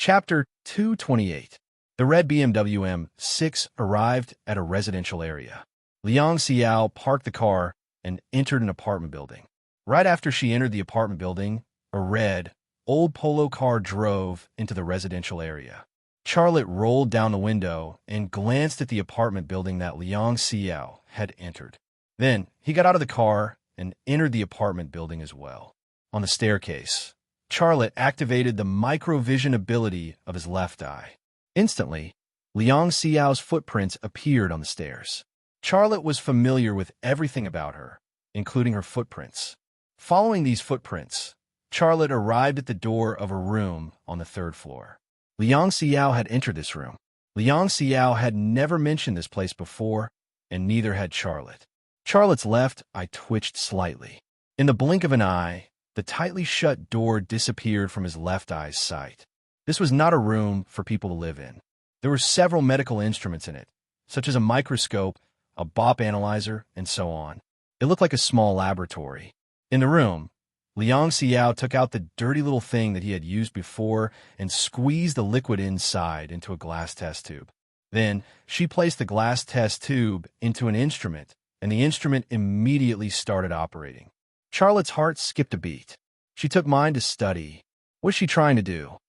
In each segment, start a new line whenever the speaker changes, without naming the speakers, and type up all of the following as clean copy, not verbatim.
Chapter 228. The red BMW M6 arrived at a residential area. Liang Xiao parked the car and entered an apartment building. Right after she entered the apartment building, a red, old polo car drove into the residential area. Charlotte rolled down the window and glanced at the apartment building that Liang Xiao had entered. Then he got out of the car and entered the apartment building as well. On the staircase, Charlotte activated the microvision ability of his left eye. Instantly, Liang Xiao's footprints appeared on the stairs. Charlotte was familiar with everything about her, including her footprints. Following these footprints, Charlotte arrived at the door of a room on the third floor. Liang Xiao had entered this room. Liang Xiao had never mentioned this place before, and neither had Charlotte. Charlotte's left eye twitched slightly. In the blink of an eye, the tightly shut door disappeared from his left eye's sight. This was not a room for people to live in. There were several medical instruments in it, such as a microscope, a BOP analyzer, and so on. It looked like a small laboratory. In the room, Liang Xiao took out the dirty little thing that he had used before and squeezed the liquid inside into a glass test tube. Then, she placed the glass test tube into an instrument, and the instrument immediately started operating. Charlotte's heart skipped a beat. She took mine to study. What was she trying to do?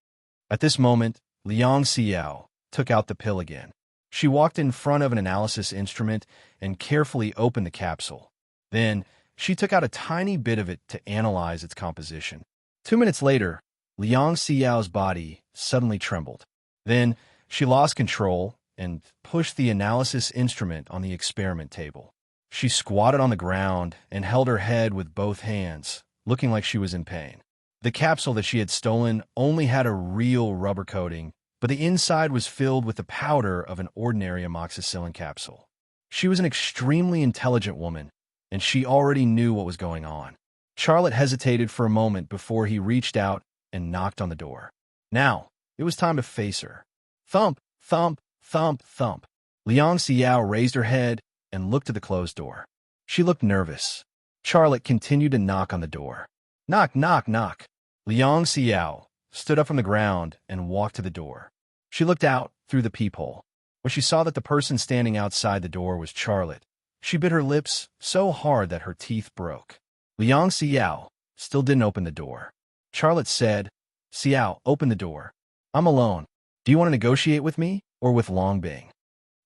At this moment, Liang Xiao took out the pill again. She walked in front of an analysis instrument and carefully opened the capsule. Then, she took out a tiny bit of it to analyze its composition. 2 minutes later, Liang Xiao's body suddenly trembled. Then, she lost control and pushed the analysis instrument on the experiment table. She squatted on the ground and held her head with both hands, looking like she was in pain. The capsule that she had stolen only had a real rubber coating, but the inside was filled with the powder of an ordinary amoxicillin capsule. She was an extremely intelligent woman, and she already knew what was going on. Charlotte hesitated for a moment before he reached out and knocked on the door. Now, it was time to face her. Thump, thump, thump, thump. Liang Xiao raised her head and looked at the closed door. She looked nervous. Charlotte continued to knock on the door. Knock, knock, knock. Liang Xiao stood up from the ground and walked to the door. She looked out through the peephole. When she saw that the person standing outside the door was Charlotte, she bit her lips so hard that her teeth broke. Liang Xiao still didn't open the door. Charlotte said, "Xiao, open the door. I'm alone. Do you want to negotiate with me or with Longbing?"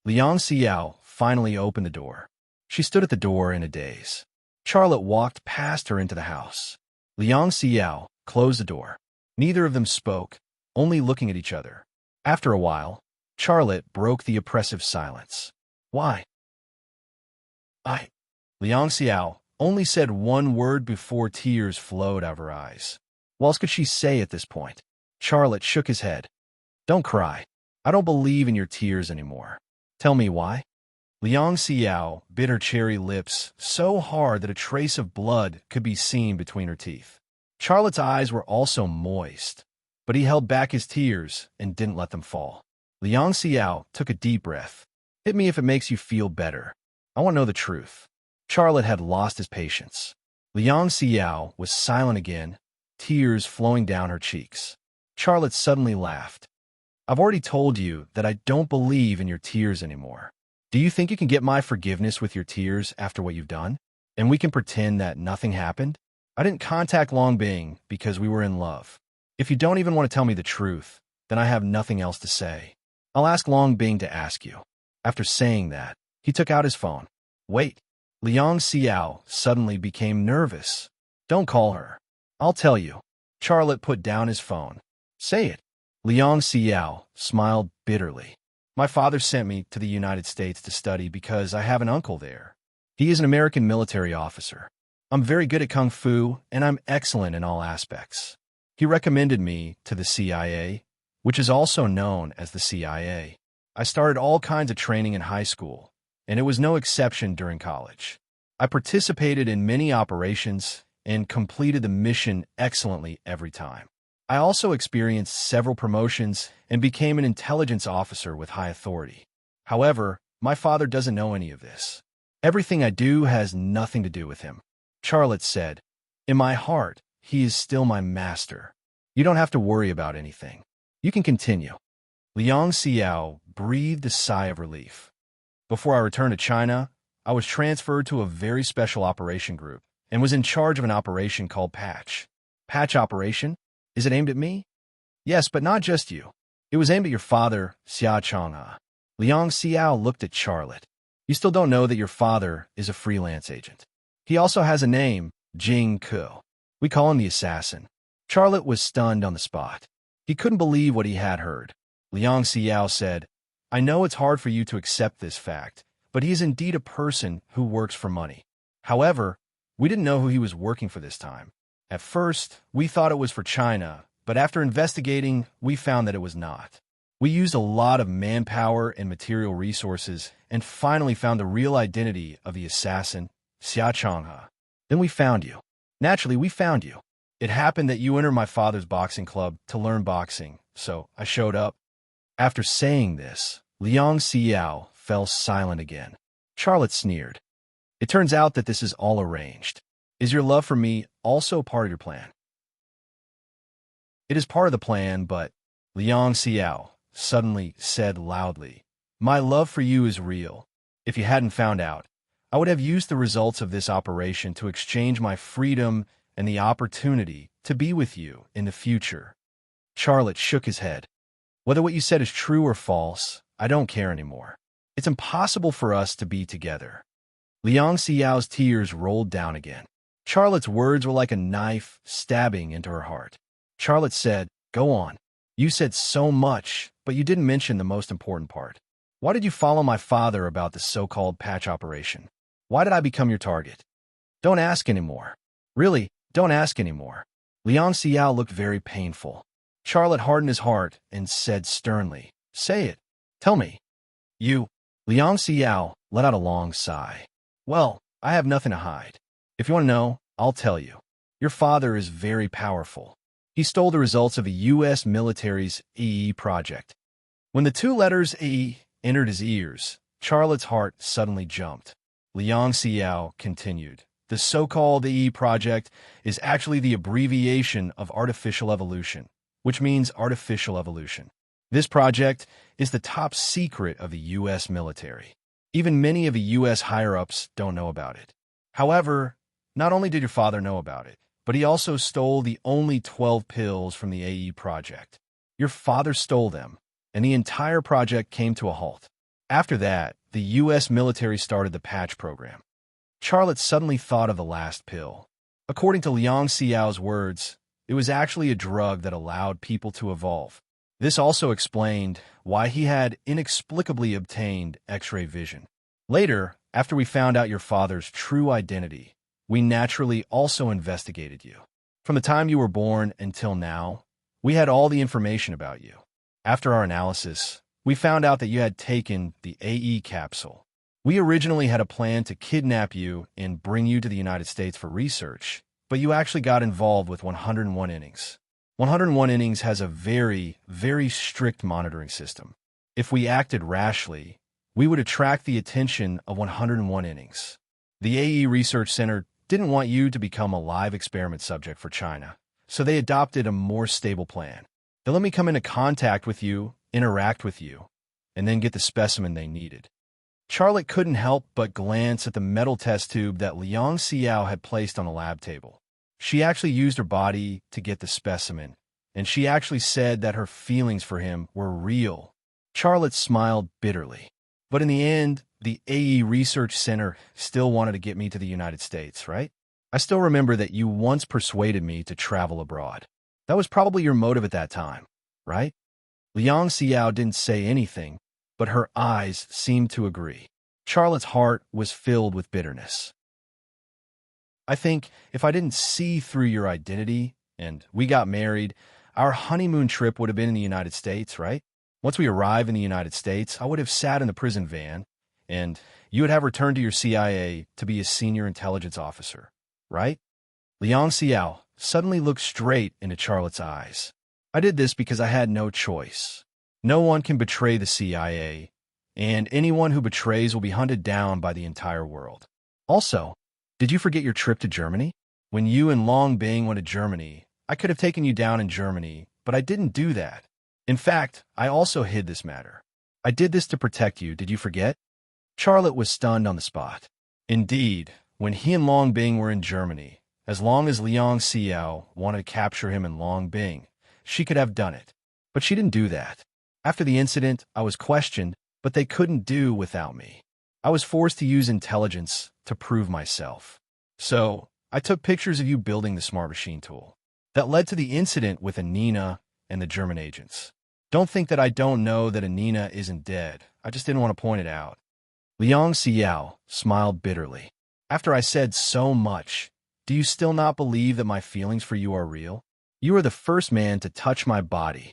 Liang Xiao finally opened the door. She stood at the door in a daze. Charlotte walked past her into the house. Liang Xiao closed the door. Neither of them spoke, only looking at each other. After a while, Charlotte broke the oppressive silence. "Why?" Liang Xiao only said one word before tears flowed out of her eyes. What else could she say at this point? Charlotte shook his head. "Don't cry. I don't believe in your tears anymore. Tell me why." Liang Xiao bit her cherry lips so hard that a trace of blood could be seen between her teeth. Charlotte's eyes were also moist, but he held back his tears and didn't let them fall. Liang Xiao took a deep breath. "Hit me if it makes you feel better. I want to know the truth." Charlotte had lost his patience. Liang Xiao was silent again, tears flowing down her cheeks. Charlotte suddenly laughed. "I've already told you that I don't believe in your tears anymore. Do you think you can get my forgiveness with your tears after what you've done? And we can pretend that nothing happened? I didn't contact Longbing because we were in love. If you don't even want to tell me the truth, then I have nothing else to say. I'll ask Longbing to ask you." After saying that, he took out his phone. "Wait." Liang Xiao suddenly became nervous. "Don't call her. I'll tell you." Charlotte put down his phone. "Say it." Liang Xiao smiled bitterly. "My father sent me to the United States to study because I have an uncle there. He is an American military officer. I'm very good at Kung Fu, and I'm excellent in all aspects. He recommended me to the CIA, which is also known as the CIA. I started all kinds of training in high school, and it was no exception during college. I participated in many operations and completed the mission excellently every time. I also experienced several promotions and became an intelligence officer with high authority. However, my father doesn't know any of this. Everything I do has nothing to do with him." Charlotte said, "In my heart, he is still my master. You don't have to worry about anything." You can continue. Liang Xiao breathed a sigh of relief. Before I returned to China, I was transferred to a very special operation group and was in charge of an operation called Patch. Patch operation? Is it aimed at me? Yes, but not just you. It was aimed at your father, Xia Chang'e. Liang Xiao looked at Charlotte. You still don't know that your father is a freelance agent. He also has a name, Jing Ke. We call him the assassin. Charlotte was stunned on the spot. He couldn't believe what he had heard. Liang Xiao said, I know it's hard for you to accept this fact, but he is indeed a person who works for money. However, we didn't know who he was working for this time. At first, we thought it was for China, but after investigating, we found that it was not. We used a lot of manpower and material resources and finally found the real identity of the assassin, Xia Chang'e. Then we found you. Naturally, we found you. It happened that you entered my father's boxing club to learn boxing, so I showed up. After saying this, Liang Xiao fell silent again. Charlotte sneered. It turns out that this is all arranged. Is your love for me also part of your plan? It is part of the plan, but Liang Xiao suddenly said loudly, my love for you is real. If you hadn't found out, I would have used the results of this operation to exchange my freedom and the opportunity to be with you in the future. Charlotte shook his head. Whether what you said is true or false, I don't care anymore. It's impossible for us to be together. Liang Xiao's tears rolled down again. Charlotte's words were like a knife stabbing into her heart. Charlotte said, go on. You said so much, but you didn't mention the most important part. Why did you follow my father about the so-called patch operation? Why did I become your target? Don't ask anymore. Really, don't ask anymore. Liang Xiao looked very painful. Charlotte hardened his heart and said sternly, say it. Tell me. You. Liang Xiao let out a long sigh. Well, I have nothing to hide. If you want to know, I'll tell you. Your father is very powerful. He stole the results of a U.S. military's AE project. When the two letters AE entered his ears, Charlotte's heart suddenly jumped. Liang Xiao continued. The so-called AE project is actually the abbreviation of artificial evolution, which means artificial evolution. This project is the top secret of the U.S. military. Even many of the U.S. higher-ups don't know about it. However, not only did your father know about it, but he also stole the only 12 pills from the AE project. Your father stole them, and the entire project came to a halt. After that, the U.S. military started the patch program. Charlotte suddenly thought of the last pill. According to Liang Xiao's words, it was actually a drug that allowed people to evolve. This also explained why he had inexplicably obtained X-ray vision. Later, after we found out your father's true identity, we naturally also investigated you. From the time you were born until now, we had all the information about you. After our analysis, we found out that you had taken the AE capsule. We originally had a plan to kidnap you and bring you to the United States for research, but you actually got involved with 101 innings. 101 innings has a very, very strict monitoring system. If we acted rashly, we would attract the attention of 101 innings. The AE Research Center didn't want you to become a live experiment subject for China, so they adopted a more stable plan. They let me come into contact with you, interact with you, and then get the specimen they needed. Charlotte couldn't help but glance at the metal test tube that Liang Xiao had placed on the lab table. She actually used her body to get the specimen, and she actually said that her feelings for him were real. Charlotte smiled bitterly. But in the end, the AE Research Center still wanted to get me to the United States, right? I still remember that you once persuaded me to travel abroad. That was probably your motive at that time, right? Liang Xiao didn't say anything, but her eyes seemed to agree. Charlotte's heart was filled with bitterness. I think if I didn't see through your identity and we got married, our honeymoon trip would have been in the United States, right? Once we arrive in the United States, I would have sat in the prison van, and you would have returned to your CIA to be a senior intelligence officer, right? Liang Xiao suddenly looked straight into Charlotte's eyes. I did this because I had no choice. No one can betray the CIA, and anyone who betrays will be hunted down by the entire world. Also, did you forget your trip to Germany? When you and Long Bing went to Germany, I could have taken you down in Germany, but I didn't do that. In fact, I also hid this matter. I did this to protect you, did you forget? Charlotte was stunned on the spot. Indeed, when he and Long Bing were in Germany, as long as Liang Xiao wanted to capture him in Long Bing, she could have done it. But she didn't do that. After the incident, I was questioned, but they couldn't do without me. I was forced to use intelligence to prove myself. So, I took pictures of you building the smart machine tool. That led to the incident with Anina and the German agents. Don't think that I don't know that Anina isn't dead. I just didn't want to point it out. Liang Xiao smiled bitterly. After I said so much, do you still not believe that my feelings for you are real? You are the first man to touch my body.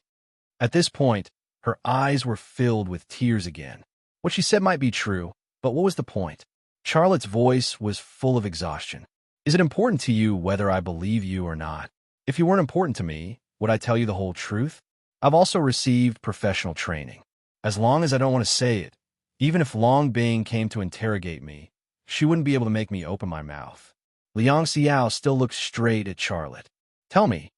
At this point, her eyes were filled with tears again. What she said might be true, but what was the point? Charlotte's voice was full of exhaustion. Is it important to you whether I believe you or not? If you weren't important to me, would I tell you the whole truth? I've also received professional training. As long as I don't want to say it, even if Long Bing came to interrogate me, she wouldn't be able to make me open my mouth. Liang Xiao still looked straight at Charlotte. Tell me,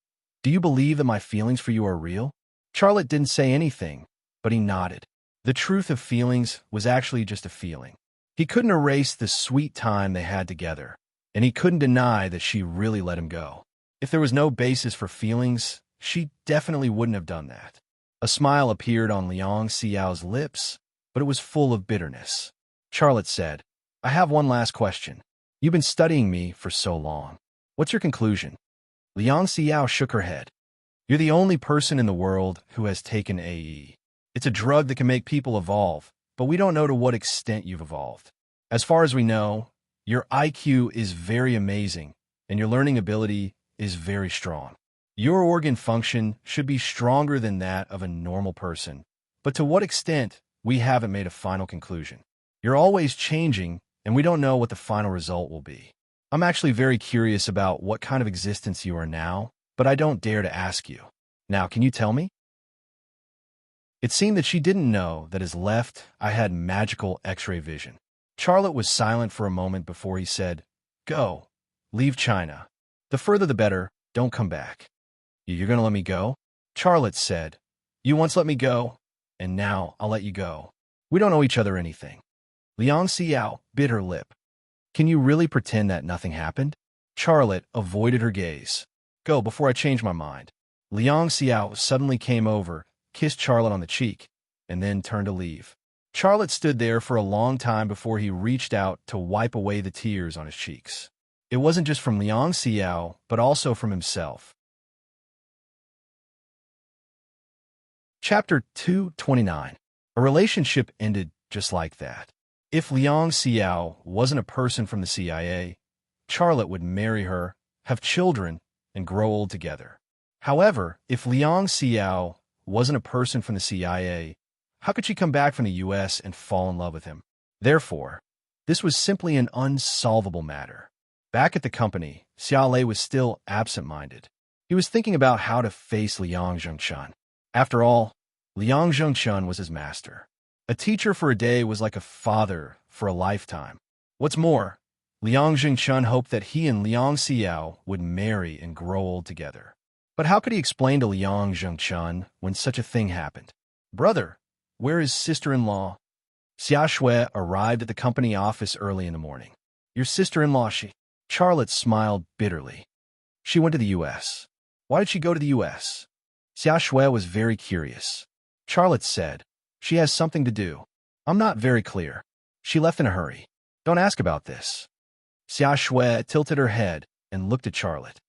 do you believe that my feelings for you are real? Charlotte didn't say anything, but he nodded. The truth of feelings was actually just a feeling. He couldn't erase the sweet time they had together, and he couldn't deny that she really let him go. If there was no basis for feelings, she definitely wouldn't have done that. A smile appeared on Liang Xiao's lips, but it was full of bitterness. Charlotte said, I have one last question. You've been studying me for so long. What's your conclusion? Liang Xiao shook her head. You're the only person in the world who has taken AE. It's a drug that can make people evolve, but we don't know to what extent you've evolved. As far as we know, your IQ is very amazing, and your learning ability is very strong. Your organ function should be stronger than that of a normal person, but to what extent, we haven't made a final conclusion. You're always changing, and we don't know what the final result will be. I'm actually very curious about what kind of existence you are now, but I don't dare to ask you. Now, can you tell me? It seemed that she didn't know that as left, I had magical X-ray vision. Charlotte was silent for a moment before he said, Go. Leave China. The further the better, don't come back. You're going to let me go? Charlotte said, You once let me go, and now I'll let you go. We don't owe each other anything. Liang Xiao bit her lip. Can you really pretend that nothing happened? Charlotte avoided her gaze. Go before I change my mind. Liang Xiao suddenly came over, kissed Charlotte on the cheek, and then turned to leave. Charlotte stood there for a long time before he reached out to wipe away the tears on his cheeks. It wasn't just from Liang Xiao, but also from himself. Chapter 229. A relationship ended just like that. If Liang Xiao wasn't a person from the CIA, Charlotte would marry her, have children, and grow old together. However, if Liang Xiao wasn't a person from the CIA, how could she come back from the US and fall in love with him? Therefore, this was simply an unsolvable matter. Back at the company, Xia Lei was still absent-minded. He was thinking about how to face Liang Zhengchun. After all, Liang Zhengchun was his master. A teacher for a day was like a father for a lifetime. What's more, Liang Zhengchun hoped that he and Liang Xiao would marry and grow old together. But how could he explain to Liang Zhengchun when such a thing happened? Brother, where is sister-in-law? Xia Shui arrived at the company office early in the morning. Your sister-in-law, she... Charlotte smiled bitterly. She went to the U.S. Why did she go to the U.S.? Xia Shui was very curious. Charlotte said, She has something to do. I'm not very clear. She left in a hurry. Don't ask about this. Xia Shui tilted her head and looked at Charlotte.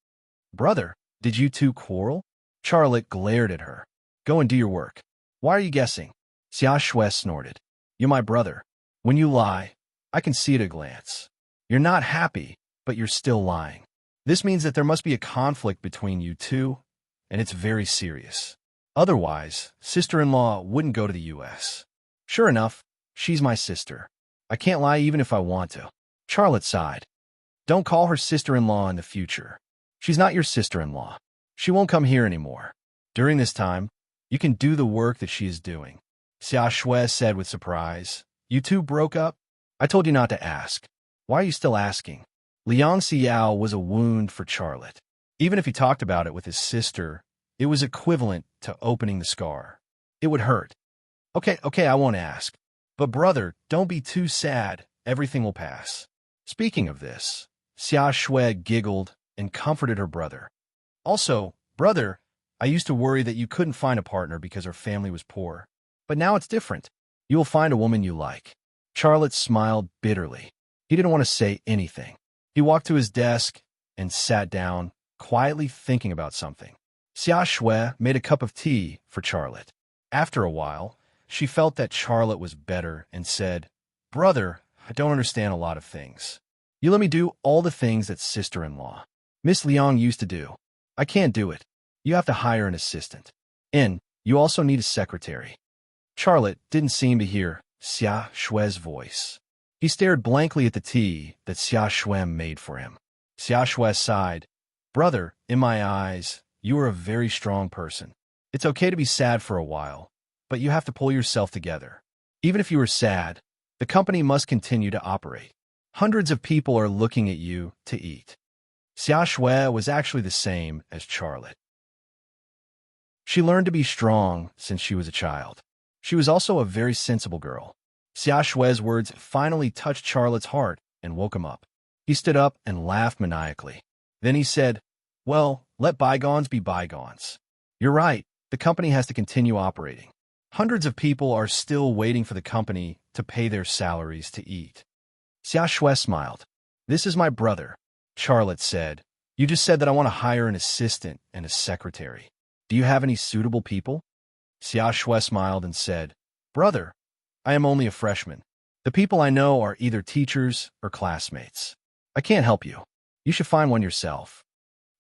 Brother, did you two quarrel? Charlotte glared at her. Go and do your work. Why are you guessing? Xia Shui snorted. You're my brother. When you lie, I can see at a glance. You're not happy, but you're still lying. This means that there must be a conflict between you two, and it's very serious. Otherwise, sister-in-law wouldn't go to the U.S. Sure enough, she's my sister. I can't lie even if I want to. Charlotte sighed. Don't call her sister-in-law in the future. She's not your sister-in-law. She won't come here anymore. During this time, you can do the work that she is doing. Xia Shui said with surprise. You two broke up? I told you not to ask. Why are you still asking? Liang Xiao was a wound for Charlotte. Even if he talked about it with his sister, it was equivalent to opening the scar. It would hurt. Okay, I won't ask. But brother, don't be too sad. Everything will pass. Speaking of this, Xia Shui giggled and comforted her brother. Also, brother, I used to worry that you couldn't find a partner because her family was poor. But now it's different. You will find a woman you like. Charlotte smiled bitterly. He didn't want to say anything. He walked to his desk and sat down, quietly thinking about something. Xia Shui made a cup of tea for Charlotte. After a while, she felt that Charlotte was better and said, Brother, I don't understand a lot of things. You let me do all the things that sister-in-law, Miss Liang, used to do. I can't do it. You have to hire an assistant. And you also need a secretary. Charlotte didn't seem to hear Xia Shui's voice. He stared blankly at the tea that Xia Shui made for him. Xia Shui sighed. Brother, in my eyes, you are a very strong person. It's okay to be sad for a while, but you have to pull yourself together. Even if you are sad, the company must continue to operate. Hundreds of people are looking at you to eat. Xia Shui was actually the same as Charlotte. She learned to be strong since she was a child. She was also a very sensible girl. Xia Shui's words finally touched Charlotte's heart and woke him up. He stood up and laughed maniacally. Then he said, Well, let bygones be bygones. You're right, the company has to continue operating. Hundreds of people are still waiting for the company to pay their salaries to eat. Xia Shui smiled. This is my brother, Charlotte said. You just said that I want to hire an assistant and a secretary. Do you have any suitable people? Xia Shui smiled and said, Brother, I am only a freshman. The people I know are either teachers or classmates. I can't help you. You should find one yourself.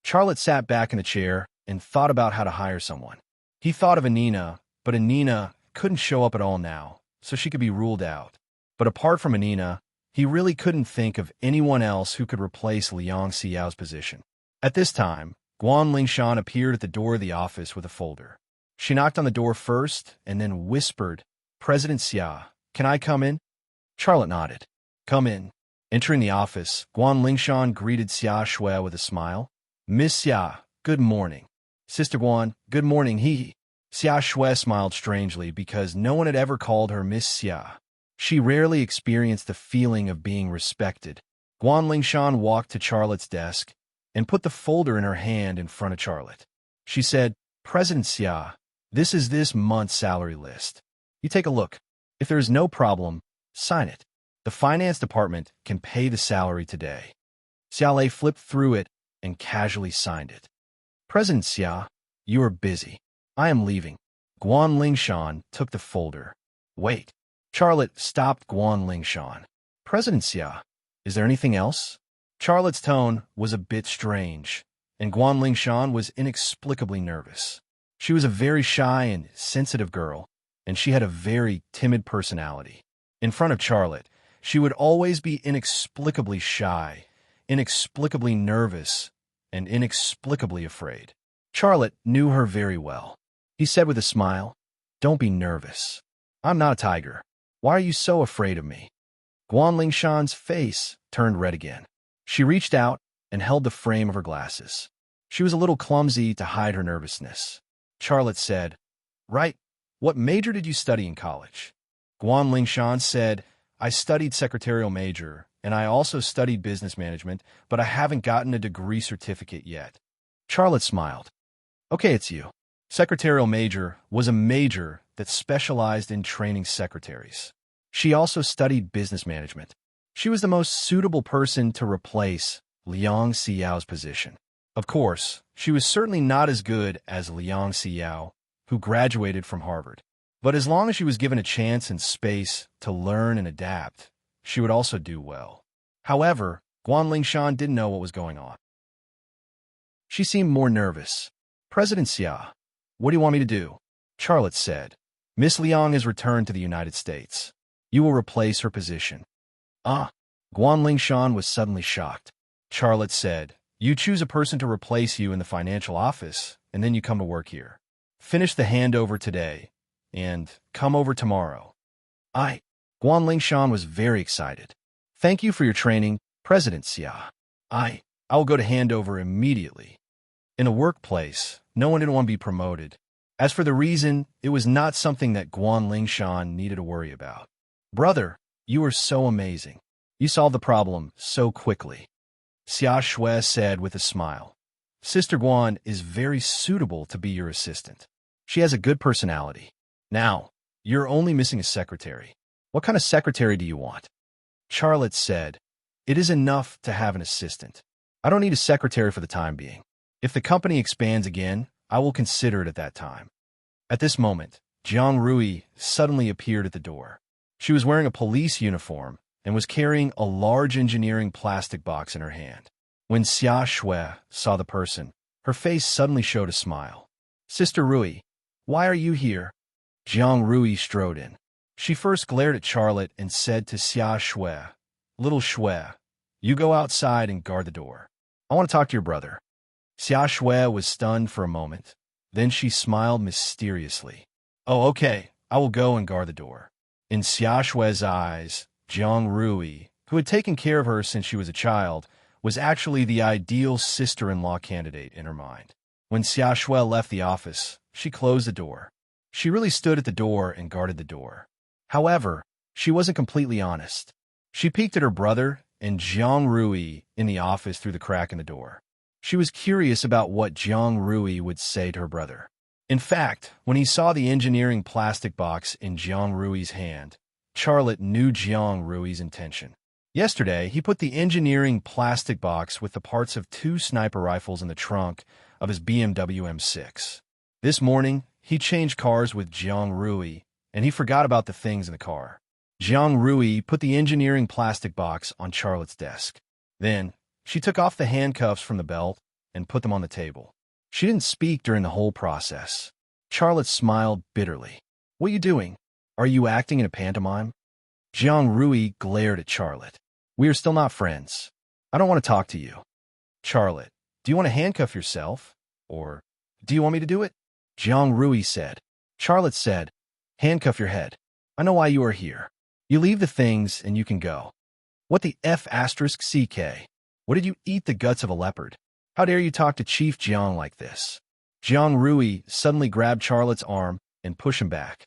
Charlotte sat back in the chair and thought about how to hire someone. He thought of Anina, but Anina couldn't show up at all now, so she could be ruled out. But apart from Anina, he really couldn't think of anyone else who could replace Liang Xiao's position. At this time, Guan Lingshan appeared at the door of the office with a folder. She knocked on the door first and then whispered, President Xia, can I come in? Charlotte nodded. Come in. Entering the office, Guan Lingshan greeted Xia Shui with a smile. Miss Xia, good morning. Sister Guan, good morning. Xia Shui smiled strangely because no one had ever called her Miss Xia. She rarely experienced the feeling of being respected. Guan Lingshan walked to Charlotte's desk and put the folder in her hand in front of Charlotte. She said, President Xia, this is this month's salary list. You take a look. If there is no problem, sign it. The finance department can pay the salary today. Xia Lei flipped through it and casually signed it. President Xia, you are busy. I am leaving. Guan Lingshan took the folder. Wait. Charlotte stopped Guan Lingshan. President Xia, is there anything else? Charlotte's tone was a bit strange, and Guan Lingshan was inexplicably nervous. She was a very shy and sensitive girl, and she had a very timid personality. In front of Charlotte, she would always be inexplicably shy, inexplicably nervous, and inexplicably afraid. Charlotte knew her very well. He said with a smile, Don't be nervous. I'm not a tiger. Why are you so afraid of me? Guan Lingshan's face turned red again. She reached out and held the frame of her glasses. She was a little clumsy to hide her nervousness. Charlotte said, Right, what major did you study in college? Guan Lingshan said, I studied secretarial major, and I also studied business management, but I haven't gotten a degree certificate yet. Charlotte smiled. Okay, it's you. Secretarial major was a major that specialized in training secretaries. She also studied business management. She was the most suitable person to replace Liang Xiao's position. Of course, she was certainly not as good as Liang Xiao, who graduated from Harvard. But as long as she was given a chance and space to learn and adapt, she would also do well. However, Guan Lingshan didn't know what was going on. She seemed more nervous. President Xia, what do you want me to do? Charlotte said. Miss Liang has returned to the United States. You will replace her position. Ah. Guan Lingshan was suddenly shocked. Charlotte said, You choose a person to replace you in the financial office, and then you come to work here. Finish the handover today, and come over tomorrow. Guan Lingshan was very excited. Thank you for your training, President Xia. I will go to handover immediately. In a workplace, no one didn't want to be promoted, As for the reason, it was not something that Guan Lingshan needed to worry about. Brother, you are so amazing. You solved the problem so quickly, Xia Shui said with a smile. Sister Guan is very suitable to be your assistant. She has a good personality. Now, you're only missing a secretary. What kind of secretary do you want? Charlotte said, it is enough to have an assistant. I don't need a secretary for the time being. If the company expands again, I will consider it at that time. At this moment, Jiang Rui suddenly appeared at the door. She was wearing a police uniform and was carrying a large engineering plastic box in her hand. When Xia Shui saw the person, her face suddenly showed a smile. Sister Rui, why are you here? Jiang Rui strode in. She first glared at Charlotte and said to Xia Shui, Little Shui, you go outside and guard the door. I want to talk to your brother. Xia Shui was stunned for a moment. Then she smiled mysteriously. Oh, okay, I will go and guard the door. In Xia Shui's eyes, Jiang Rui, who had taken care of her since she was a child, was actually the ideal sister-in-law candidate in her mind. When Xia Shui left the office, she closed the door. She really stood at the door and guarded the door. However, she wasn't completely honest. She peeked at her brother and Jiang Rui in the office through the crack in the door. She was curious about what Jiang Rui would say to her brother. In fact, when he saw the engineering plastic box in Jiang Rui's hand, Charlotte knew Jiang Rui's intention. Yesterday, he put the engineering plastic box with the parts of 2 sniper rifles in the trunk of his BMW M6. This morning, he changed cars with Jiang Rui, and he forgot about the things in the car. Jiang Rui put the engineering plastic box on Charlotte's desk. Then, she took off the handcuffs from the belt and put them on the table. She didn't speak during the whole process. Charlotte smiled bitterly. What are you doing? Are you acting in a pantomime? Jiang Rui glared at Charlotte. We are still not friends. I don't want to talk to you. Charlotte, do you want to handcuff yourself? Or do you want me to do it? Jiang Rui said. Charlotte said, handcuff your head. I know why you are here. You leave the things and you can go. What the F***CK? What did you eat the guts of a leopard? How dare you talk to Chief Jiang like this? Jiang Rui suddenly grabbed Charlotte's arm and pushed him back.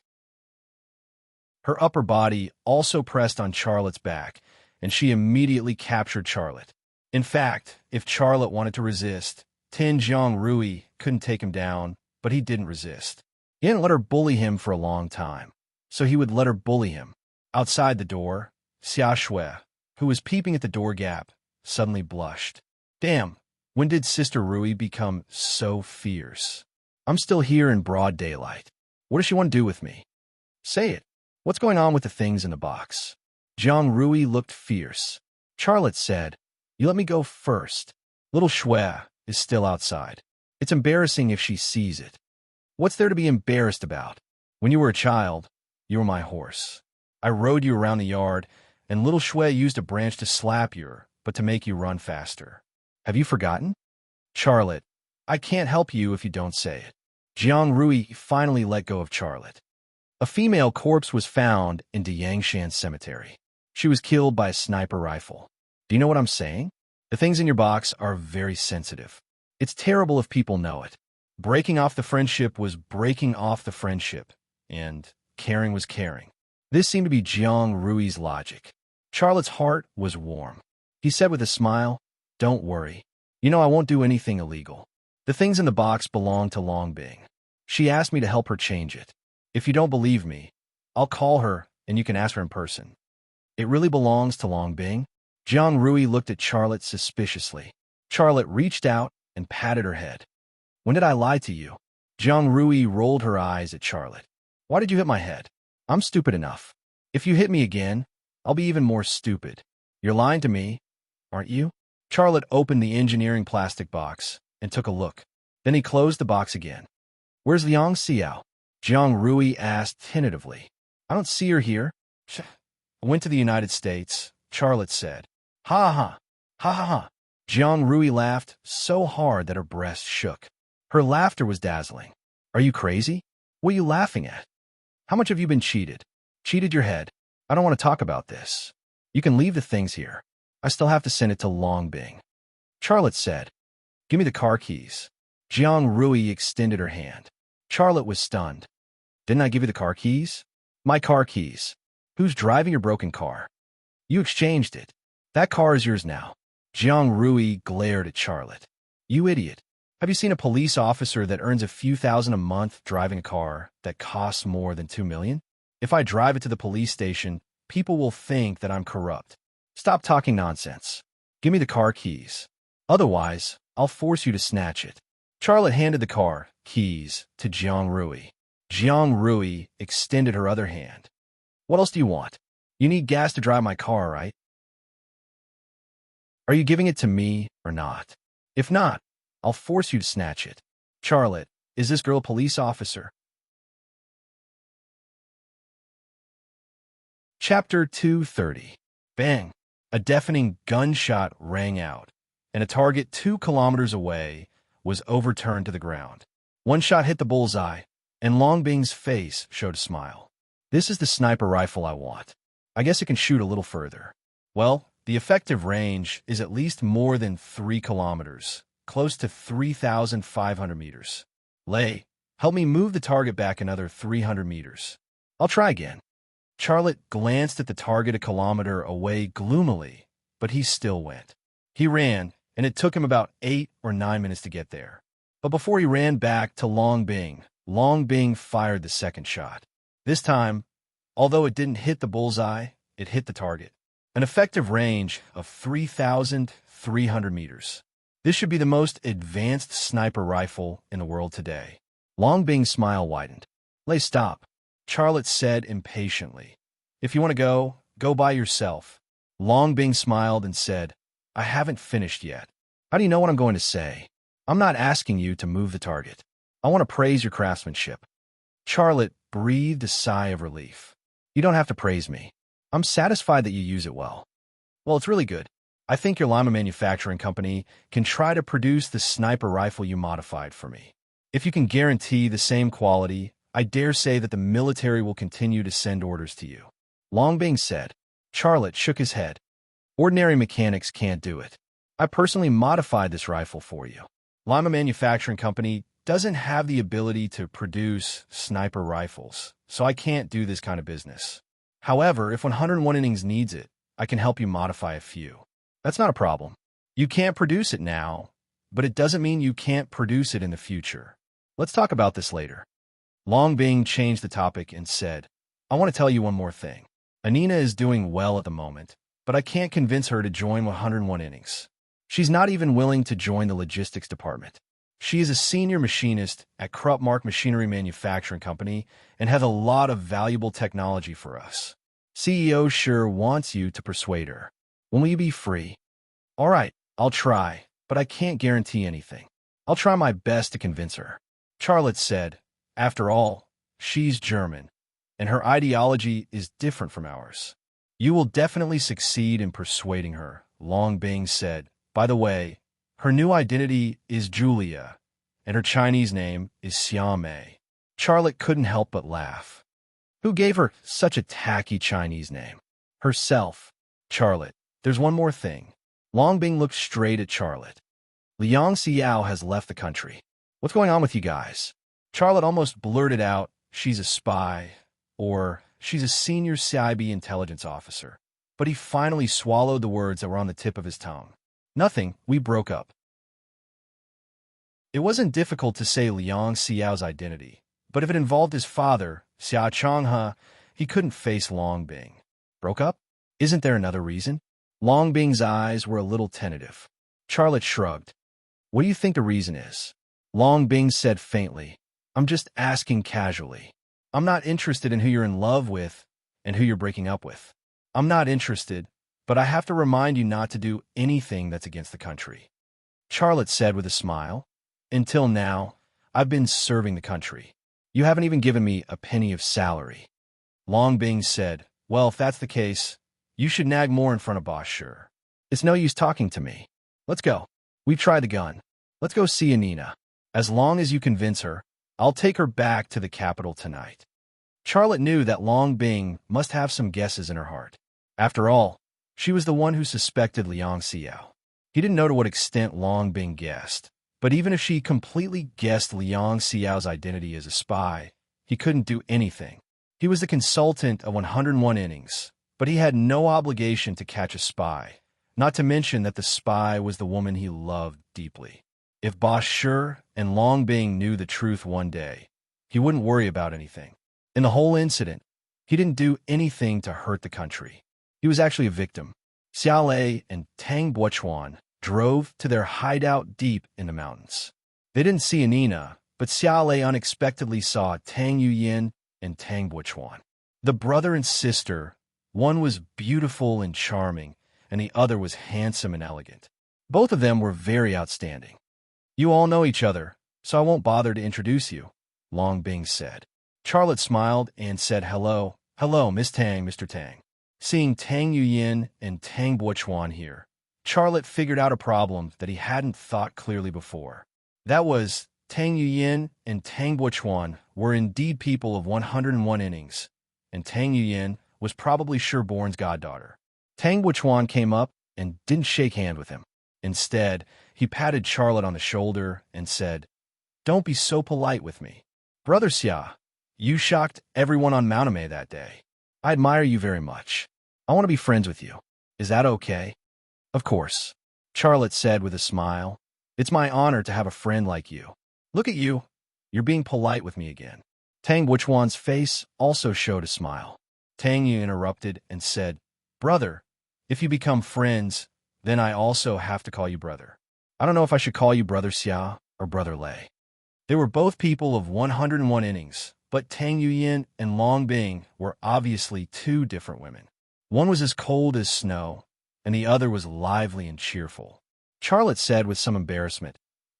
Her upper body also pressed on Charlotte's back, and she immediately captured Charlotte. In fact, if Charlotte wanted to resist, Jiang Rui couldn't take him down, but he didn't resist. He didn't let her bully him for a long time, so he would let her bully him. Outside the door, Xia Shui, who was peeping at the door gap, suddenly blushed. Damn, when did Sister Rui become so fierce? I'm still here in broad daylight. What does she want to do with me? Say it. What's going on with the things in the box? Jiang Rui looked fierce. Charlotte said, you let me go first. Little Shui is still outside. It's embarrassing if she sees it. What's there to be embarrassed about? When you were a child, you were my horse. I rode you around the yard, and little Shui used a branch to slap you, but to make you run faster. Have you forgotten? Charlotte, I can't help you if you don't say it. Jiang Rui finally let go of Charlotte. A female corpse was found in Yangshan Cemetery. She was killed by a sniper rifle. Do you know what I'm saying? The things in your box are very sensitive. It's terrible if people know it. Breaking off the friendship was breaking off the friendship, and caring was caring. This seemed to be Jiang Rui's logic. Charlotte's heart was warm. He said with a smile, don't worry. You know I won't do anything illegal. The things in the box belong to Longbing. She asked me to help her change it. If you don't believe me, I'll call her and you can ask her in person. It really belongs to Longbing? Jiang Rui looked at Charlotte suspiciously. Charlotte reached out and patted her head. When did I lie to you? Jiang Rui rolled her eyes at Charlotte. Why did you hit my head? I'm stupid enough. If you hit me again, I'll be even more stupid. You're lying to me, aren't you? Charlotte opened the engineering plastic box and took a look. Then he closed the box again. Where's Liang Xiao? Jiang Rui asked tentatively. I don't see her here. I went to the United States, Charlotte said. Ha ha, ha ha ha. Jiang Rui laughed so hard that her breast shook. Her laughter was dazzling. Are you crazy? What are you laughing at? How much have you been cheated? Cheated your head. I don't want to talk about this. You can leave the things here. I still have to send it to Longbing. Charlotte said, give me the car keys. Jiang Rui extended her hand. Charlotte was stunned. Didn't I give you the car keys? My car keys. Who's driving your broken car? You exchanged it. That car is yours now. Jiang Rui glared at Charlotte. You idiot. Have you seen a police officer that earns a few thousand a month driving a car that costs more than 2 million? If I drive it to the police station, people will think that I'm corrupt. Stop talking nonsense. Give me the car keys. Otherwise, I'll force you to snatch it. Charlotte handed the car keys to Jiang Rui. Jiang Rui extended her other hand. What else do you want? You need gas to drive my car, right? Are you giving it to me or not? If not, I'll force you to snatch it. Charlotte, is this girl a police officer? Chapter 230. Bang! A deafening gunshot rang out, and a target 2 kilometers away was overturned to the ground. One shot hit the bullseye, and Longbing's face showed a smile. This is the sniper rifle I want. I guess it can shoot a little further. Well, the effective range is at least more than 3 kilometers, close to 3,500 meters. Lei, help me move the target back another 300 meters. I'll try again. Charlotte glanced at the target a kilometer away gloomily, but he still went. He ran, and it took him about 8 or 9 minutes to get there. But before he ran back to Longbing fired the second shot. This time, although it didn't hit the bullseye, it hit the target. An effective range of 3,300 meters. This should be the most advanced sniper rifle in the world today. Longbing's smile widened. Lei, stop, Charlotte said impatiently. If you want to go by yourself. Longbing smiled and said, I haven't finished yet. How do you know what I'm going to say? I'm not asking you to move the target. I want to praise your craftsmanship. Charlotte breathed a sigh of relief. You don't have to praise me. I'm satisfied that you use it well. Well, it's really good. I think your Lima manufacturing company can try to produce the sniper rifle you modified for me. If you can guarantee the same quality, I dare say that the military will continue to send orders to you. Longbing said. Charlotte shook his head. Ordinary mechanics can't do it. I personally modified this rifle for you. Lima Manufacturing Company doesn't have the ability to produce sniper rifles, so I can't do this kind of business. However, if 101 Innings needs it, I can help you modify a few. That's not a problem. You can't produce it now, but it doesn't mean you can't produce it in the future. Let's talk about this later. Longbing changed the topic and said, I want to tell you one more thing. Anina is doing well at the moment, but I can't convince her to join 101 Innings. She's not even willing to join the logistics department. She is a senior machinist at Krupmark Machinery Manufacturing Company and has a lot of valuable technology for us. CEO sure wants you to persuade her. When will you be free? All right, I'll try, but I can't guarantee anything. I'll try my best to convince her. Charlotte said, after all, she's German, and her ideology is different from ours. You will definitely succeed in persuading her, Longbing said. By the way, her new identity is Julia, and her Chinese name is Xiaomei. Charlotte couldn't help but laugh. Who gave her such a tacky Chinese name? Herself. Charlotte, there's one more thing. Longbing looked straight at Charlotte. Liang Xiao has left the country. What's going on with you guys? Charlotte almost blurted out, she's a spy, or she's a senior CIB intelligence officer. But he finally swallowed the words that were on the tip of his tongue. Nothing, we broke up. It wasn't difficult to say Liang Xiao's identity, but if it involved his father, Xia Changhe, he couldn't face Longbing. Broke up? Isn't there another reason? Longbing's eyes were a little tentative. Charlotte shrugged. What do you think the reason is? Longbing said faintly, I'm just asking casually. I'm not interested in who you're in love with and who you're breaking up with. I'm not interested, but I have to remind you not to do anything that's against the country. Charlotte said with a smile, Until now, I've been serving the country. You haven't even given me a penny of salary. Longbing said, Well, if that's the case, you should nag more in front of boss, sure. It's no use talking to me. Let's go. We've tried the gun. Let's go see Anina. As long as you convince her, I'll take her back to the capital tonight. Charlotte knew that Longbing must have some guesses in her heart. After all, she was the one who suspected Liang Xiao. He didn't know to what extent Longbing guessed, But even if she completely guessed Liang Xiao's identity as a spy, he couldn't do anything. He was the consultant of 101 innings, but he had no obligation to catch a spy, not to mention that the spy was the woman he loved deeply. If Boss Shi and Long Bing knew the truth one day, he wouldn't worry about anything. In the whole incident, he didn't do anything to hurt the country. He was actually a victim. Xiao Lei and Tang Buochuan drove to their hideout deep in the mountains. They didn't see Anina, but Xiao Lei unexpectedly saw Tang Yuyin and Tang Buochuan. The brother and sister, one was beautiful and charming, and the other was handsome and elegant. Both of them were very outstanding. You all know each other, so I won't bother to introduce you, Long Bing said. Charlotte smiled and said hello. Hello, Miss Tang, Mr. Tang. Seeing Tang Yuyin and Tang Buochuan here, Charlotte figured out a problem that he hadn't thought clearly before. That was, Tang Yuyin and Tang Buochuan were indeed people of 101 innings, and Tang Yuyin was probably Sherborne's goddaughter. Tang Buochuan came up and didn't shake hand with him. Instead, he patted Charlotte on the shoulder and said, "Don't be so polite with me. Brother Xia, you shocked everyone on Mauname that day. I admire you very much. I want to be friends with you. Is that okay?" "Of course," Charlotte said with a smile. "It's my honor to have a friend like you. Look at you. You're being polite with me again." Tang Buochuan's face also showed a smile. Tang Yu interrupted and said, "Brother, if you become friends, then I also have to call you brother. I don't know if I should call you Brother Xia or Brother Lei." They were both people of 101 innings, but Tang Yuyin and Long Bing were obviously two different women. One was as cold as snow, and the other was lively and cheerful. Charlotte said with some embarrassment,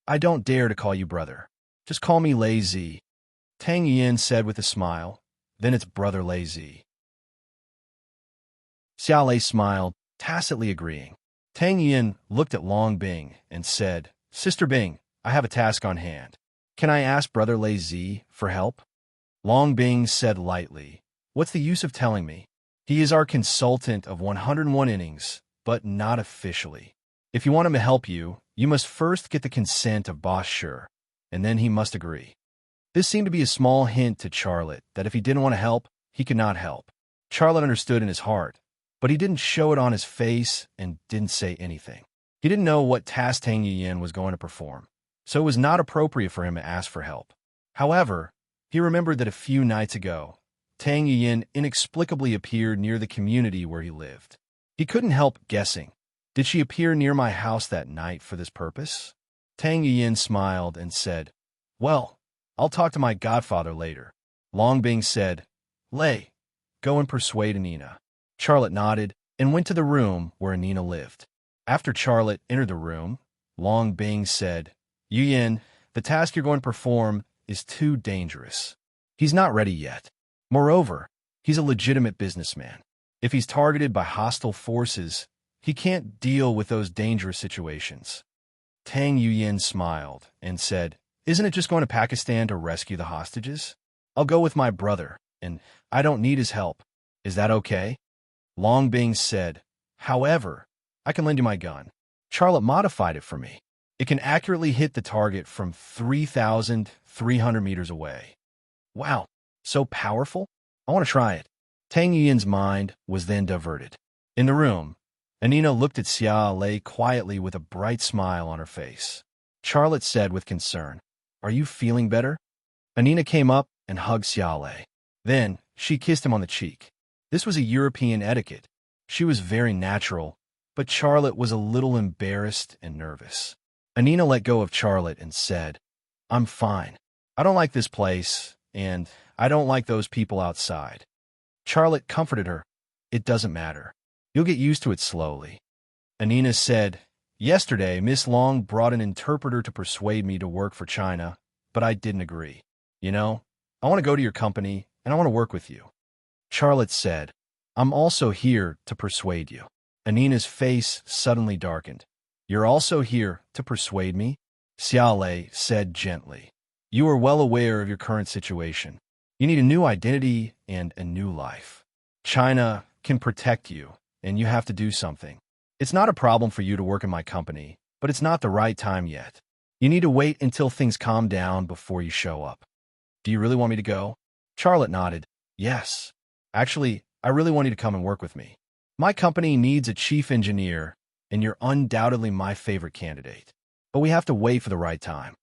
"I don't dare to call you brother. Just call me Lei Zi." Tang Yuyin said with a smile, "Then it's Brother Lei Zi." Xiao Lei smiled, tacitly agreeing. Tang Yuyin looked at Long Bing and said, "Sister Bing, I have a task on hand. Can I ask Brother Lei Zi for help?" Long Bing said lightly, "What's the use of telling me? He is our consultant of 101 innings, but not officially. If you want him to help you, you must first get the consent of Boss Shi, and then he must agree." This seemed to be a small hint to Charlotte that if he didn't want to help, he could not help. Charlotte understood in his heart, but he didn't show it on his face and didn't say anything. He didn't know what task Tang Yuyin was going to perform, so it was not appropriate for him to ask for help. However, he remembered that a few nights ago, Tang Yuyin inexplicably appeared near the community where he lived. He couldn't help guessing. Did she appear near my house that night for this purpose? Tang Yuyin smiled and said, "Well, I'll talk to my godfather later." Long Bing said, "Lei, go and persuade Anina." Charlotte nodded and went to the room where Anina lived. After Charlotte entered the room, Long Bing said, "Yuyin, the task you're going to perform is too dangerous. He's not ready yet. Moreover, he's a legitimate businessman. If he's targeted by hostile forces, he can't deal with those dangerous situations." Tang Yuyin smiled and said, "Isn't it just going to Pakistan to rescue the hostages? I'll go with my brother, and I don't need his help. Is that okay?" Long Bing said, "However, I can lend you my gun. Charlotte modified it for me. It can accurately hit the target from 3,300 meters away." "Wow, so powerful? I want to try it." Tang Yuyin's mind was then diverted. In the room, Anina looked at Xiao Lei quietly with a bright smile on her face. Charlotte said with concern, "Are you feeling better?" Anina came up and hugged Xiao Lei. Then, she kissed him on the cheek. This was a European etiquette. She was very natural, but Charlotte was a little embarrassed and nervous. Anina let go of Charlotte and said, "I'm fine. I don't like this place, and I don't like those people outside." Charlotte comforted her. "It doesn't matter. You'll get used to it slowly." Anina said, "Yesterday, Miss Long brought an interpreter to persuade me to work for China, but I didn't agree. You know, I want to go to your company, and I want to work with you." Charlotte said, "I'm also here to persuade you." Anina's face suddenly darkened. "You're also here to persuade me?" Xiao Lei said gently. "You are well aware of your current situation. You need a new identity and a new life. China can protect you, and you have to do something. It's not a problem for you to work in my company, but it's not the right time yet. You need to wait until things calm down before you show up. Do you really want me to go? Charlotte nodded. Yes. Actually, I really want you to come and work with me. My company needs a chief engineer, and you're undoubtedly my favorite candidate. But we have to wait for the right time.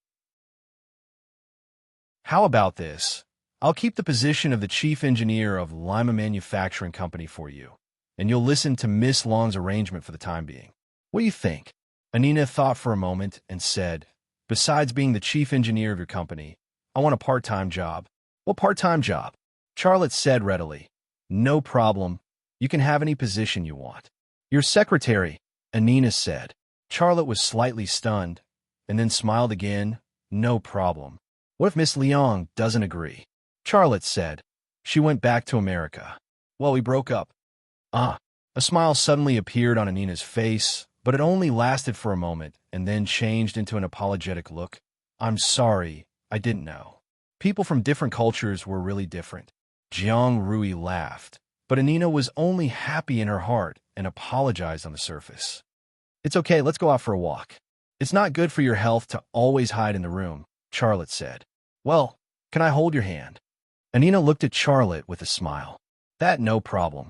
How about this? I'll keep the position of the chief engineer of Lima Manufacturing Company for you, and you'll listen to Miss Long's arrangement for the time being. What do you think? Anina thought for a moment and said, besides being the chief engineer of your company, I want a part-time job. What part-time job? Charlotte said readily. No problem. You can have any position you want. Your secretary, Anina said. Charlotte was slightly stunned, and then smiled again. No problem. What if Miss Liang doesn't agree? Charlotte said. She went back to America. Well, we broke up. A smile suddenly appeared on Anina's face, but it only lasted for a moment and then changed into an apologetic look. I'm sorry, I didn't know. People from different cultures were really different. Jiang Rui laughed, but Anina was only happy in her heart and apologized on the surface. It's okay, let's go out for a walk. It's not good for your health to always hide in the room, Charlotte said. Well, can I hold your hand? Anina looked at Charlotte with a smile. That no problem.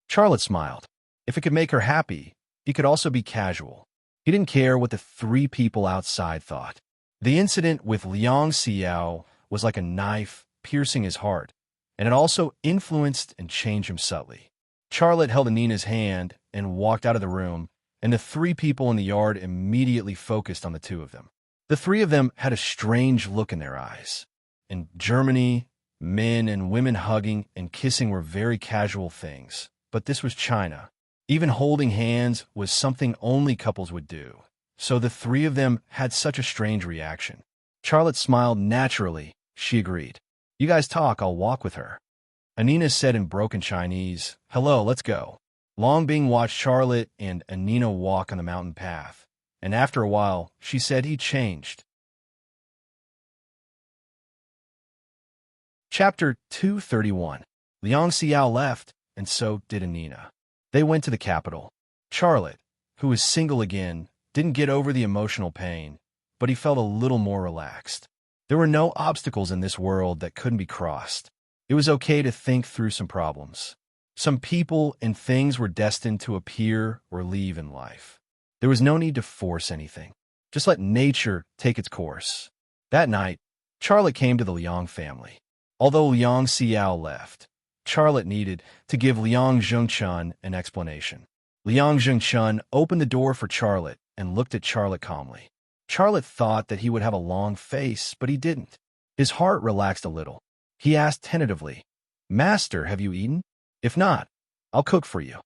Charlotte smiled. If it could make her happy, he could also be casual. He didn't care what the three people outside thought. The incident with Liang Xiao was like a knife piercing his heart, and it also influenced and changed him subtly. Charlotte held Anina's hand and walked out of the room, and the three people in the yard immediately focused on the two of them. The three of them had a strange look in their eyes. In Germany, men and women hugging and kissing were very casual things, but this was China. Even holding hands was something only couples would do, so the three of them had such a strange reaction. Charlotte smiled naturally. She agreed. You guys talk, I'll walk with her. Anina said in broken Chinese, hello, let's go. Long Bing watched Charlotte and Anina walk on the mountain path, and after a while, she said he changed. Chapter 231. Liang Xiao left, and so did Anina. They went to the capital. Charlotte, who was single again, didn't get over the emotional pain, but he felt a little more relaxed. There were no obstacles in this world that couldn't be crossed. It was okay to think through some problems. Some people and things were destined to appear or leave in life. There was no need to force anything. Just let nature take its course. That night, Charlotte came to the Liang family. Although Liang Xiao left, Charlotte needed to give Liang Zhengchun an explanation. Liang Zhengchun opened the door for Charlotte and looked at Charlotte calmly. Charlotte thought that he would have a long face, but he didn't. His heart relaxed a little. He asked tentatively, Master, have you eaten? If not, I'll cook for you.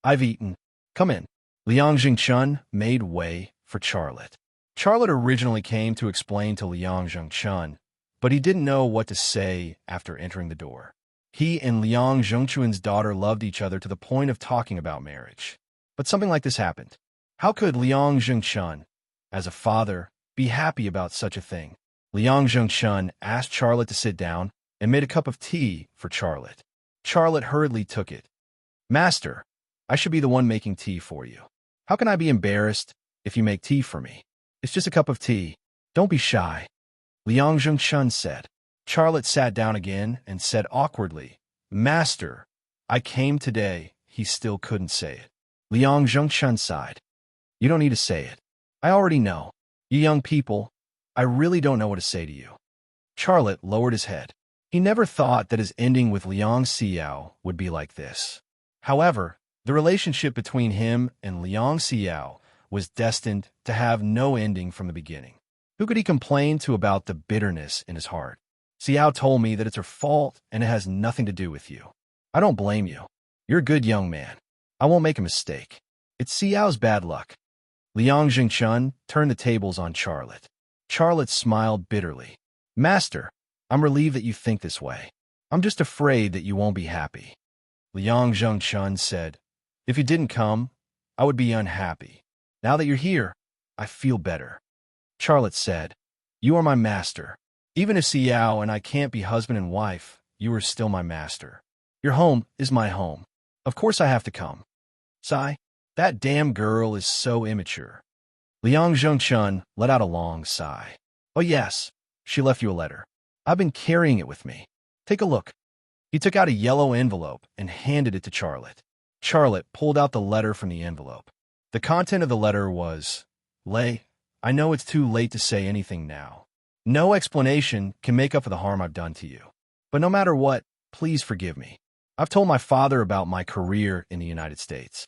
I've eaten. Come in. Liang Zhengchun made way for Charlotte. Charlotte originally came to explain to Liang Zhengchun, but he didn't know what to say after entering the door. He and Liang Zhengchun's daughter loved each other to the point of talking about marriage. But something like this happened. How could Liang Zhengchun, as a father, be happy about such a thing? Liang Zhengchun asked Charlotte to sit down and made a cup of tea for Charlotte. Charlotte hurriedly took it. Master, I should be the one making tea for you. How can I be embarrassed if you make tea for me? It's just a cup of tea. Don't be shy. Liang Zhengchun said. Charlotte sat down again and said awkwardly, Master, I came today. He still couldn't say it. Liang Zhengchun sighed. You don't need to say it. I already know. You young people, I really don't know what to say to you. Charlotte lowered his head. He never thought that his ending with Liang Xiao would be like this. However, the relationship between him and Liang Xiao was destined to have no ending from the beginning. Who could he complain to about the bitterness in his heart? Xiao told me that it's her fault and it has nothing to do with you. I don't blame you. You're a good young man. I won't make a mistake. It's Xiao's bad luck. Liang Zhengchun turned the tables on Charlotte. Charlotte smiled bitterly. Master, I'm relieved that you think this way. I'm just afraid that you won't be happy. Liang Zhengchun said, If you didn't come, I would be unhappy. Now that you're here, I feel better. Charlotte said, You are my master. Even if Xiao and I can't be husband and wife, you are still my master. Your home is my home. Of course I have to come. Sigh, that damn girl is so immature. Liang Zhongchun let out a long sigh. Oh yes, she left you a letter. I've been carrying it with me. Take a look. He took out a yellow envelope and handed it to Charlotte. Charlotte pulled out the letter from the envelope. The content of the letter was, Lei, I know it's too late to say anything now. No explanation can make up for the harm I've done to you. But no matter what, please forgive me. I've told my father about my career in the United States.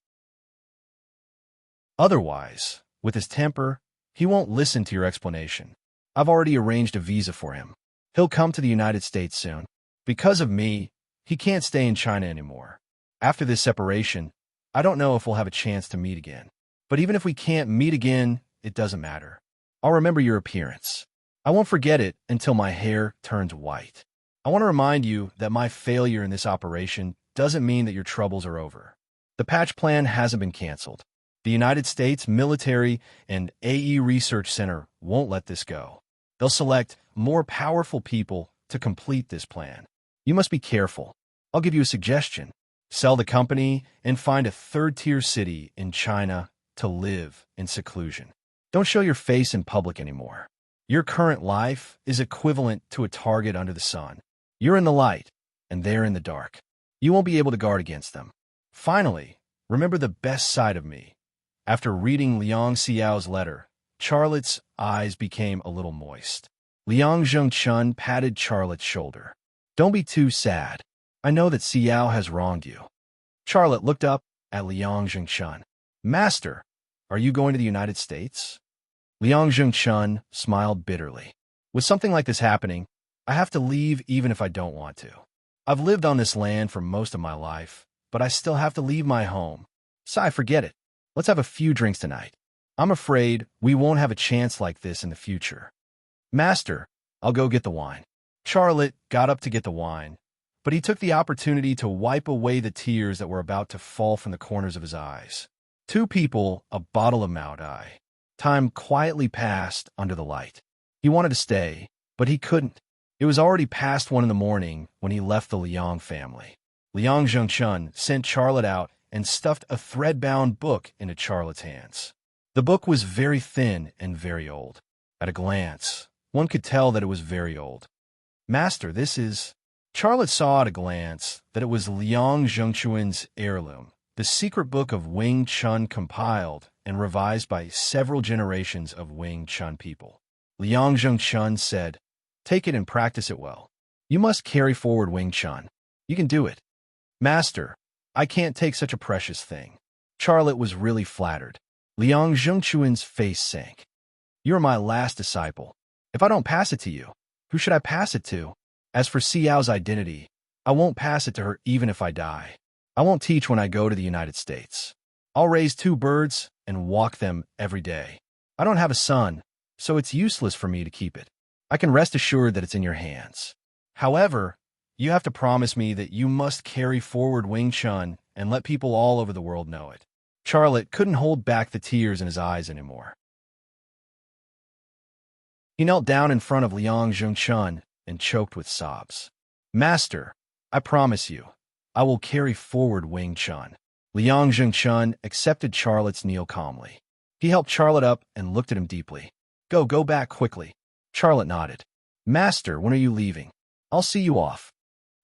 Otherwise, with his temper, he won't listen to your explanation. I've already arranged a visa for him. He'll come to the United States soon. Because of me, he can't stay in China anymore. After this separation, I don't know if we'll have a chance to meet again. But even if we can't meet again, it doesn't matter. I'll remember your appearance. I won't forget it until my hair turns white. I want to remind you that my failure in this operation doesn't mean that your troubles are over. The patch plan hasn't been canceled. The United States Military and AE Research Center won't let this go. They'll select more powerful people to complete this plan. You must be careful. I'll give you a suggestion. Sell the company and find a third-tier city in China to live in seclusion. Don't show your face in public anymore. Your current life is equivalent to a target under the sun. You're in the light, and they're in the dark. You won't be able to guard against them. Finally, remember the best side of me. After reading Liang Xiao's letter, Charlotte's eyes became a little moist. Liang Zhongchun patted Charlotte's shoulder. Don't be too sad. I know that Xiao has wronged you. Charlotte looked up at Liang Zhongchun. Master, are you going to the United States? Liang Zhongchun smiled bitterly. With something like this happening, I have to leave even if I don't want to. I've lived on this land for most of my life, but I still have to leave my home. Sai, forget it. Let's have a few drinks tonight. I'm afraid we won't have a chance like this in the future. Master, I'll go get the wine. Charlotte got up to get the wine, but he took the opportunity to wipe away the tears that were about to fall from the corners of his eyes. Two people, a bottle of Maodai. Time quietly passed under the light. He wanted to stay, but he couldn't. It was already past 1 in the morning when he left the Liang family. Liang Zhongchun sent Charlotte out and stuffed a thread-bound book into Charlotte's hands. The book was very thin and very old. At a glance, one could tell that it was very old. Master, this is... Charlotte saw at a glance that it was Liang Zhongchun's heirloom, the secret book of Wing Chun compiled and revised by several generations of Wing Chun people. Liang Zhongchun said, Take it and practice it well. You must carry forward Wing Chun. You can do it. Master, I can't take such a precious thing. Charlotte was really flattered. Liang Zhongchun's face sank. You're my last disciple. If I don't pass it to you, who should I pass it to? As for Xiao's identity, I won't pass it to her even if I die. I won't teach when I go to the United States. I'll raise 2 birds and walk them every day. I don't have a son, so it's useless for me to keep it. I can rest assured that it's in your hands. However, you have to promise me that you must carry forward Wing Chun and let people all over the world know it. Charlotte couldn't hold back the tears in his eyes anymore. He knelt down in front of Liang Zhongchun and choked with sobs. Master, I promise you, I will carry forward Wing Chun. Liang Zhongchun accepted Charlotte's kneel calmly. He helped Charlotte up and looked at him deeply. Go back quickly. Charlotte nodded. Master, when are you leaving? I'll see you off.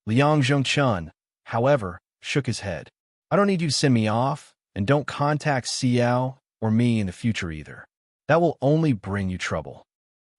Liang Zhongchun, however, shook his head. I don't need you to send me off, and don't contact Xiao or me in the future either. That will only bring you trouble.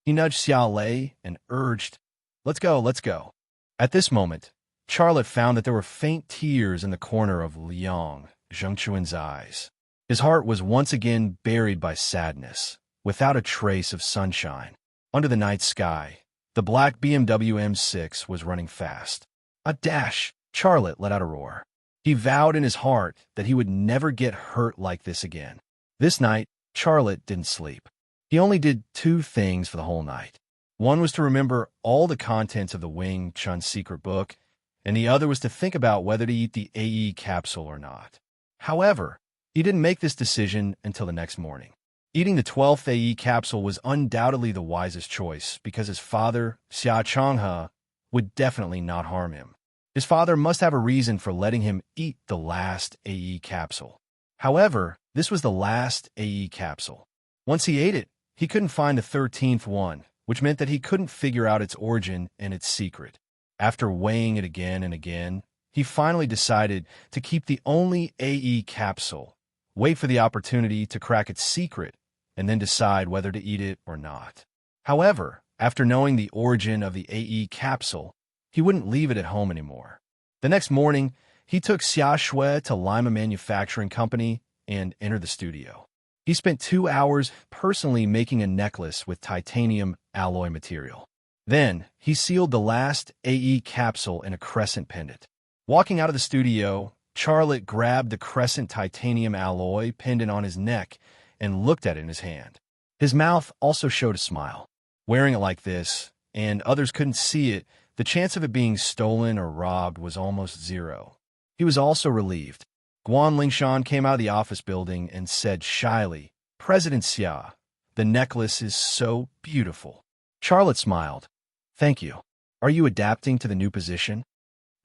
He nudged Xiao Lei and urged, Let's go. At this moment, Charlotte found that there were faint tears in the corner of Liang Zhongchun's eyes. His heart was once again buried by sadness, without a trace of sunshine. Under the night sky, the black BMW M6 was running fast. A dash! Charlotte let out a roar. He vowed in his heart that he would never get hurt like this again. This night, Charlotte didn't sleep. He only did 2 things for the whole night. One was to remember all the contents of the Wing Chun secret book, and the other was to think about whether to eat the AE capsule or not. However, he didn't make this decision until the next morning. Eating the 12th AE capsule was undoubtedly the wisest choice because his father, Xia Changhe, would definitely not harm him. His father must have a reason for letting him eat the last AE capsule. However, this was the last AE capsule. Once he ate it, he couldn't find a 13th one, which meant that he couldn't figure out its origin and its secret. After weighing it again and again, he finally decided to keep the only AE capsule, wait for the opportunity to crack its secret, and then decide whether to eat it or not. However, after knowing the origin of the AE capsule, he wouldn't leave it at home anymore. The next morning, he took Xia Shui to Lima Manufacturing Company and entered the studio. He spent 2 hours personally making a necklace with titanium alloy material. Then, he sealed the last AE capsule in a crescent pendant. Walking out of the studio, Charlotte grabbed the crescent titanium alloy pendant on his neck and looked at it in his hand. His mouth also showed a smile. Wearing it like this, and others couldn't see it, the chance of it being stolen or robbed was almost zero. He was also relieved. Guan Lingshan came out of the office building and said shyly, "President Xia, the necklace is so beautiful." Charlotte smiled. "Thank you. Are you adapting to the new position?"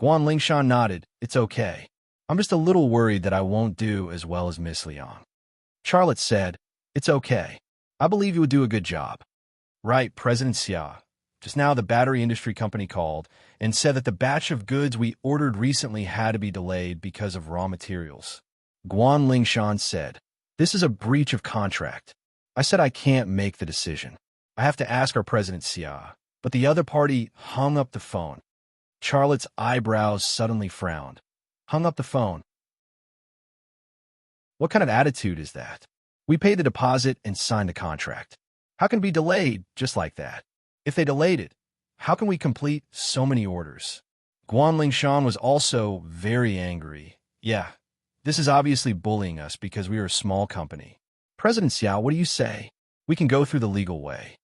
Guan Lingshan nodded. "It's okay. I'm just a little worried that I won't do as well as Miss Liang." Charlotte said, "It's okay. I believe you would do a good job." "Right, President Xia. Just now the battery industry company called and said that the batch of goods we ordered recently had to be delayed because of raw materials." Guan Lingshan said, "This is a breach of contract. I said I can't make the decision. I have to ask our President Xia." But the other party hung up the phone. Charlotte's eyebrows suddenly frowned. Hung up the phone. What kind of attitude is that? We paid the deposit and signed the contract. How can it be delayed just like that? If they delayed it, how can we complete so many orders? Guan Lingshan was also very angry. "Yeah, this is obviously bullying us because we are a small company. President Xiao, what do you say? We can go through the legal way.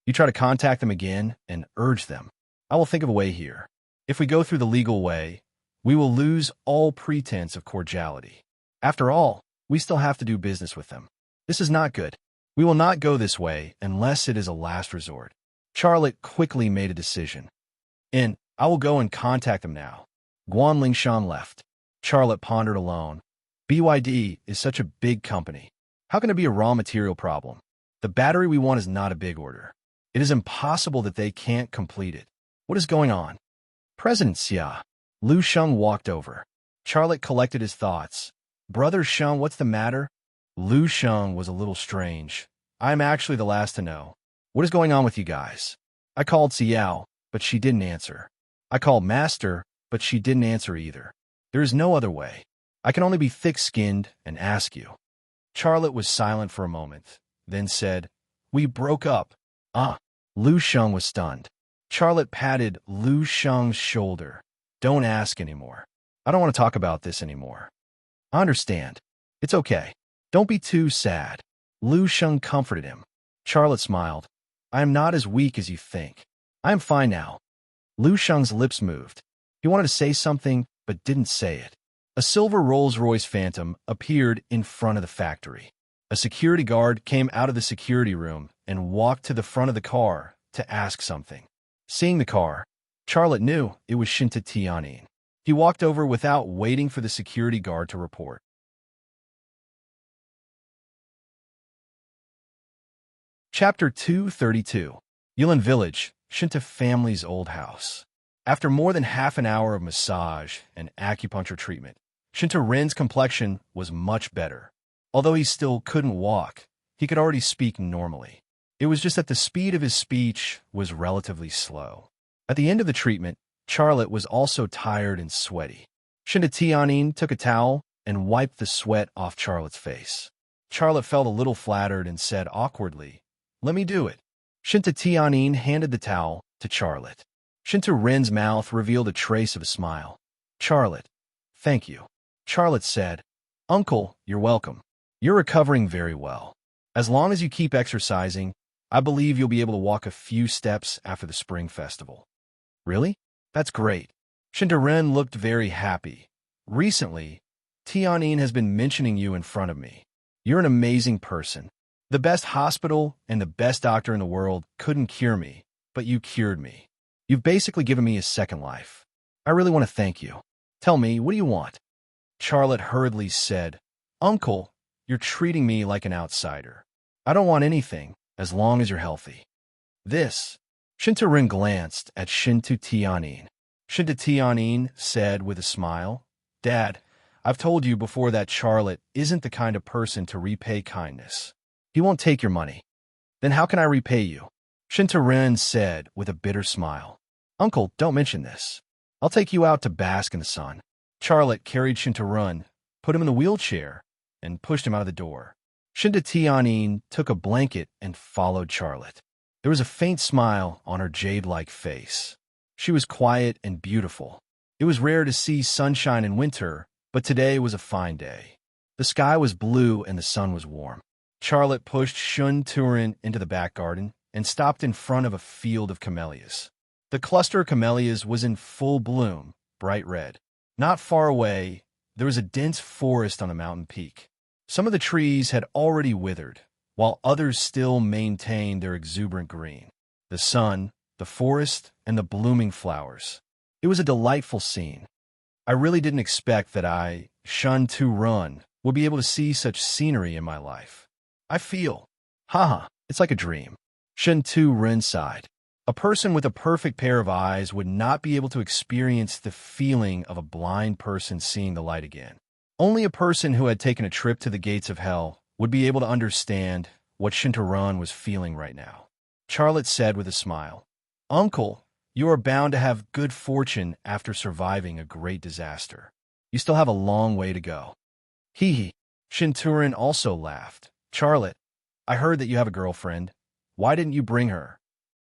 You try to contact them again and urge them. I will think of a way here. If we go through the legal way, we will lose all pretense of cordiality. After all, we still have to do business with them. This is not good. We will not go this way unless it is a last resort." Charlotte quickly made a decision. I will go and contact them now." Guan Lingshan left. Charlotte pondered alone. BYD is such a big company. How can it be a raw material problem? The battery we want is not a big order. It is impossible that they can't complete it. What is going on? President Xia. Lu Sheng walked over. Charlotte collected his thoughts. "Brother Sheng, what's the matter?" Lu Sheng was a little strange. "I am actually the last to know. What is going on with you guys?" "I called Xiao, but she didn't answer. I called Master, but she didn't answer either. There is no other way. I can only be thick-skinned and ask you." Charlotte was silent for a moment, then said, "We broke up." "Ah." Lu Sheng was stunned. Charlotte patted Lu Sheng's shoulder. "Don't ask anymore. I don't want to talk about this anymore." "I understand. It's okay. Don't be too sad." Lu Sheng comforted him. Charlotte smiled. "I am not as weak as you think. I am fine now." Lu Sheng's lips moved. He wanted to say something, but didn't say it. A silver Rolls-Royce Phantom appeared in front of the factory. A security guard came out of the security room and walked to the front of the car to ask something. Seeing the car, Charlotte knew it was Shinta Tianyin. He walked over without waiting for the security guard to report. Chapter 232. Yulin Village, Shinta family's old house. After more than half an hour of massage and acupuncture treatment, Shinta Ren's complexion was much better. Although he still couldn't walk, he could already speak normally. It was just that the speed of his speech was relatively slow. At the end of the treatment, Charlotte was also tired and sweaty. Shinta Tianyin took a towel and wiped the sweat off Charlotte's face. Charlotte felt a little flattered and said awkwardly, "Let me do it." Shinta Tianyin handed the towel to Charlotte. Shinta Ren's mouth revealed a trace of a smile. "Charlotte, thank you." Charlotte said, "Uncle, you're welcome. You're recovering very well. As long as you keep exercising, I believe you'll be able to walk a few steps after the Spring Festival." "Really? That's great." Shinta Ren looked very happy. "Recently, Tianyin has been mentioning you in front of me. You're an amazing person. The best hospital and the best doctor in the world couldn't cure me, but you cured me. You've basically given me a second life. I really want to thank you. Tell me, what do you want?" Charlotte hurriedly said, "Uncle, you're treating me like an outsider. I don't want anything, as long as you're healthy. This. Shintarin glanced at Shintu Tianin. Shintu Tianin said with a smile, Dad, I've told you before that Charlotte isn't the kind of person to repay kindness. He won't take your money. Then how can I repay you? Shintarin said with a bitter smile. Uncle, don't mention this. I'll take you out to bask in the sun. Charlotte carried Shintarin, put him in the wheelchair, and pushed him out of the door. Shinta Tianin took a blanket and followed Charlotte. There was a faint smile on her jade-like face. She was quiet and beautiful. It was rare to see sunshine in winter, but today was a fine day. The sky was blue and the sun was warm. Charlotte pushed Shun Turin into the back garden and stopped in front of a field of camellias. The cluster of camellias was in full bloom, bright red. Not far away, there was a dense forest on a mountain peak. Some of the trees had already withered, while others still maintained their exuberant green. The sun, the forest, and the blooming flowers. It was a delightful scene. I really didn't expect that I, Shun Tu Run, would be able to see such scenery in my life. I feel, it's like a dream. Shun Tu Run sighed. A person with a perfect pair of eyes would not be able to experience the feeling of a blind person seeing the light again. Only a person who had taken a trip to the gates of hell would be able to understand what Shintaran was feeling right now. Charlotte said with a smile, Uncle, you are bound to have good fortune after surviving a great disaster. You still have a long way to go. Hee. Shinturin also laughed. Charlotte, I heard that you have a girlfriend. Why didn't you bring her?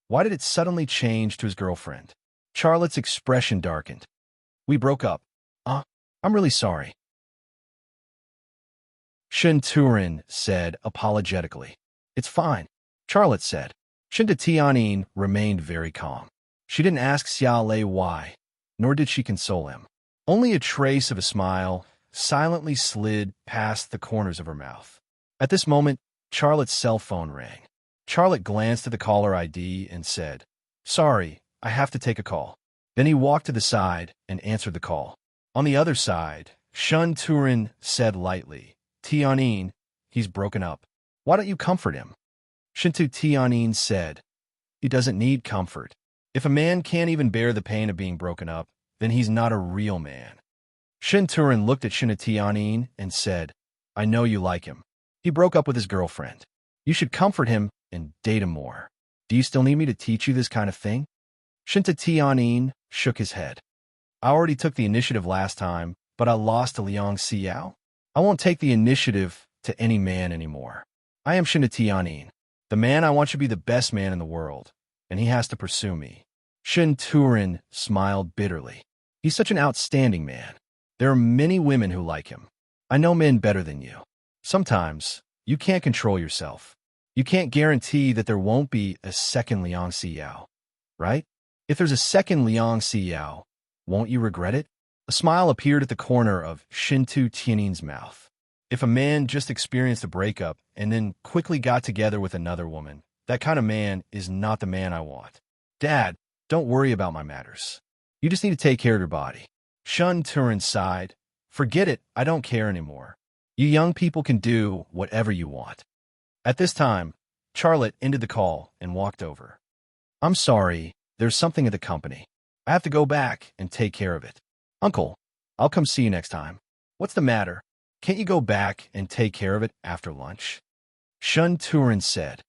Why did it suddenly change to his girlfriend? Charlotte's expression darkened. We broke up. I'm really sorry. Shinturin said apologetically. It's fine, Charlotte said. Shinta Tianin remained very calm. She didn't ask Xiao Lei why, nor did she console him. Only a trace of a smile silently slid past the corners of her mouth. At this moment, Charlotte's cell phone rang. Charlotte glanced at the caller ID and said, Sorry, I have to take a call. Then he walked to the side and answered the call. On the other side, Shun Turin said lightly, Tianin, he's broken up. Why don't you comfort him? Shintu Tianin said, He doesn't need comfort. If a man can't even bear the pain of being broken up, then he's not a real man. Shin Turin looked at Shintu Tianin and said, I know you like him. He broke up with his girlfriend. You should comfort him and date him more. Do you still need me to teach you this kind of thing? Shinta Tianin shook his head. I already took the initiative last time, but I lost to Liang Xiao. I won't take the initiative to any man anymore. I am Shinta Tianin. The man I want should be the best man in the world, and he has to pursue me. Shin Turin smiled bitterly. He's such an outstanding man. There are many women who like him. I know men better than you. Sometimes, you can't control yourself. You can't guarantee that there won't be a second Liang Xiao, right? If there's a second Liang Xiao, won't you regret it? A smile appeared at the corner of Shintu Tianin's mouth. If a man just experienced a breakup and then quickly got together with another woman, that kind of man is not the man I want. Dad, don't worry about my matters. You just need to take care of your body. Shun Turin sighed. Forget it, I don't care anymore. You young people can do whatever you want. At this time, Charlotte ended the call and walked over. I'm sorry, there's something at the company. I have to go back and take care of it. Uncle, I'll come see you next time. What's the matter? Can't you go back and take care of it after lunch? Shun Turin said.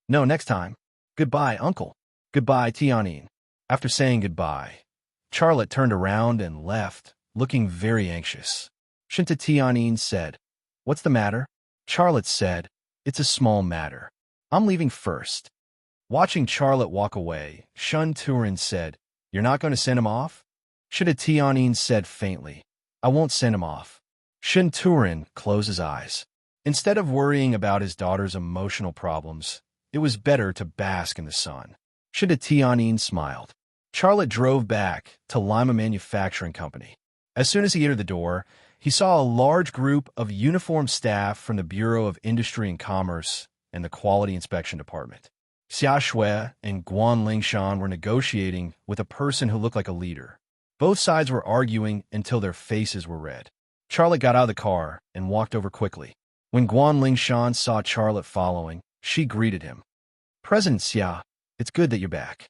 No, next time. Goodbye, Uncle. Goodbye, Tianin. After saying goodbye, Charlotte turned around and left, looking very anxious. Shinta Tianin said, What's the matter? Charlotte said, It's a small matter. I'm leaving first. Watching Charlotte walk away, Shun Turin said, You're not going to send him off? Shinta Tianin said faintly, I won't send him off. Shin Turin closed his eyes. Instead of worrying about his daughter's emotional problems, it was better to bask in the sun. Shinta Tianin smiled. Charlotte drove back to Lima Manufacturing Company. As soon as he entered the door, he saw a large group of uniformed staff from the Bureau of Industry and Commerce and the Quality Inspection Department. Xia Shui and Guan Lingshan were negotiating with a person who looked like a leader. Both sides were arguing until their faces were red. Charlotte got out of the car and walked over quickly. When Guan Lingshan saw Charlotte following, She greeted him. President Xia, it's good that you're back.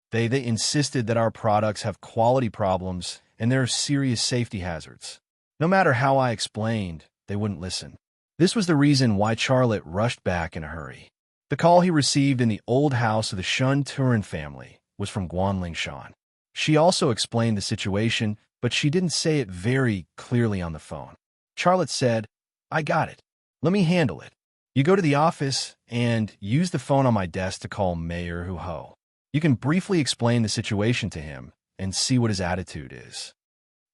They insisted that our products have quality problems and there are serious safety hazards. No matter how I explained, they wouldn't listen. This was the reason why Charlotte rushed back in a hurry. The call he received in the old house of the Shun Turin family was from Guanling Shan. She also explained the situation, but she didn't say it very clearly on the phone. Charlotte said, I got it. Let me handle it. You go to the office and use the phone on my desk to call Mayor Hu Ho. You can briefly explain the situation to him and see what his attitude is.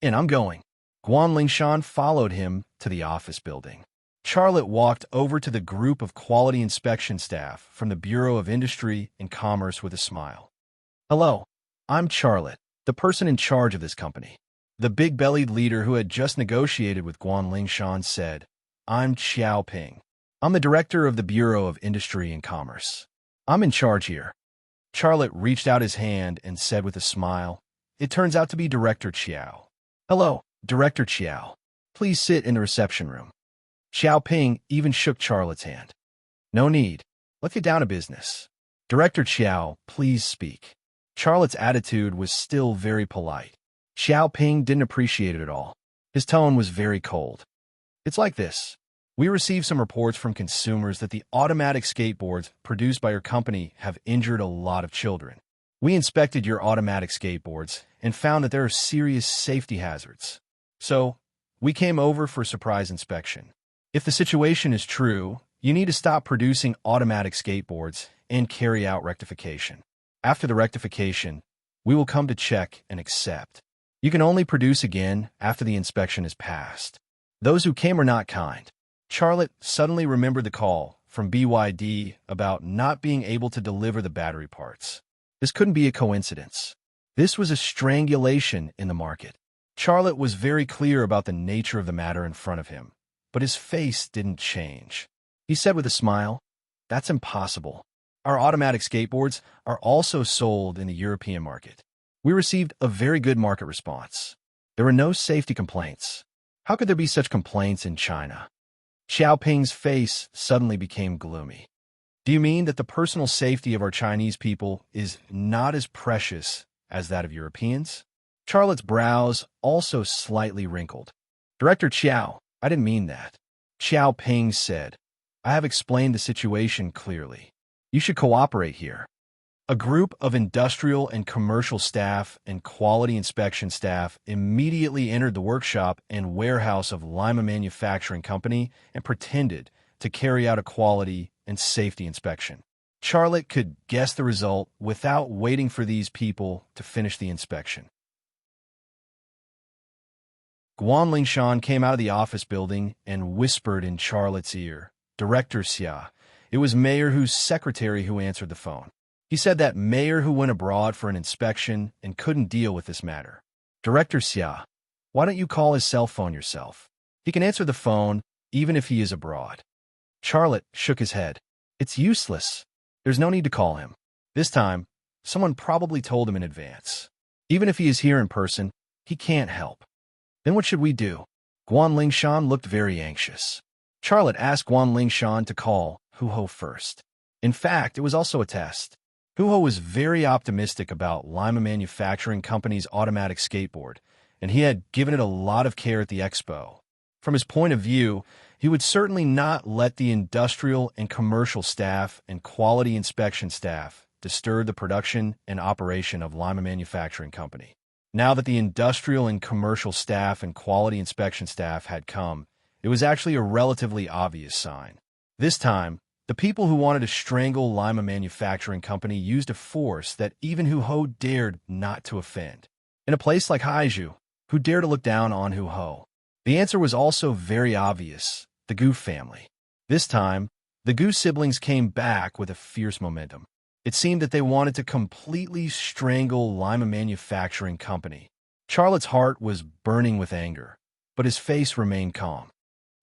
And I'm going. Guanling Shan followed him to the office building. Charlotte walked over to the group of quality inspection staff from the Bureau of Industry and Commerce with a smile. Hello, I'm Charlotte, the person in charge of this company. The big-bellied leader who had just negotiated with Guanling Shan said, I'm Xiao Ping. I'm the director of the Bureau of Industry and Commerce. I'm in charge here. Charlotte reached out his hand and said with a smile, It turns out to be Director Chiao. Hello, Director Chiao. Please sit in the reception room. Xiao Ping even shook Charlotte's hand. No need. Let's get down to business. Director Chiao, please speak. Charlotte's attitude was still very polite. Xiao Ping didn't appreciate it at all. His tone was very cold. It's like this. We received some reports from consumers that the automatic skateboards produced by your company have injured a lot of children. We inspected your automatic skateboards and found that there are serious safety hazards. So, we came over for a surprise inspection. If the situation is true, you need to stop producing automatic skateboards and carry out rectification. After the rectification, we will come to check and accept. You can only produce again after the inspection is passed. Those who came are not kind. Charlotte suddenly remembered the call from BYD about not being able to deliver the battery parts. This couldn't be a coincidence. This was a strangulation in the market. Charlotte was very clear about the nature of the matter in front of him, but his face didn't change. He said with a smile, That's impossible. Our automatic skateboards are also sold in the European market. We received a very good market response. There were no safety complaints. How could there be such complaints in China? Xiaoping's face suddenly became gloomy. Do you mean that the personal safety of our Chinese people is not as precious as that of Europeans? Charlotte's brows also slightly wrinkled. Director Chiao, I didn't mean that. Xiaoping said, I have explained the situation clearly. You should cooperate here. A group of industrial and commercial staff and quality inspection staff immediately entered the workshop and warehouse of Lima Manufacturing Company and pretended to carry out a quality and safety inspection. Charlotte could guess the result without waiting for these people to finish the inspection. Guanling Shan came out of the office building and whispered in Charlotte's ear, Director Xia. It was Mayor Hu's secretary who answered the phone. He said that Mayor Hu went abroad for an inspection and couldn't deal with this matter. Director Xia, why don't you call his cell phone yourself? He can answer the phone even if he is abroad. Charlotte shook his head. It's useless. There's no need to call him. This time, someone probably told him in advance. Even if he is here in person, he can't help. Then what should we do? Guanling Shan looked very anxious. Charlotte asked Guanling Shan to call Hu Ho first. In fact, it was also a test. Hu Ho was very optimistic about Lima Manufacturing Company's automatic skateboard, and he had given it a lot of care at the expo. From his point of view, he would certainly not let the industrial and commercial staff and quality inspection staff disturb the production and operation of Lima Manufacturing Company. Now that the industrial and commercial staff and quality inspection staff had come, it was actually a relatively obvious sign. This time, the people who wanted to strangle Lima Manufacturing Company used a force that even Hu Ho dared not to offend. In a place like Haizhu, who dared to look down on Hu Ho? The answer was also very obvious, the Gu family. This time, the Gu siblings came back with a fierce momentum. It seemed that they wanted to completely strangle Lima Manufacturing Company. Charlotte's heart was burning with anger, but his face remained calm.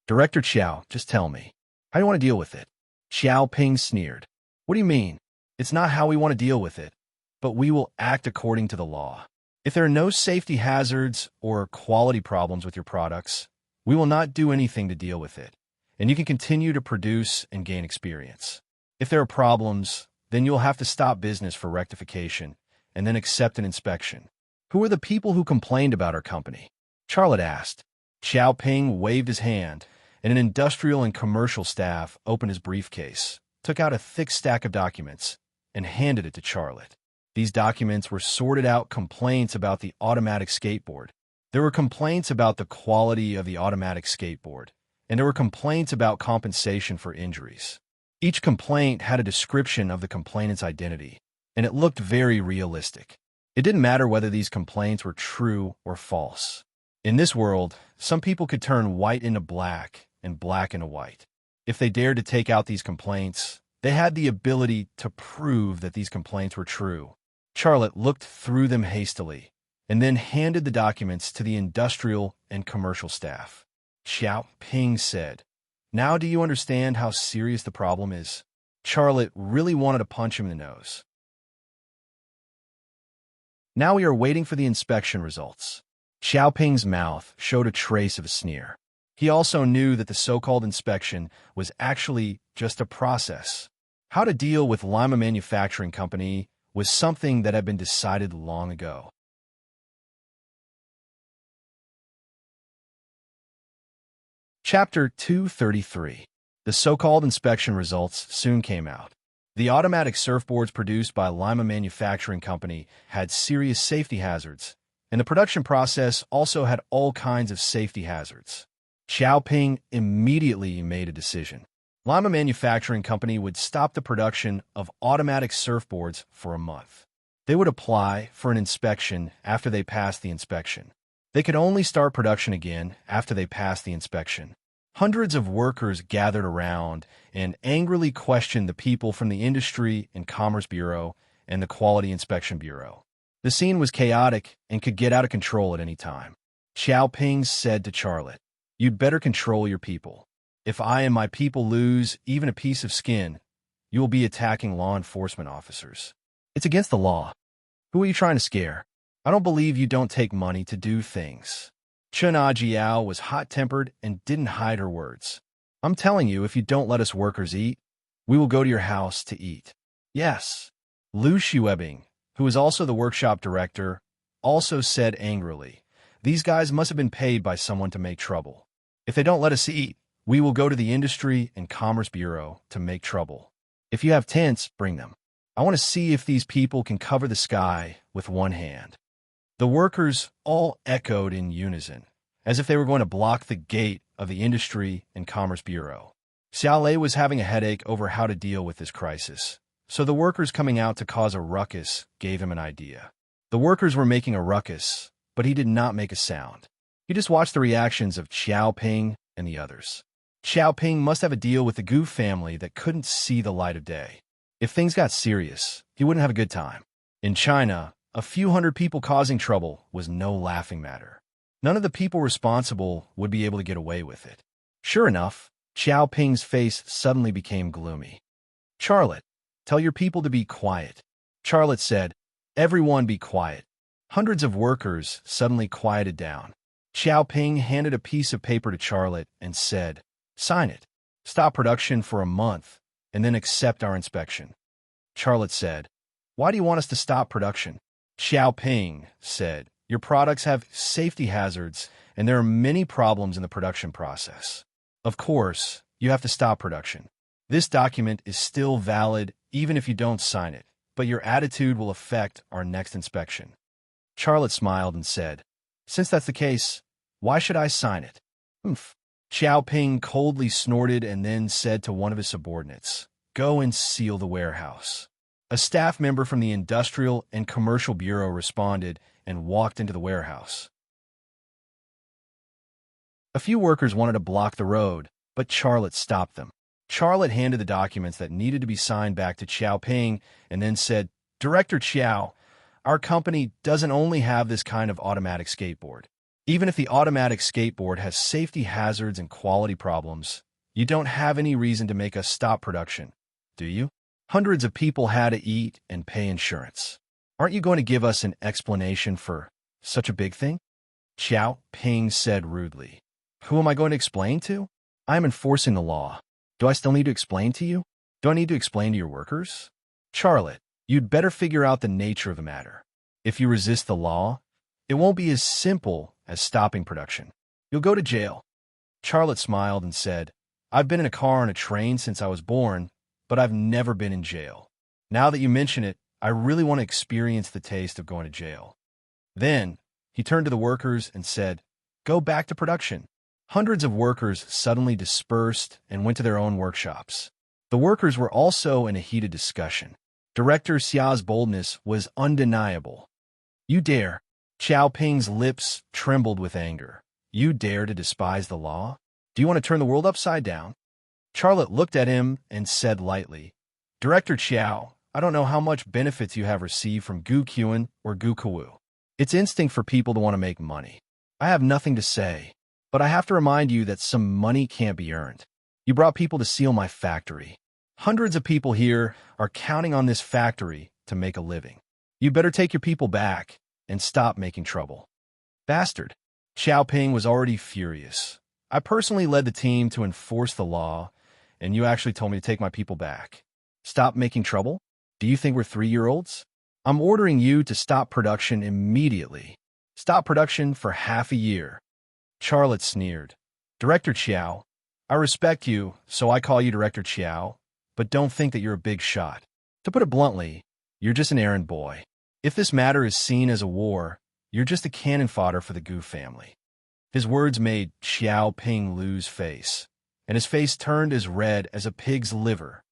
Director Chiao, just tell me, how do you want to deal with it? Xiaoping sneered. What do you mean? It's not how we want to deal with it, but we will act according to the law. If there are no safety hazards or quality problems with your products, we will not do anything to deal with it. and you can continue to produce and gain experience. If there are problems, then you'll have to stop business for rectification and then accept an inspection. Who are the people who complained about our company? Charlotte asked. Xiaoping waved his hand, and an industrial and commercial staff opened his briefcase, took out a thick stack of documents, and handed it to Charlotte. These documents were sorted out complaints about the automatic skateboard. There were complaints about the quality of the automatic skateboard, and there were complaints about compensation for injuries. Each complaint had a description of the complainant's identity, and it looked very realistic. It didn't matter whether these complaints were true or false. In this world, some people could turn white into black and black into white. If they dared to take out these complaints, they had the ability to prove that these complaints were true. Charlotte looked through them hastily and then handed the documents to the industrial and commercial staff. Xiaoping said, "Now do you understand how serious the problem is?" Charlotte really wanted to punch him in the nose. Now we are waiting for the inspection results. Xiaoping's mouth showed a trace of a sneer. He also knew that the so-called inspection was actually just a process. How to deal with Lima Manufacturing Company was something that had been decided long ago. Chapter 233. The so-called inspection results soon came out. The automatic surfboards produced by Lima Manufacturing Company had serious safety hazards, and the production process also had all kinds of safety hazards. Xiaoping immediately made a decision. Lima Manufacturing Company would stop the production of automatic surfboards for a month. They would apply for an inspection after they passed the inspection. They could only start production again after they passed the inspection. Hundreds of workers gathered around and angrily questioned the people from the Industry and Commerce Bureau and the Quality Inspection Bureau. The scene was chaotic and could get out of control at any time. Xiaoping said to Charlotte, "You'd better control your people. If I and my people lose even a piece of skin, you will be attacking law enforcement officers. It's against the law. Who are you trying to scare? I don't believe you don't take money to do things." Chen Ajiao was hot-tempered and didn't hide her words. "I'm telling you, if you don't let us workers eat, we will go to your house to eat." Yes. Lu Xuebing, who was also the workshop director, also said angrily, "These guys must have been paid by someone to make trouble. If they don't let us eat, we will go to the Industry and Commerce Bureau to make trouble. If you have tents, bring them. I want to see if these people can cover the sky with one hand." The workers all echoed in unison, as if they were going to block the gate of the Industry and Commerce Bureau. Xiaolei was having a headache over how to deal with this crisis, so the workers coming out to cause a ruckus gave him an idea. The workers were making a ruckus, but he did not make a sound. He just watched the reactions of Xiaoping and the others. Xiaoping must have a deal with the Gu family that couldn't see the light of day. If things got serious, he wouldn't have a good time. In China, a few hundred people causing trouble was no laughing matter. None of the people responsible would be able to get away with it. Sure enough, Xiaoping's face suddenly became gloomy. "Charlotte, tell your people to be quiet." Charlotte said, "Everyone be quiet." Hundreds of workers suddenly quieted down. Xiaoping handed a piece of paper to Charlotte and said, "Sign it. Stop production for a month, and then accept our inspection." Charlotte said, "Why do you want us to stop production?" Xiaoping said, "Your products have safety hazards, and there are many problems in the production process. Of course, you have to stop production. This document is still valid even if you don't sign it, but your attitude will affect our next inspection." Charlotte smiled and said, "Since that's the case, why should I sign it?" "Humph." Xiaoping coldly snorted and then said to one of his subordinates, "Go and seal the warehouse." A staff member from the Industrial and Commercial Bureau responded and walked into the warehouse. A few workers wanted to block the road, but Charlotte stopped them. Charlotte handed the documents that needed to be signed back to Xiaoping and then said, "Director Xiao, our company doesn't only have this kind of automatic skateboard. Even if the automatic skateboard has safety hazards and quality problems, you don't have any reason to make us stop production, do you? Hundreds of people had to eat and pay insurance. Aren't you going to give us an explanation for such a big thing?" Xiaoping said rudely. "Who am I going to explain to? I am enforcing the law. Do I still need to explain to you? Do I need to explain to your workers? Charlotte, you'd better figure out the nature of the matter. If you resist the law, it won't be as simple as stopping production. You'll go to jail. Charlotte smiled and said, I've been in a car and a train since I was born, but I've never been in jail. Now that you mention it, I really want to experience the taste of going to jail. Then, he turned to the workers and said, Go back to production. Hundreds of workers suddenly dispersed and went to their own workshops. The workers were also in a heated discussion. Director Xiao's boldness was undeniable. You dare. Xiao Ping's lips trembled with anger. You dare to despise the law? Do you want to turn the world upside down? Charlotte looked at him and said lightly, Director Xiao, I don't know how much benefits you have received from Gu Qian or Gu Kawu. It's instinct for people to want to make money. I have nothing to say, but I have to remind you that some money can't be earned. You brought people to seal my factory. Hundreds of people here are counting on this factory to make a living. You better take your people back and stop making trouble. Bastard. Xiao Ping was already furious. I personally led the team to enforce the law, and you actually told me to take my people back. Stop making trouble? Do you think we're 3-year-olds? I'm ordering you to stop production immediately. Stop production for half a year. Charlotte sneered. Director Xiao, I respect you, so I call you Director Xiao, but don't think that you're a big shot. To put it bluntly, you're just an errand boy. If this matter is seen as a war, you're just a cannon fodder for the Gu family. His words made Xiao Ping lose face, and his face turned as red as a pig's liver.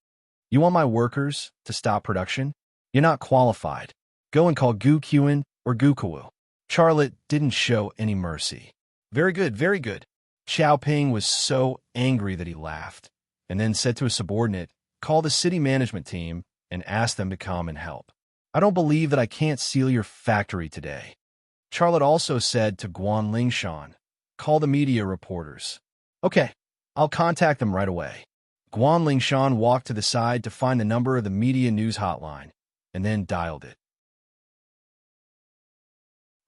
You want my workers to stop production? You're not qualified. Go and call Gu Qian or Gu Kawu. Charlotte didn't show any mercy. Very good, very good. Xiao Ping was so angry that he laughed, and then said to a subordinate, Call the city management team and ask them to come and help. I don't believe that I can't seal your factory today. Charlotte also said to Guan Lingshan, Call the media reporters. Okay, I'll contact them right away. Guan Lingshan walked to the side to find the number of the media news hotline, and then dialed it.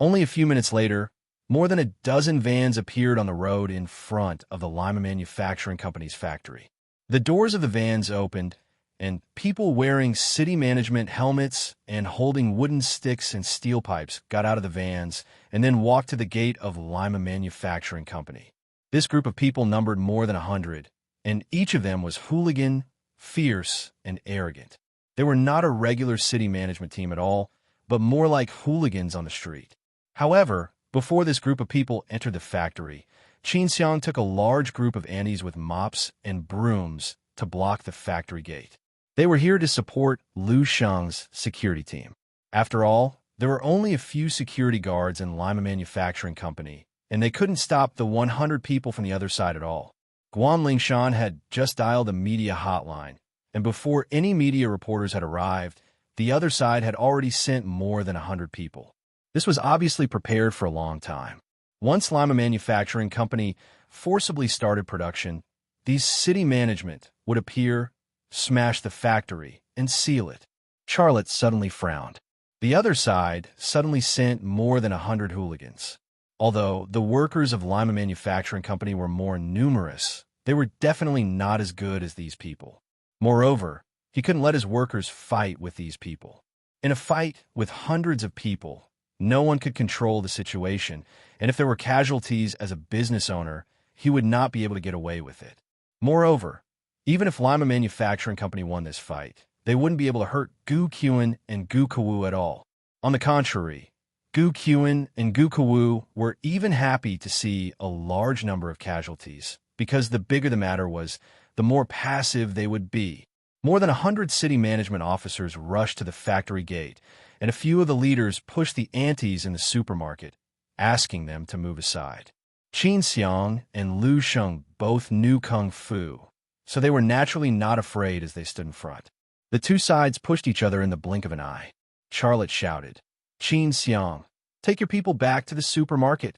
Only a few minutes later, more than a dozen vans appeared on the road in front of the Lima Manufacturing Company's factory. The doors of the vans opened, and people wearing city management helmets and holding wooden sticks and steel pipes got out of the vans and then walked to the gate of Lima Manufacturing Company. This group of people numbered more than 100, and each of them was hooligan, fierce, and arrogant. They were not a regular city management team at all, but more like hooligans on the street. However, before this group of people entered the factory, Qin Xiang took a large group of antis with mops and brooms to block the factory gate. They were here to support Lu Sheng's security team. After all, there were only a few security guards in Lima Manufacturing Company, and they couldn't stop the 100 people from the other side at all. Guan Lingshan had just dialed a media hotline, and before any media reporters had arrived, the other side had already sent more than 100 people. This was obviously prepared for a long time. Once Lima Manufacturing Company forcibly started production, these city management would appear, smash the factory, and seal it. Charlotte suddenly frowned. The other side suddenly sent more than 100 hooligans. Although the workers of Lima Manufacturing Company were more numerous, they were definitely not as good as these people. Moreover, he couldn't let his workers fight with these people. In a fight with hundreds of people, no one could control the situation, and if there were casualties as a business owner, he would not be able to get away with it. Moreover, even if Lima Manufacturing Company won this fight, they wouldn't be able to hurt Gu Qian and Gu Kawu at all. On the contrary, Gu Qian and Gu Kawu were even happy to see a large number of casualties, because the bigger the matter was, the more passive they would be. More than 100 city management officers rushed to the factory gate, and a few of the leaders pushed the antis in the supermarket, asking them to move aside. Qin Xiang and Lu Sheng both knew Kung Fu, so they were naturally not afraid as they stood in front. The two sides pushed each other in the blink of an eye. Charlotte shouted, Qin Xiang, take your people back to the supermarket.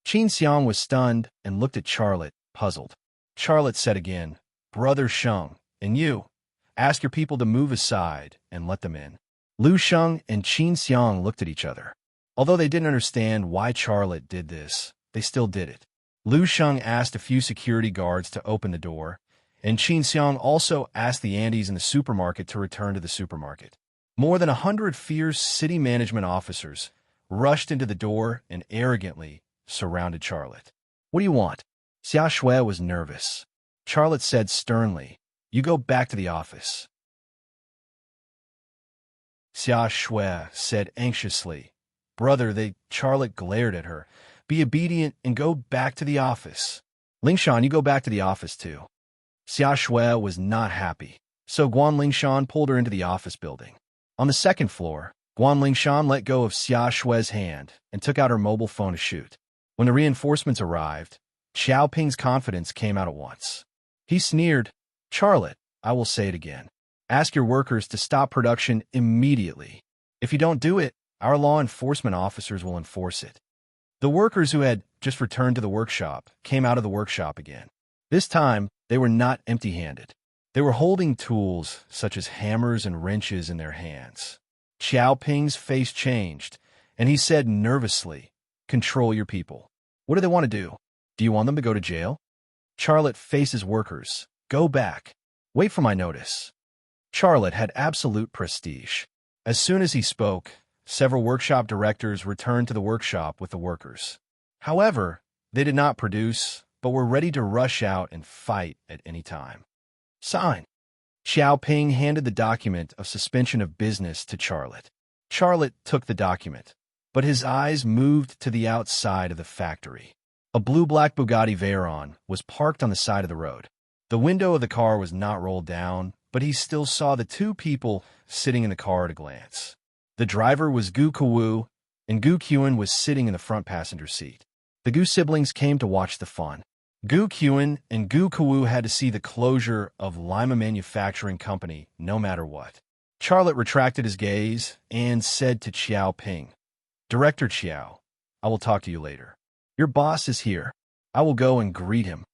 Qin Xiang was stunned and looked at Charlotte, puzzled. Charlotte said again, Brother Sheng, and you, ask your people to move aside and let them in. Lu Sheng and Qin Xiang looked at each other. Although they didn't understand why Charlotte did this, they still did it. Lu Sheng asked a few security guards to open the door, and Qin Xiang also asked the Andes in the supermarket to return to the supermarket. More than 100 fierce city management officers rushed into the door and arrogantly surrounded Charlotte. "What do you want?" Xia Shui was nervous. Charlotte said sternly, "You go back to the office." Xia Shui said anxiously, "Brother, Charlotte glared at her. "Be obedient and go back to the office." "Lingshan, you go back to the office too." Xia Shui was not happy, so Guan Lingshan pulled her into the office building. On the second floor, Guan Lingshan let go of Xia Shui's hand and took out her mobile phone to shoot. When the reinforcements arrived, Xiao Ping's confidence came out at once. He sneered, "Charlotte, I will say it again. Ask your workers to stop production immediately. If you don't do it, our law enforcement officers will enforce it." The workers who had just returned to the workshop came out of the workshop again. This time, they were not empty-handed. They were holding tools such as hammers and wrenches in their hands. Xiao Ping's face changed, and he said nervously, "Control your people. What do they want to do? Do you want them to go to jail?" Charlotte faces workers. "Go back. Wait for my notice." Charlotte had absolute prestige. As soon as he spoke, several workshop directors returned to the workshop with the workers. However, they did not produce, but were ready to rush out and fight at any time. "Sign." Xiao Ping handed the document of suspension of business to Charlotte. Charlotte took the document, but his eyes moved to the outside of the factory. A blue-black Bugatti Veyron was parked on the side of the road. The window of the car was not rolled down, but he still saw the two people sitting in the car at a glance. The driver was Gu Kuwu, and Gu Qun was sitting in the front passenger seat. The Gu siblings came to watch the fun. Gu Qun and Gu Kuwu had to see the closure of Lima Manufacturing Company no matter what. Charlotte retracted his gaze and said to Xiao Ping, "Director Xiao, I will talk to you later. Your boss is here. I will go and greet him."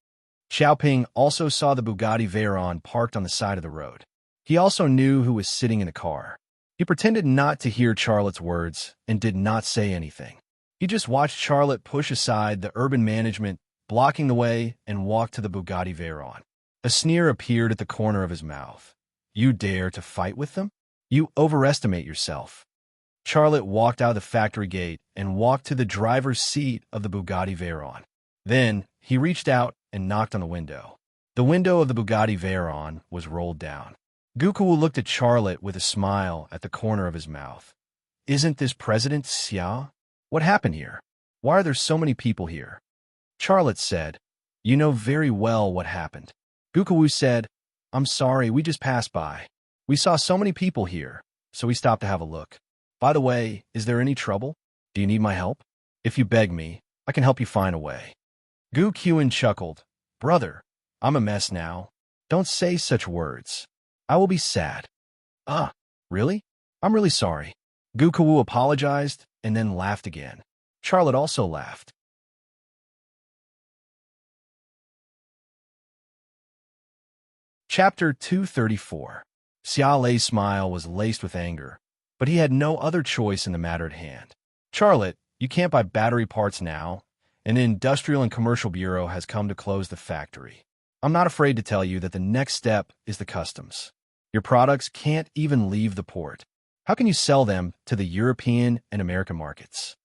Xiao Ping also saw the Bugatti Veyron parked on the side of the road. He also knew who was sitting in the car. He pretended not to hear Charlotte's words and did not say anything. He just watched Charlotte push aside the urban management, blocking the way, and walk to the Bugatti Veyron. A sneer appeared at the corner of his mouth. "You dare to fight with them? You overestimate yourself." Charlotte walked out of the factory gate and walked to the driver's seat of the Bugatti Veyron. Then, he reached out and knocked on the window. The window of the Bugatti Veyron was rolled down. Gukuwu looked at Charlotte with a smile at the corner of his mouth. "Isn't this President Xia? What happened here? Why are there so many people here?" Charlotte said, "You know very well what happened." Gukuwu said, "I'm sorry, we just passed by. We saw so many people here, so we stopped to have a look. By the way, is there any trouble? Do you need my help? If you beg me, I can help you find a way." Gu Qun chuckled, "Brother, I'm a mess now. Don't say such words. I will be sad." "Ah, really? I'm really sorry." Gu Kuwu apologized and then laughed again. Charlotte also laughed. Chapter 234. Xia Lei's smile was laced with anger, but he had no other choice in the matter at hand. "Charlotte, you can't buy battery parts now, and the Industrial and Commercial Bureau has come to close the factory. I'm not afraid to tell you that the next step is the customs. Your products can't even leave the port. How can you sell them to the European and American markets?"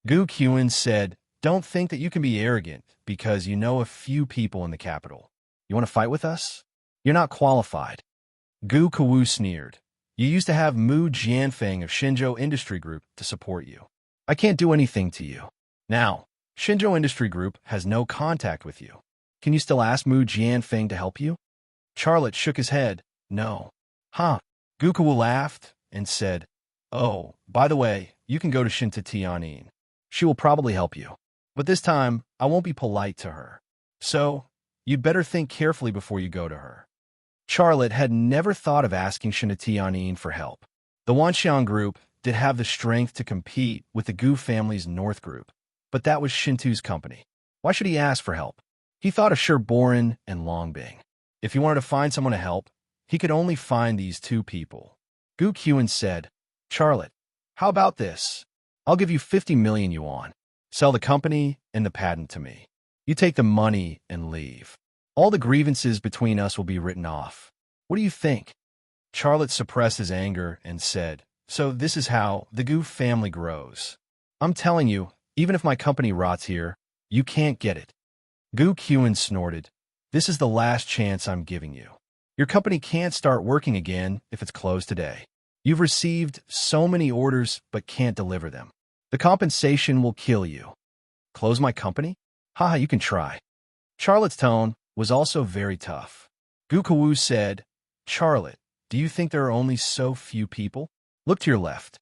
Gu Qun said, "Don't think that you can be arrogant because you know a few people in the capital. You want to fight with us? You're not qualified." Gu Kuwu sneered, "You used to have Mu Jianfeng of Shenzhou Industry Group to support you. I can't do anything to you. Now, Shenzhou Industry Group has no contact with you. Can you still ask Mu Jianfeng to help you?" Charlotte shook his head, "No." "Huh." Gu Kuwu laughed and said, "Oh, by the way, you can go to Shinta Tianin. She will probably help you. But this time, I won't be polite to her. So, you'd better think carefully before you go to her." Charlotte had never thought of asking Shinta Tianin for help. The Wanxiang Group did have the strength to compete with the Gu family's North Group, but that was Shintu's company. Why should he ask for help? He thought of Sherborin and Longbing. If he wanted to find someone to help, he could only find these two people. Gu Qun said, "Charlotte, how about this? I'll give you 50 million yuan. Sell the company and the patent to me. You take the money and leave. All the grievances between us will be written off. What do you think? Charlotte suppressed his anger and said, so this is how the Gu family grows. I'm telling you, even if my company rots here, you can't get it. Gu Qin snorted. This is the last chance I'm giving you. Your company can't start working again if it's closed today. You've received so many orders but can't deliver them. The compensation will kill you. Close my company? Haha, you can try. Charlotte's tone was also very tough. Gu Kawu said, Charlotte, do you think there are only so few people? Look to your left.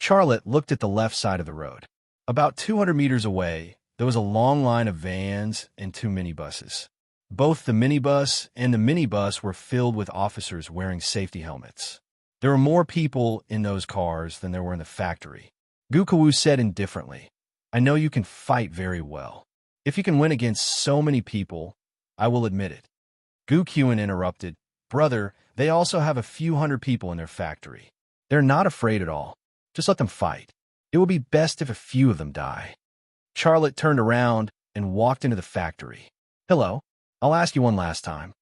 Charlotte looked at the left side of the road. About 200 meters away, there was a long line of vans and 2 minibuses. Both the minibus and the minibus were filled with officers wearing safety helmets. There were more people in those cars than there were in the factory. Gu Kawu said indifferently, I know you can fight very well. If you can win against so many people, I will admit it. Gu Qin interrupted, Brother, they also have a few hundred people in their factory. They're not afraid at all. Just let them fight. It will be best if a few of them die. Charlotte turned around and walked into the factory. Hello, I'll ask you one last time.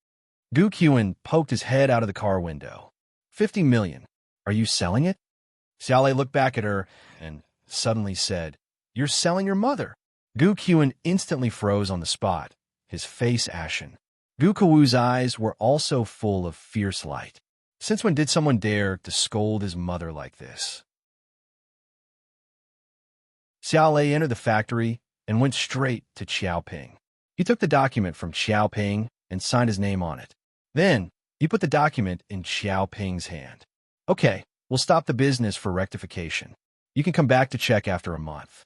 Gu Qin poked his head out of the car window. 50 million. Are you selling it? Xiaolei looked back at her and suddenly said, You're selling your mother. Gu Qin instantly froze on the spot, his face ashen. Gu Kawu's eyes were also full of fierce light. Since when did someone dare to scold his mother like this? Xiaolei entered the factory and went straight to Xiaoping. He took the document from Xiaoping and signed his name on it. Then, he put the document in Xiaoping's hand. Okay, we'll stop the business for rectification. You can come back to check after a month.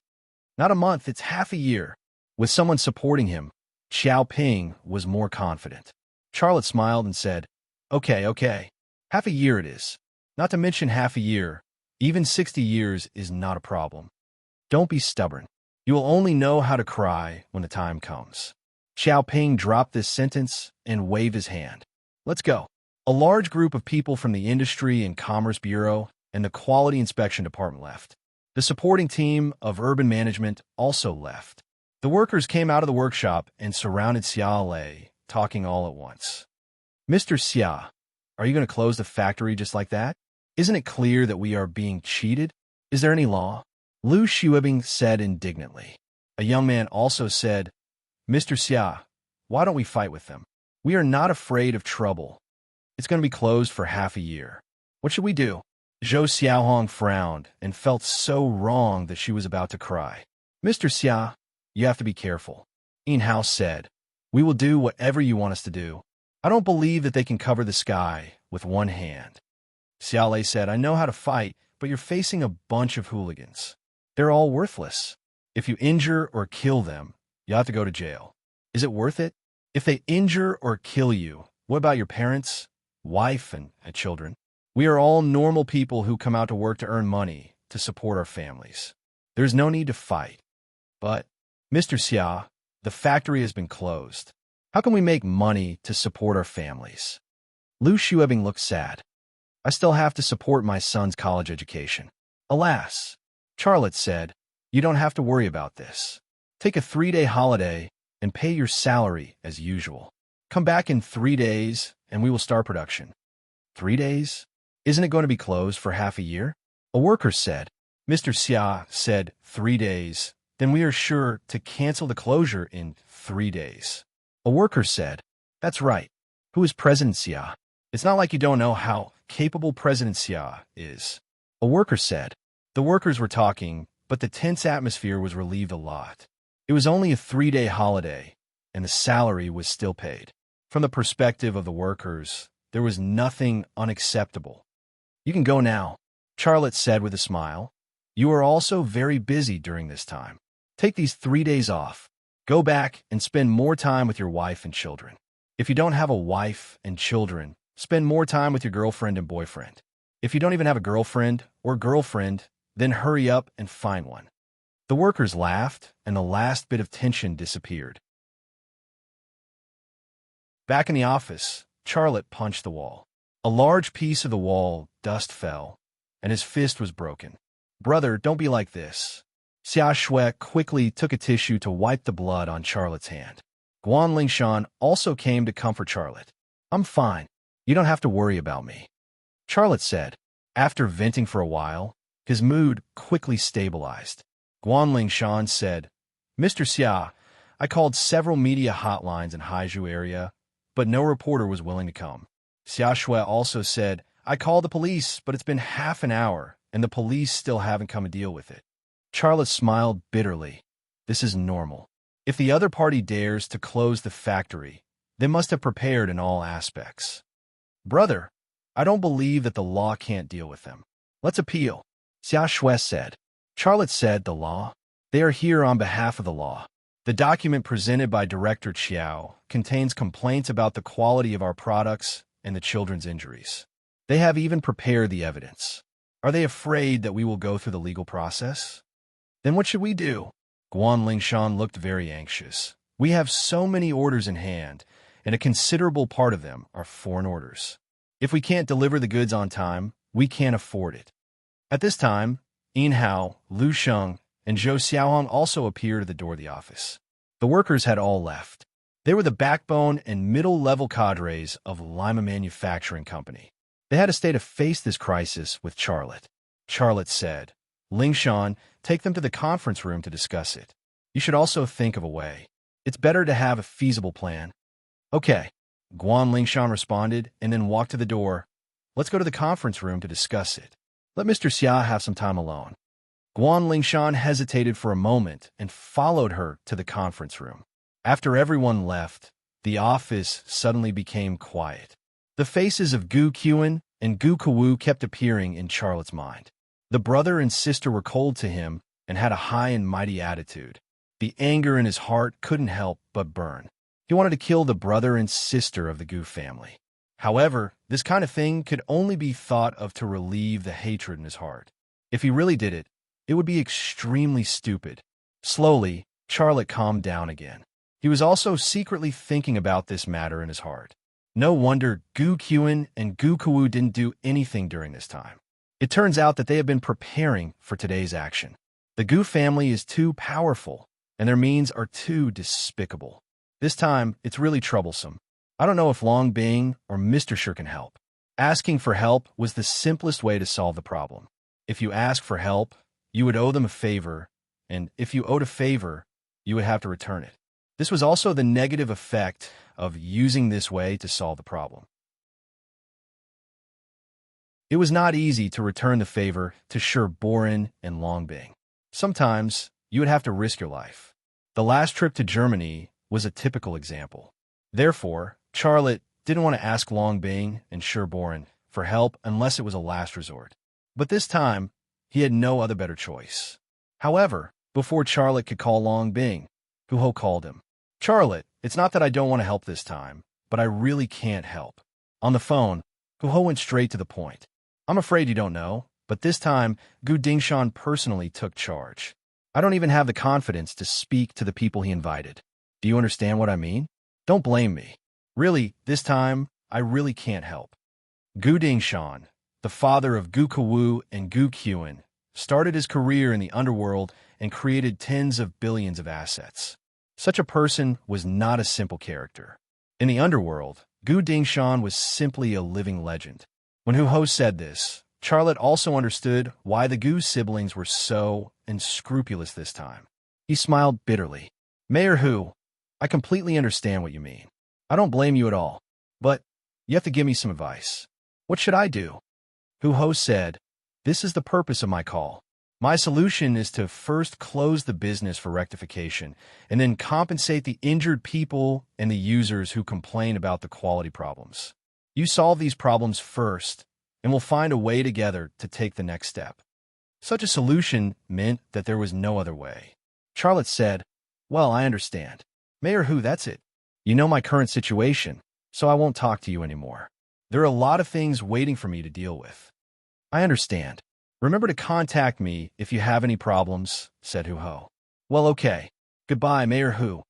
Not a month, it's half a year. With someone supporting him, Xiaoping was more confident. Charlotte smiled and said, Okay. Half a year it is. Not to mention half a year. Even 60 years is not a problem. Don't be stubborn. You will only know how to cry when the time comes. Xiaoping dropped this sentence and waved his hand. Let's go. A large group of people from the Industry and Commerce Bureau and the Quality Inspection Department left. The supporting team of urban management also left. The workers came out of the workshop and surrounded Xiaolei, talking all at once. Mr. Xia, are you going to close the factory just like that? Isn't it clear that we are being cheated? Is there any law? Lu Xuebing said indignantly. A young man also said, Mr. Xia, why don't we fight with them? We are not afraid of trouble. It's going to be closed for half a year. What should we do? Zhou Xiaohong frowned and felt so wrong that she was about to cry. Mr. Xia, you have to be careful. Yin Hao said, We will do whatever you want us to do. I don't believe that they can cover the sky with one hand. Xiaolei said, I know how to fight, but you're facing a bunch of hooligans. They're all worthless. If you injure or kill them, you'll have to go to jail. Is it worth it? If they injure or kill you, what about your parents, wife, and children? We are all normal people who come out to work to earn money to support our families. There's no need to fight. But, Mr. Xia, the factory has been closed. How can we make money to support our families? Lu Xuebing looked sad. I still have to support my son's college education. Alas, Charlotte said, you don't have to worry about this. Take a 3-day holiday and pay your salary as usual. Come back in 3 days and we will start production. 3 days? Isn't it going to be closed for half a year? A worker said. Mr. Xia said 3 days. Then we are sure to cancel the closure in 3 days. A worker said, That's right. Who is President Xia? It's not like you don't know how capable President Xia is. A worker said. The workers were talking, but the tense atmosphere was relieved a lot. It was only a 3-day holiday, and the salary was still paid. From the perspective of the workers, there was nothing unacceptable. You can go now, Charlotte said with a smile. You are also very busy during this time. Take these 3 days off. Go back and spend more time with your wife and children. If you don't have a wife and children, spend more time with your girlfriend and boyfriend. If you don't even have a girlfriend or girlfriend, then hurry up and find one. The workers laughed, and the last bit of tension disappeared. Back in the office, Charlotte punched the wall. A large piece of the wall, dust fell, and his fist was broken. Brother, don't be like this. Xia Shui quickly took a tissue to wipe the blood on Charlotte's hand. Guan Lingshan also came to comfort Charlotte. I'm fine. You don't have to worry about me, Charlotte said. After venting for a while, his mood quickly stabilized. Guan Lingshan said, Mr. Xia, I called several media hotlines in Haizhu area, but no reporter was willing to come. Xia Shui also said, I called the police, but it's been half an hour, and the police still haven't come to deal with it. Charlotte smiled bitterly. This is normal. If the other party dares to close the factory, they must have prepared in all aspects. Brother, I don't believe that the law can't deal with them. Let's appeal, Xia Shui said. Charlotte said, the law? They are here on behalf of the law. The document presented by Director Chiao contains complaints about the quality of our products and the children's injuries. They have even prepared the evidence. Are they afraid that we will go through the legal process? Then what should we do? Guan Lingshan looked very anxious. We have so many orders in hand, and a considerable part of them are foreign orders. If we can't deliver the goods on time, we can't afford it. At this time, Yin Hao, Lu Sheng, and Zhou Xiaohong also appeared at the door of the office. The workers had all left. They were the backbone and middle-level cadres of Lima Manufacturing Company. They had to stay to face this crisis with Charlotte. Charlotte said, Lingshan, take them to the conference room to discuss it. You should also think of a way. It's better to have a feasible plan. Okay, Guan Lingshan responded and then walked to the door. Let's go to the conference room to discuss it. Let Mr. Xia have some time alone. Guan Lingshan hesitated for a moment and followed her to the conference room. After everyone left, the office suddenly became quiet. The faces of Gu Qian and Gu Kewu kept appearing in Charlotte's mind. The brother and sister were cold to him and had a high and mighty attitude. The anger in his heart couldn't help but burn. He wanted to kill the brother and sister of the Gu family. However, this kind of thing could only be thought of to relieve the hatred in his heart. If he really did it, it would be extremely stupid. Slowly, Charlotte calmed down again. He was also secretly thinking about this matter in his heart. No wonder Gu Qian and Gu Kewu didn't do anything during this time. It turns out that they have been preparing for today's action. The Gu family is too powerful, and their means are too despicable. This time, it's really troublesome. I don't know if Long Bing or Mr. Shi can help. Asking for help was the simplest way to solve the problem. If you ask for help, you would owe them a favor, and if you owed a favor, you would have to return it. This was also the negative effect of using this way to solve the problem. It was not easy to return the favor to Shi Boren and Long Bing. Sometimes, you would have to risk your life. The last trip to Germany was a typical example. Therefore, Charlotte didn't want to ask Long Bing and Shi Boren for help unless it was a last resort. But this time, he had no other better choice. However, before Charlotte could call Long Bing, Gu Ho called him. Charlotte, it's not that I don't want to help this time, but I really can't help. On the phone, Gu Ho went straight to the point. I'm afraid you don't know, but this time, Gu Dingshan personally took charge. I don't even have the confidence to speak to the people he invited. Do you understand what I mean? Don't blame me. Really, this time, I really can't help. Gu Dingshan, the father of Gu Kewu and Gu Qian, started his career in the underworld and created tens of billions of assets. Such a person was not a simple character. In the underworld, Gu Dingshan was simply a living legend. When Hu Ho said this, Charlotte also understood why the Gu siblings were so unscrupulous this time. He smiled bitterly. Mayor Hu, I completely understand what you mean. I don't blame you at all, but you have to give me some advice. What should I do? Hu Ho said, this is the purpose of my call. My solution is to first close the business for rectification and then compensate the injured people and the users who complain about the quality problems. You solve these problems first, and we'll find a way together to take the next step. Such a solution meant that there was no other way. Charlotte said, well, I understand. Mayor Hu, that's it. You know my current situation, so I won't talk to you anymore. There are a lot of things waiting for me to deal with. I understand. Remember to contact me if you have any problems, said Hu Ho. Well, okay. Goodbye, Mayor Hu.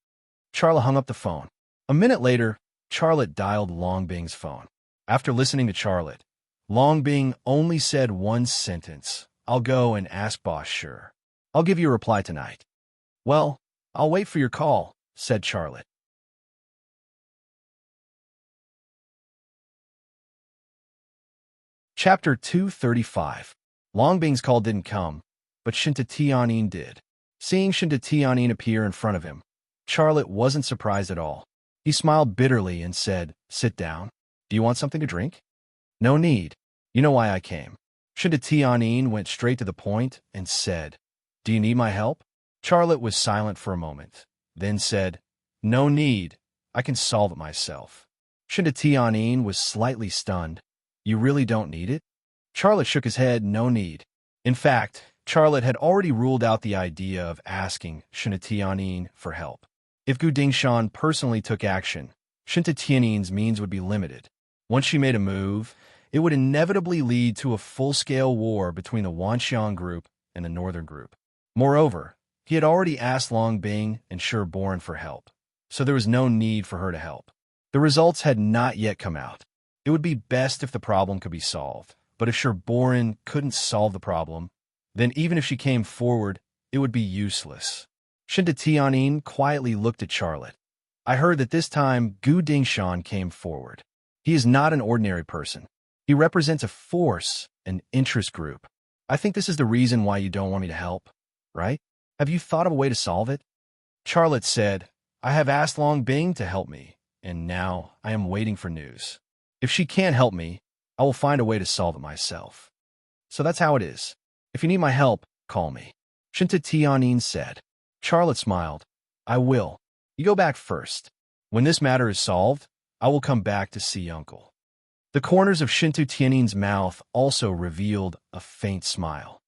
Charlotte hung up the phone. A minute later, Charlotte dialed Long Bing's phone. After listening to Charlotte, Long Bing only said one sentence, I'll go and ask Boss Shi. I'll give you a reply tonight. Well, I'll wait for your call, said Charlotte. Chapter 235. Longbing's call didn't come, but Shinta Tianyin did. Seeing Shinta Tianyin appear in front of him, Charlotte wasn't surprised at all. He smiled bitterly and said, "Sit down. Do you want something to drink?" "No need. You know why I came." Shinta Tianyin went straight to the point and said, "Do you need my help?" Charlotte was silent for a moment, then said, "No need. I can solve it myself." Shinta Tianyin was slightly stunned. "You really don't need it?" Charlotte shook his head. "No need." In fact, Charlotte had already ruled out the idea of asking Shinta Tianyin for help. If Gu Dingshan personally took action, Shinta Tianyin's means would be limited. Once she made a move, it would inevitably lead to a full-scale war between the Wanxiang group and the Northern group. Moreover, he had already asked Long Bing and Sher Boren for help, so there was no need for her to help. The results had not yet come out. It would be best if the problem could be solved, but if Sher Boren couldn't solve the problem, then even if she came forward, it would be useless. Shinta Tianyin quietly looked at Charlotte. "I heard that this time Gu Dingshan came forward. He is not an ordinary person. He represents a force, an interest group. I think this is the reason why you don't want me to help, right? Have you thought of a way to solve it?" Charlotte said, "I have asked Long Bing to help me, and now I am waiting for news. If she can't help me, I will find a way to solve it myself. So that's how it is. If you need my help, call me." Shinta Tianyin said. Charlotte smiled. "I will. You go back first. When this matter is solved, I will come back to see Uncle." The corners of Shinta Tianyin's mouth also revealed a faint smile.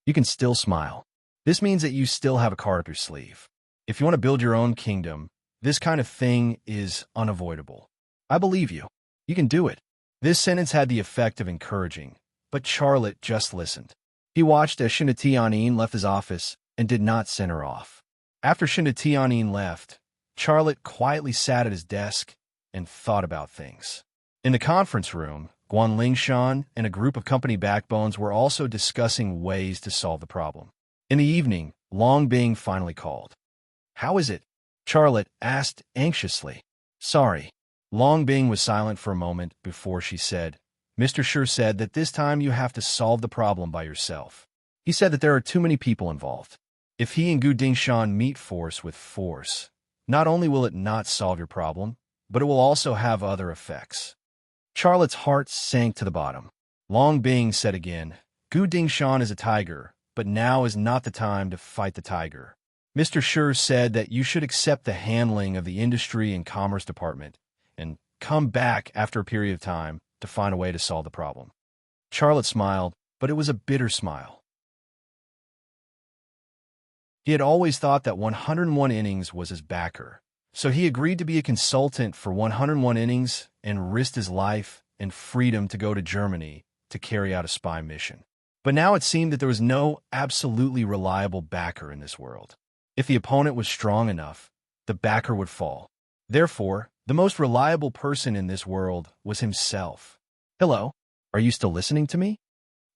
"You can still smile. This means that you still have a card up your sleeve. If you want to build your own kingdom, this kind of thing is unavoidable. I believe you. You can do it." This sentence had the effect of encouraging, but Charlotte just listened. He watched as Shinta Tianyin left his office and did not send her off. After Shinta Tianyin left, Charlotte quietly sat at his desk and thought about things. In the conference room, Guan Lingshan and a group of company backbones were also discussing ways to solve the problem. In the evening, Long Bing finally called. "How is it?" Charlotte asked anxiously. "Sorry." Long Bing was silent for a moment before she said, "Mr. Sher said that this time you have to solve the problem by yourself. He said that there are too many people involved. If he and Gu Dingshan meet force with force, not only will it not solve your problem, but it will also have other effects." Charlotte's heart sank to the bottom. Long Bing said again, "Gu Dingshan is a tiger, but now is not the time to fight the tiger. Mr. Sher said that you should accept the handling of the Industry and Commerce Department and come back after a period of time to find a way to solve the problem." Charlotte smiled, but it was a bitter smile. He had always thought that 101 innings was his backer, so he agreed to be a consultant for 101 innings and risked his life and freedom to go to Germany to carry out a spy mission. But now it seemed that there was no absolutely reliable backer in this world. If the opponent was strong enough, the backer would fall. Therefore, the most reliable person in this world was himself. "Hello, are you still listening to me?"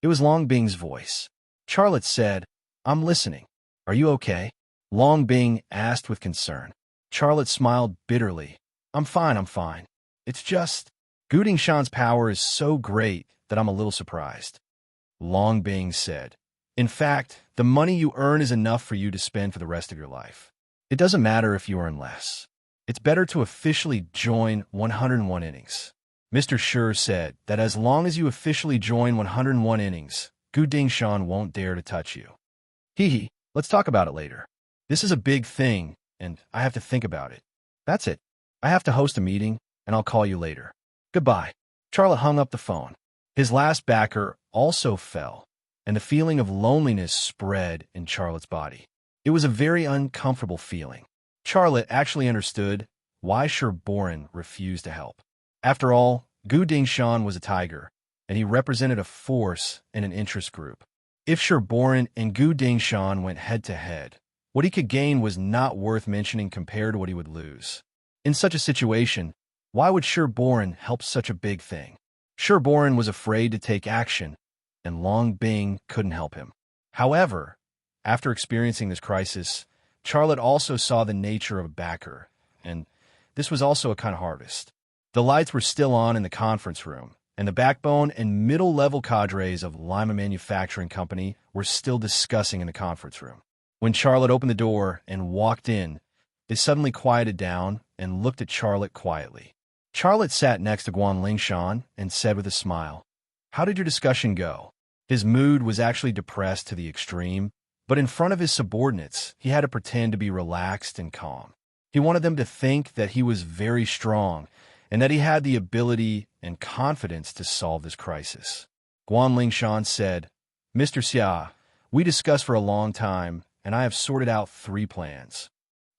It was Long Bing's voice. Charlotte said, "I'm listening. Are you okay?" Long Bing asked with concern. Charlotte smiled bitterly. I'm fine. It's just, Gu Dingshan's power is so great that I'm a little surprised." Long Bing said, "In fact, the money you earn is enough for you to spend for the rest of your life. It doesn't matter if you earn less. It's better to officially join 101 innings. Mr. Sher said that as long as you officially join 101 innings, Gu Dingshan won't dare to touch you. Hee, let's talk about it later. This is a big thing, and I have to think about it. That's it. I have to host a meeting, and I'll call you later. Goodbye." Charlotte hung up the phone. His last backer also fell, and the feeling of loneliness spread in Charlotte's body. It was a very uncomfortable feeling. Charlotte actually understood why Sher Boren refused to help. After all, Gu Dingshan was a tiger, and he represented a force and an interest group. If Sher Boren and Gu Dingshan went head-to-head, what he could gain was not worth mentioning compared to what he would lose. In such a situation, why would Sher Boren help such a big thing? Sher Boren was afraid to take action, and Long Bing couldn't help him. However, After experiencing this crisis, Charlotte also saw the nature of a backer, and this was also a kind of harvest. The lights were still on in the conference room, and the backbone and middle-level cadres of Lima Manufacturing Company were still discussing in the conference room. When Charlotte opened the door and walked in, they suddenly quieted down and looked at Charlotte quietly. Charlotte sat next to Guan Lingshan and said with a smile, "How did your discussion go?" His mood was actually depressed to the extreme, but in front of his subordinates, he had to pretend to be relaxed and calm. He wanted them to think that he was very strong and that he had the ability and confidence to solve this crisis. Guan Lingshan said, "Mr. Xia, we discussed for a long time, and I have sorted out 3 plans."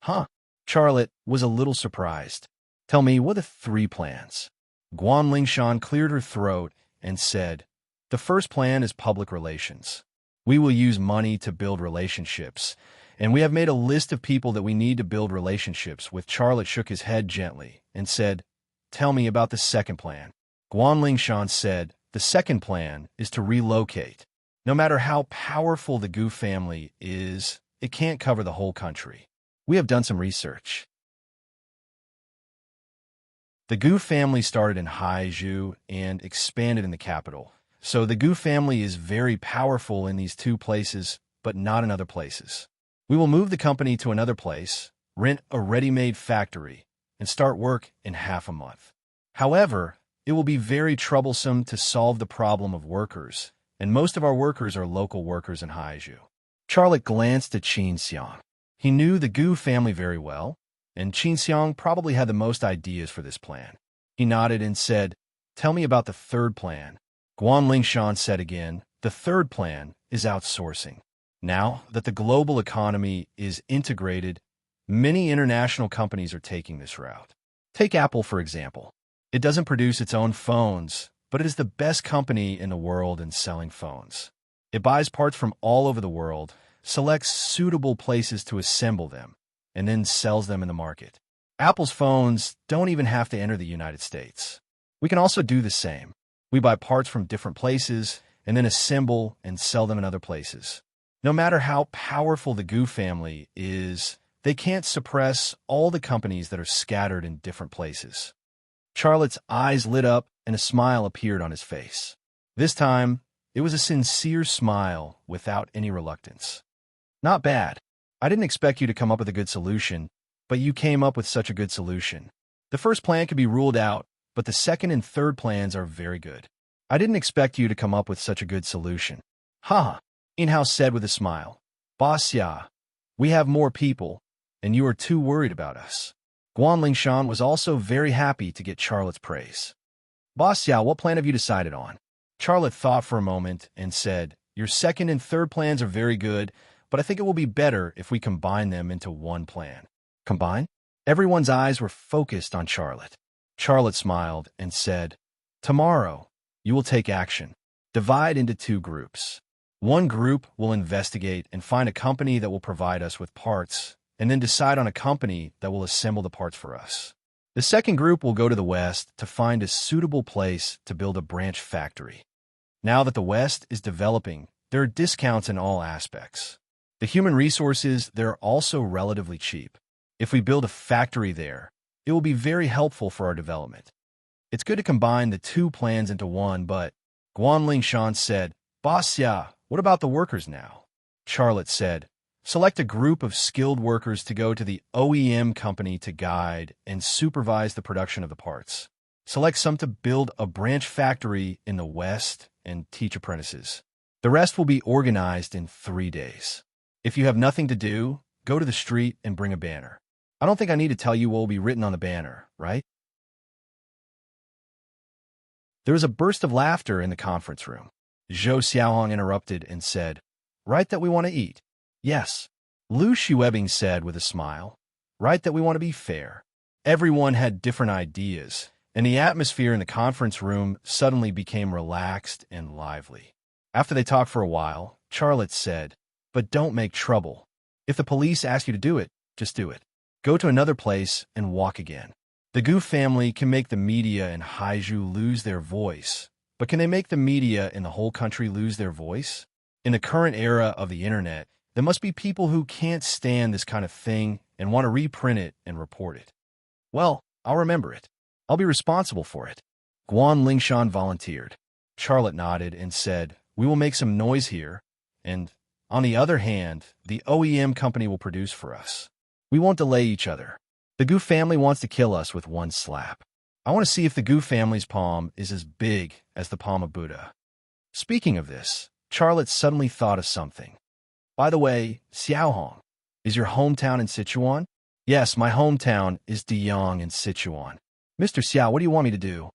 "Huh?" Charlotte was a little surprised. "Tell me, what are the 3 plans?" Guan Lingshan cleared her throat and said, "The first plan is public relations. We will use money to build relationships, and we have made a list of people that we need to build relationships with." Charlotte shook his head gently and said, "Tell me about the second plan." Guan Lingshan said, "The second plan is to relocate. No matter how powerful the Gu family is, it can't cover the whole country. We have done some research. The Gu family started in Haizhu and expanded in the capital. So the Gu family is very powerful in these 2 places, but not in other places. We will move the company to another place, rent a ready-made factory, and start work in half a month. However, it will be very troublesome to solve the problem of workers, and most of our workers are local workers in Haizhu." Charlotte glanced at Qin Xiang. He knew the Gu family very well, and Qin Xiang probably had the most ideas for this plan. He nodded and said, "Tell me about the third plan." Guan Lingshan said again, "The third plan is outsourcing. Now that the global economy is integrated, many international companies are taking this route. Take Apple, for example. It doesn't produce its own phones, but it is the best company in the world in selling phones. It buys parts from all over the world, selects suitable places to assemble them, and then sells them in the market. Apple's phones don't even have to enter the United States. We can also do the same. We buy parts from different places and then assemble and sell them in other places. No matter how powerful the Gu family is, they can't suppress all the companies that are scattered in different places." Charlotte's eyes lit up and a smile appeared on his face. This time, it was a sincere smile without any reluctance. "Not bad. I didn't expect you to come up with a good solution, but you came up with such a good solution. The first plan could be ruled out, but the second and third plans are very good. I didn't expect you to come up with such a good solution." "Ha!" In-house said with a smile. "Boss Xia, we have more people, and you are too worried about us." Guan Lingshan was also very happy to get Charlotte's praise. "Boss Xia, what plan have you decided on?" Charlotte thought for a moment and said, "Your second and third plans are very good, but I think it will be better if we combine them into one plan." "Combine?" Everyone's eyes were focused on Charlotte. Charlotte smiled and said, "Tomorrow, you will take action. Divide into 2 groups. One group will investigate and find a company that will provide us with parts, and then decide on a company that will assemble the parts for us. The second group will go to the West to find a suitable place to build a branch factory. Now that the West is developing, there are discounts in all aspects. The human resources, they're also relatively cheap. If we build a factory there, it will be very helpful for our development. It's good to combine the 2 plans into one, but..." Guan Lingshan said, "Boss Xia, what about the workers now?" Charlotte said, "Select a group of skilled workers to go to the OEM company to guide and supervise the production of the parts. Select some to build a branch factory in the West and teach apprentices. The rest will be organized in 3 days. If you have nothing to do, go to the street and bring a banner. I don't think I need to tell you what will be written on the banner, right?" There was a burst of laughter in the conference room. Zhou Xiaohong interrupted and said, "Write that we want to eat." "Yes." Lu Xuebing said with a smile, "Write that we want to be fair." Everyone had different ideas, and the atmosphere in the conference room suddenly became relaxed and lively. After they talked for a while, Charlotte said, "But don't make trouble. If the police ask you to do it, just do it. Go to another place and walk again. The Gu family can make the media in Haizhu lose their voice, but can they make the media in the whole country lose their voice? In the current era of the internet, There must be people who can't stand this kind of thing and want to reprint it and report it. Well, I'll remember it. I'll be responsible for it. Guan Lingshan volunteered. Charlotte nodded and said, we will make some noise here, and, on the other hand, the OEM company will produce for us. We won't delay each other. The Gu family wants to kill us with one slap. I want to see if the Gu family's palm is as big as the palm of Buddha. Speaking of this, Charlotte suddenly thought of something. By the way, Xiaohong, is your hometown in Sichuan? Yes, my hometown is Deyang in Sichuan. Mr. Xiao, what do you want me to do?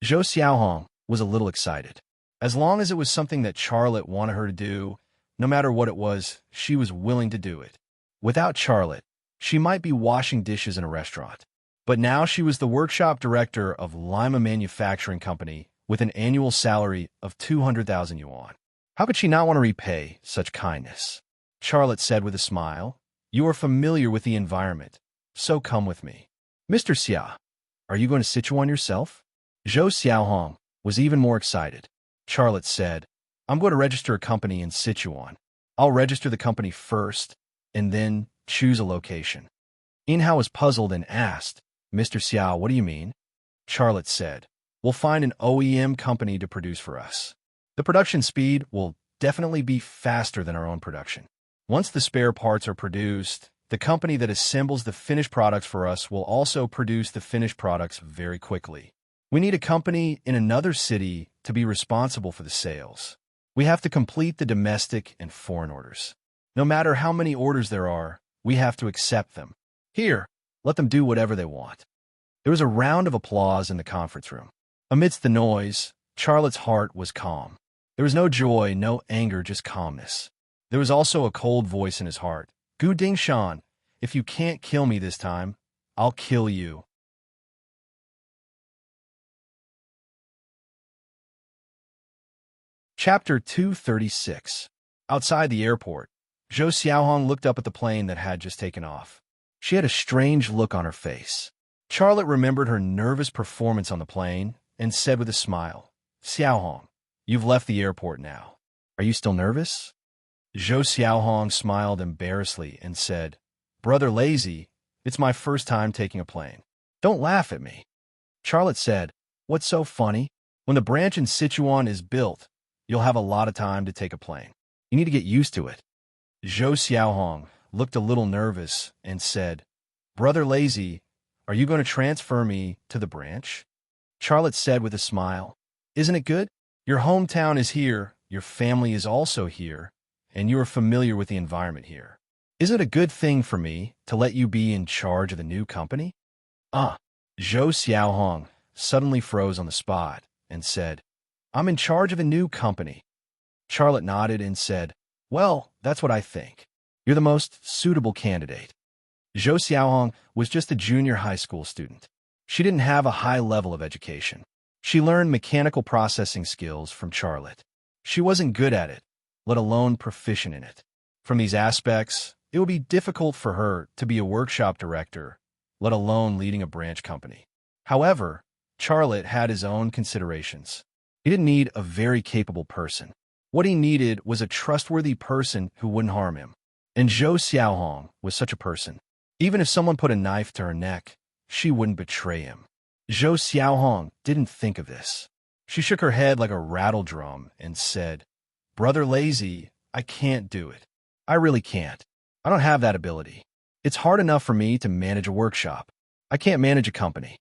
Zhou Xiaohong was a little excited. As long as it was something that Charlotte wanted her to do, no matter what it was, she was willing to do it. Without Charlotte, she might be washing dishes in a restaurant. But now she was the workshop director of Lima Manufacturing Company with an annual salary of 200,000 yuan. How could she not want to repay such kindness? Charlotte said with a smile, you are familiar with the environment, so come with me. Mr. Xia, are you going to Sichuan yourself? Zhou Xiaohong was even more excited. Charlotte said, I'm going to register a company in Sichuan. I'll register the company first, and then choose a location. Inhao was puzzled and asked, Mr. Xiao, what do you mean? Charlotte said, we'll find an OEM company to produce for us. The production speed will definitely be faster than our own production. Once the spare parts are produced, the company that assembles the finished products for us will also produce the finished products very quickly. We need a company in another city to be responsible for the sales. We have to complete the domestic and foreign orders. No matter how many orders there are, we have to accept them. Here, let them do whatever they want. There was a round of applause in the conference room. Amidst the noise, Charlotte's heart was calm. There was no joy, no anger, just calmness. There was also a cold voice in his heart. Gu Dingshan, if you can't kill me this time, I'll kill you. Chapter 236. Outside the airport, Zhou Xiaohong looked up at the plane that had just taken off. She had a strange look on her face. Charlotte remembered her nervous performance on the plane and said with a smile, Xiaohong, you've left the airport now. Are you still nervous? Zhou Xiaohong smiled embarrassedly and said, Brother Lazy, it's my first time taking a plane. Don't laugh at me. Charlotte said, what's so funny? When the branch in Sichuan is built, you'll have a lot of time to take a plane. You need to get used to it. Zhou Xiaohong looked a little nervous and said, Brother Lazy, are you going to transfer me to the branch? Charlotte said with a smile, Isn't it good? Your hometown is here, your family is also here, and you are familiar with the environment here. Is it a good thing for me to let you be in charge of the new company? Zhou Xiaohong suddenly froze on the spot and said, I'm in charge of a new company. Charlotte nodded and said, Well, that's what I think. You're the most suitable candidate. Zhou Xiaohong was just a junior high school student. She didn't have a high level of education. She learned mechanical processing skills from Charlotte. She wasn't good at it, let alone proficient in it. From these aspects, it would be difficult for her to be a workshop director, let alone leading a branch company. However, Charlotte had his own considerations. He didn't need a very capable person. What he needed was a trustworthy person who wouldn't harm him. And Zhou Xiaohong was such a person. Even if someone put a knife to her neck, she wouldn't betray him. Zhou Xiaohong didn't think of this. She shook her head like a rattle drum and said, Brother Lazy, I can't do it. I really can't. I don't have that ability. It's hard enough for me to manage a workshop. I can't manage a company.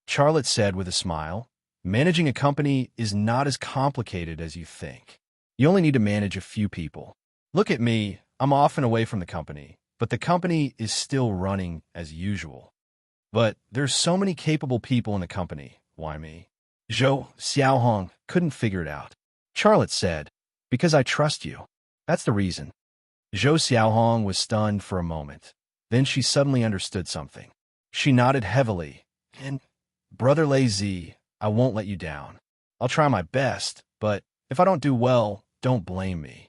Charlotte said with a smile, Managing a company is not as complicated as you think. You only need to manage a few people. Look at me, I'm often away from the company, but the company is still running as usual. But there's so many capable people in the company, why me? Zhou Xiaohong couldn't figure it out. Charlotte said, Because I trust you. That's the reason. Zhou Xiaohong was stunned for a moment. Then she suddenly understood something. She nodded heavily, and, Brother Lazy, I won't let you down. I'll try my best, but if I don't do well, don't blame me.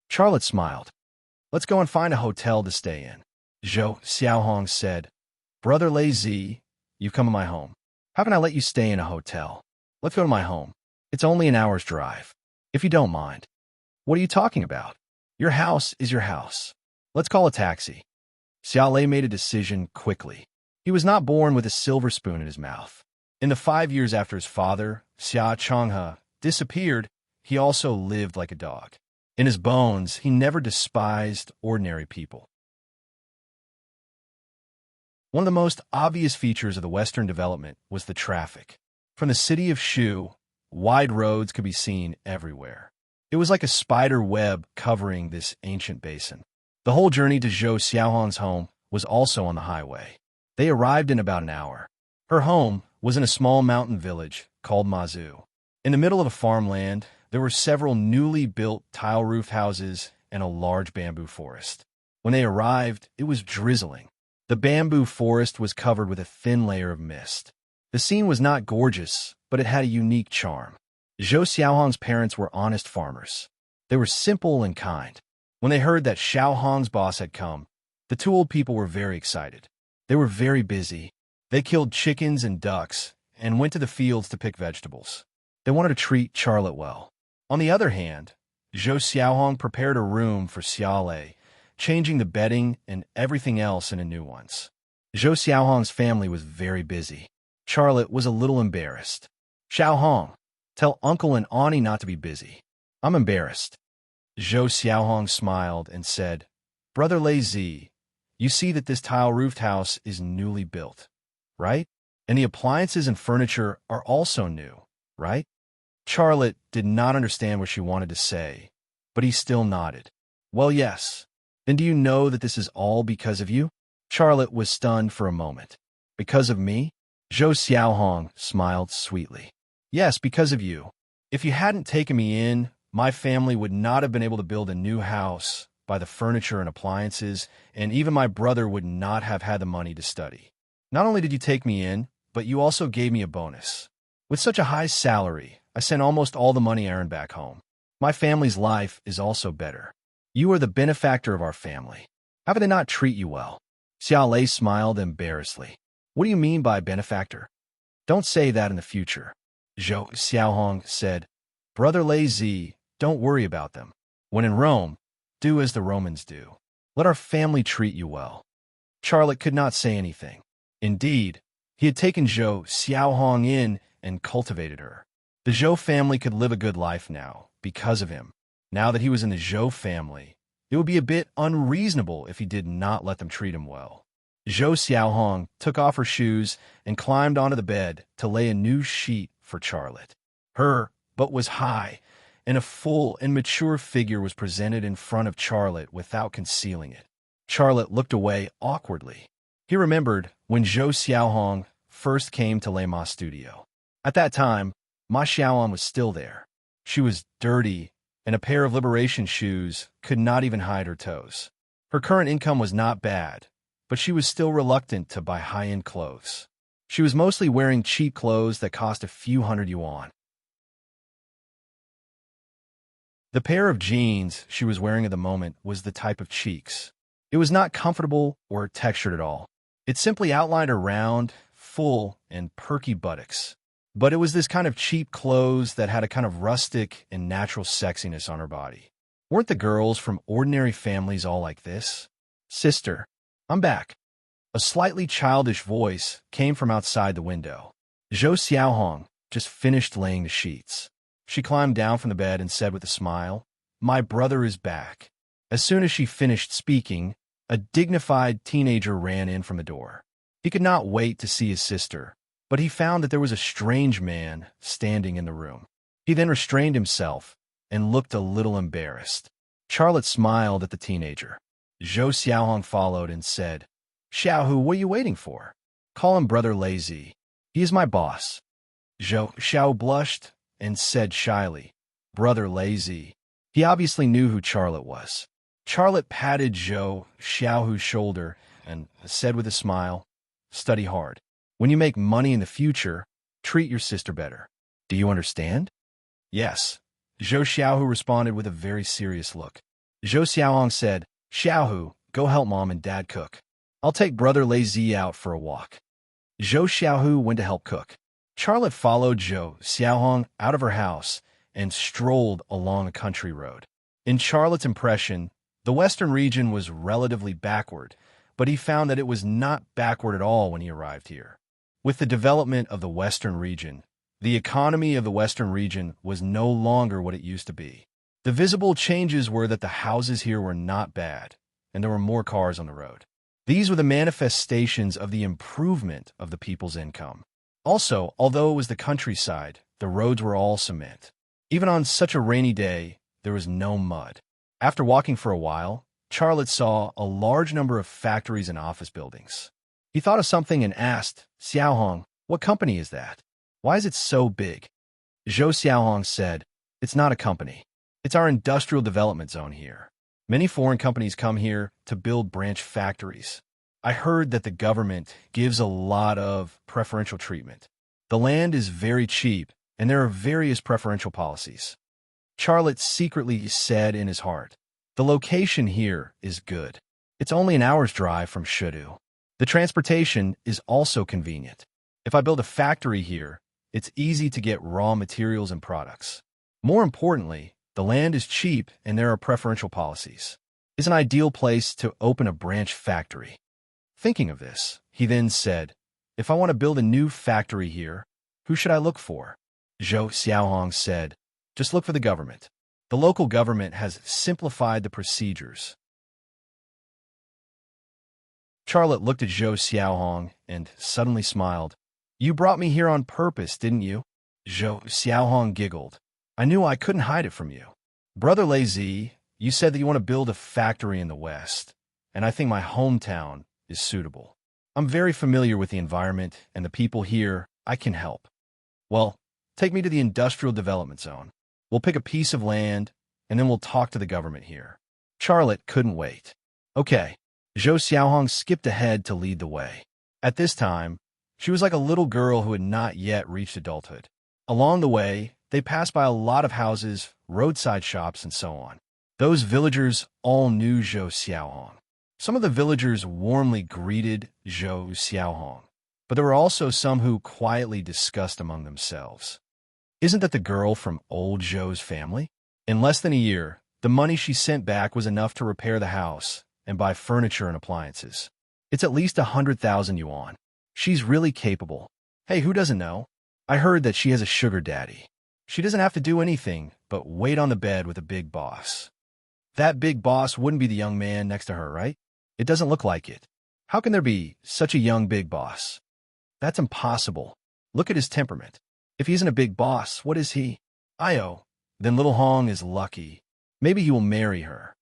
Charlotte smiled. Let's go and find a hotel to stay in. Zhou Xiaohong said, Brother Lazy, you've come to my home. How can I let you stay in a hotel? Let's go to my home. It's only an hour's drive. If you don't mind. What are you talking about? Your house is your house. Let's call a taxi. Xiao Lei made a decision quickly. He was not born with a silver spoon in his mouth. In the 5 years after his father, Xia Changhe, disappeared, he also lived like a dog. In his bones, he never despised ordinary people. One of the most obvious features of the Western development was the traffic. From the city of Shu, wide roads could be seen everywhere. It was like a spider web covering this ancient basin. The whole journey to Zhou Xiaohong's home was also on the highway. They arrived in about an hour. Her home was in a small mountain village called Mazu. In the middle of a farmland, there were several newly built tile-roofed houses and a large bamboo forest. When they arrived, it was drizzling. The bamboo forest was covered with a thin layer of mist. The scene was not gorgeous, but it had a unique charm. Zhou Xiaohong's parents were honest farmers. They were simple and kind. When they heard that Xiaohong's boss had come, the two old people were very excited. They were very busy. They killed chickens and ducks and went to the fields to pick vegetables. They wanted to treat Charlotte well. On the other hand, Zhou Xiaohong prepared a room for Xiao Lei, changing the bedding and everything else into new ones. Zhou Xiaohong's family was very busy. Charlotte was a little embarrassed. Xiaohong, tell Uncle and Auntie not to be busy. I'm embarrassed. Zhou Xiaohong smiled and said, Brother Lei Zi, you see that this tile-roofed house is newly built, right? And the appliances and furniture are also new, right? Charlotte did not understand what she wanted to say, but he still nodded. Well, yes. Then do you know that this is all because of you? Charlotte was stunned for a moment. Because of me? Zhou Xiaohong smiled sweetly. Yes, because of you. If you hadn't taken me in, my family would not have been able to build a new house, buy the furniture and appliances, and even my brother would not have had the money to study. Not only did you take me in, but you also gave me a bonus. With such a high salary, I sent almost all the money I earned back home. My family's life is also better. You are the benefactor of our family. How could they not treat you well? Xiao Lei smiled embarrassedly. What do you mean by benefactor? Don't say that in the future. Zhou Xiaohong said, Brother Lei Zi, don't worry about them. When in Rome, do as the Romans do. Let our family treat you well. Charlotte could not say anything. Indeed, he had taken Zhou Xiaohong in and cultivated her. The Zhou family could live a good life now, because of him. Now that he was in the Zhou family, it would be a bit unreasonable if he did not let them treat him well. Zhou Xiaohong took off her shoes and climbed onto the bed to lay a new sheet for Charlotte. Her butt was high, and a full and mature figure was presented in front of Charlotte without concealing it. Charlotte looked away awkwardly. He remembered when Zhou Xiaohong first came to Lei Ma's studio. At that time, Ma Xiaoan was still there. She was dirty, and a pair of liberation shoes could not even hide her toes. Her current income was not bad, but she was still reluctant to buy high-end clothes. She was mostly wearing cheap clothes that cost a few hundred yuan. The pair of jeans she was wearing at the moment was the type of cheeks. It was not comfortable or textured at all. It simply outlined her round, full, and perky buttocks. But it was this kind of cheap clothes that had a kind of rustic and natural sexiness on her body. Weren't the girls from ordinary families all like this? Sister, I'm back. A slightly childish voice came from outside the window. Zhou Xiaohong just finished laying the sheets. She climbed down from the bed and said with a smile, My brother is back. As soon as she finished speaking, a dignified teenager ran in from the door. He could not wait to see his sister, but he found that there was a strange man standing in the room. He then restrained himself and looked a little embarrassed. Charlotte smiled at the teenager. Zhou Xiaohong followed and said, Xiaohu, what are you waiting for? Call him Brother Lei Zi. He is my boss. Zhou Xiao blushed and said shyly, Brother Lei Zi. He obviously knew who Charlotte was. Charlotte patted Zhou Xiaohu's shoulder and said with a smile, Study hard. When you make money in the future, treat your sister better. Do you understand? Yes. Zhou Xiaohu responded with a very serious look. Zhou Xiaohong said, Xiaohu, go help Mom and Dad cook. I'll take Brother Lei Zi out for a walk. Zhou Xiaohu went to help cook. Charlotte followed Zhou Xiaohong out of her house and strolled along a country road. In Charlotte's impression, the Western region was relatively backward, but he found that it was not backward at all when he arrived here. With the development of the Western region, the economy of the Western region was no longer what it used to be. The visible changes were that the houses here were not bad, and there were more cars on the road. These were the manifestations of the improvement of the people's income. Also, although it was the countryside, the roads were all cement. Even on such a rainy day, there was no mud. After walking for a while, Charlotte saw a large number of factories and office buildings. He thought of something and asked, Xiaohong, what company is that? Why is it so big? Zhou Xiaohong said, it's not a company. It's our industrial development zone here. Many foreign companies come here to build branch factories. I heard that the government gives a lot of preferential treatment. The land is very cheap, and there are various preferential policies. Charlotte secretly said in his heart, the location here is good. It's only an hour's drive from Shudu. The transportation is also convenient. If I build a factory here, it's easy to get raw materials and products. More importantly, the land is cheap and there are preferential policies. It's an ideal place to open a branch factory. Thinking of this, he then said, if I want to build a new factory here, who should I look for? Zhou Xiaohong said, just look for the government. The local government has simplified the procedures. Charlotte looked at Zhou Xiaohong and suddenly smiled. You brought me here on purpose, didn't you? Zhou Xiaohong giggled. I knew I couldn't hide it from you. Brother Lazy, you said that you want to build a factory in the West, and I think my hometown is suitable. I'm very familiar with the environment and the people here. I can help. Well, take me to the industrial development zone. We'll pick a piece of land, and then we'll talk to the government here. Charlotte couldn't wait. Okay. Zhou Xiaohong skipped ahead to lead the way. At this time, she was like a little girl who had not yet reached adulthood. Along the way, they passed by a lot of houses, roadside shops, and so on. Those villagers all knew Zhou Xiaohong. Some of the villagers warmly greeted Zhou Xiaohong, but there were also some who quietly discussed among themselves. Isn't that the girl from old Zhou's family? In less than a year, the money she sent back was enough to repair the house and buy furniture and appliances. It's at least 100,000 yuan. She's really capable. Hey, who doesn't know? I heard that she has a sugar daddy. She doesn't have to do anything but wait on the bed with a big boss. That big boss wouldn't be the young man next to her, right? It doesn't look like it. How can there be such a young big boss? That's impossible. Look at his temperament. If he isn't a big boss, what is he? Io. Then little Hong is lucky. Maybe he will marry her.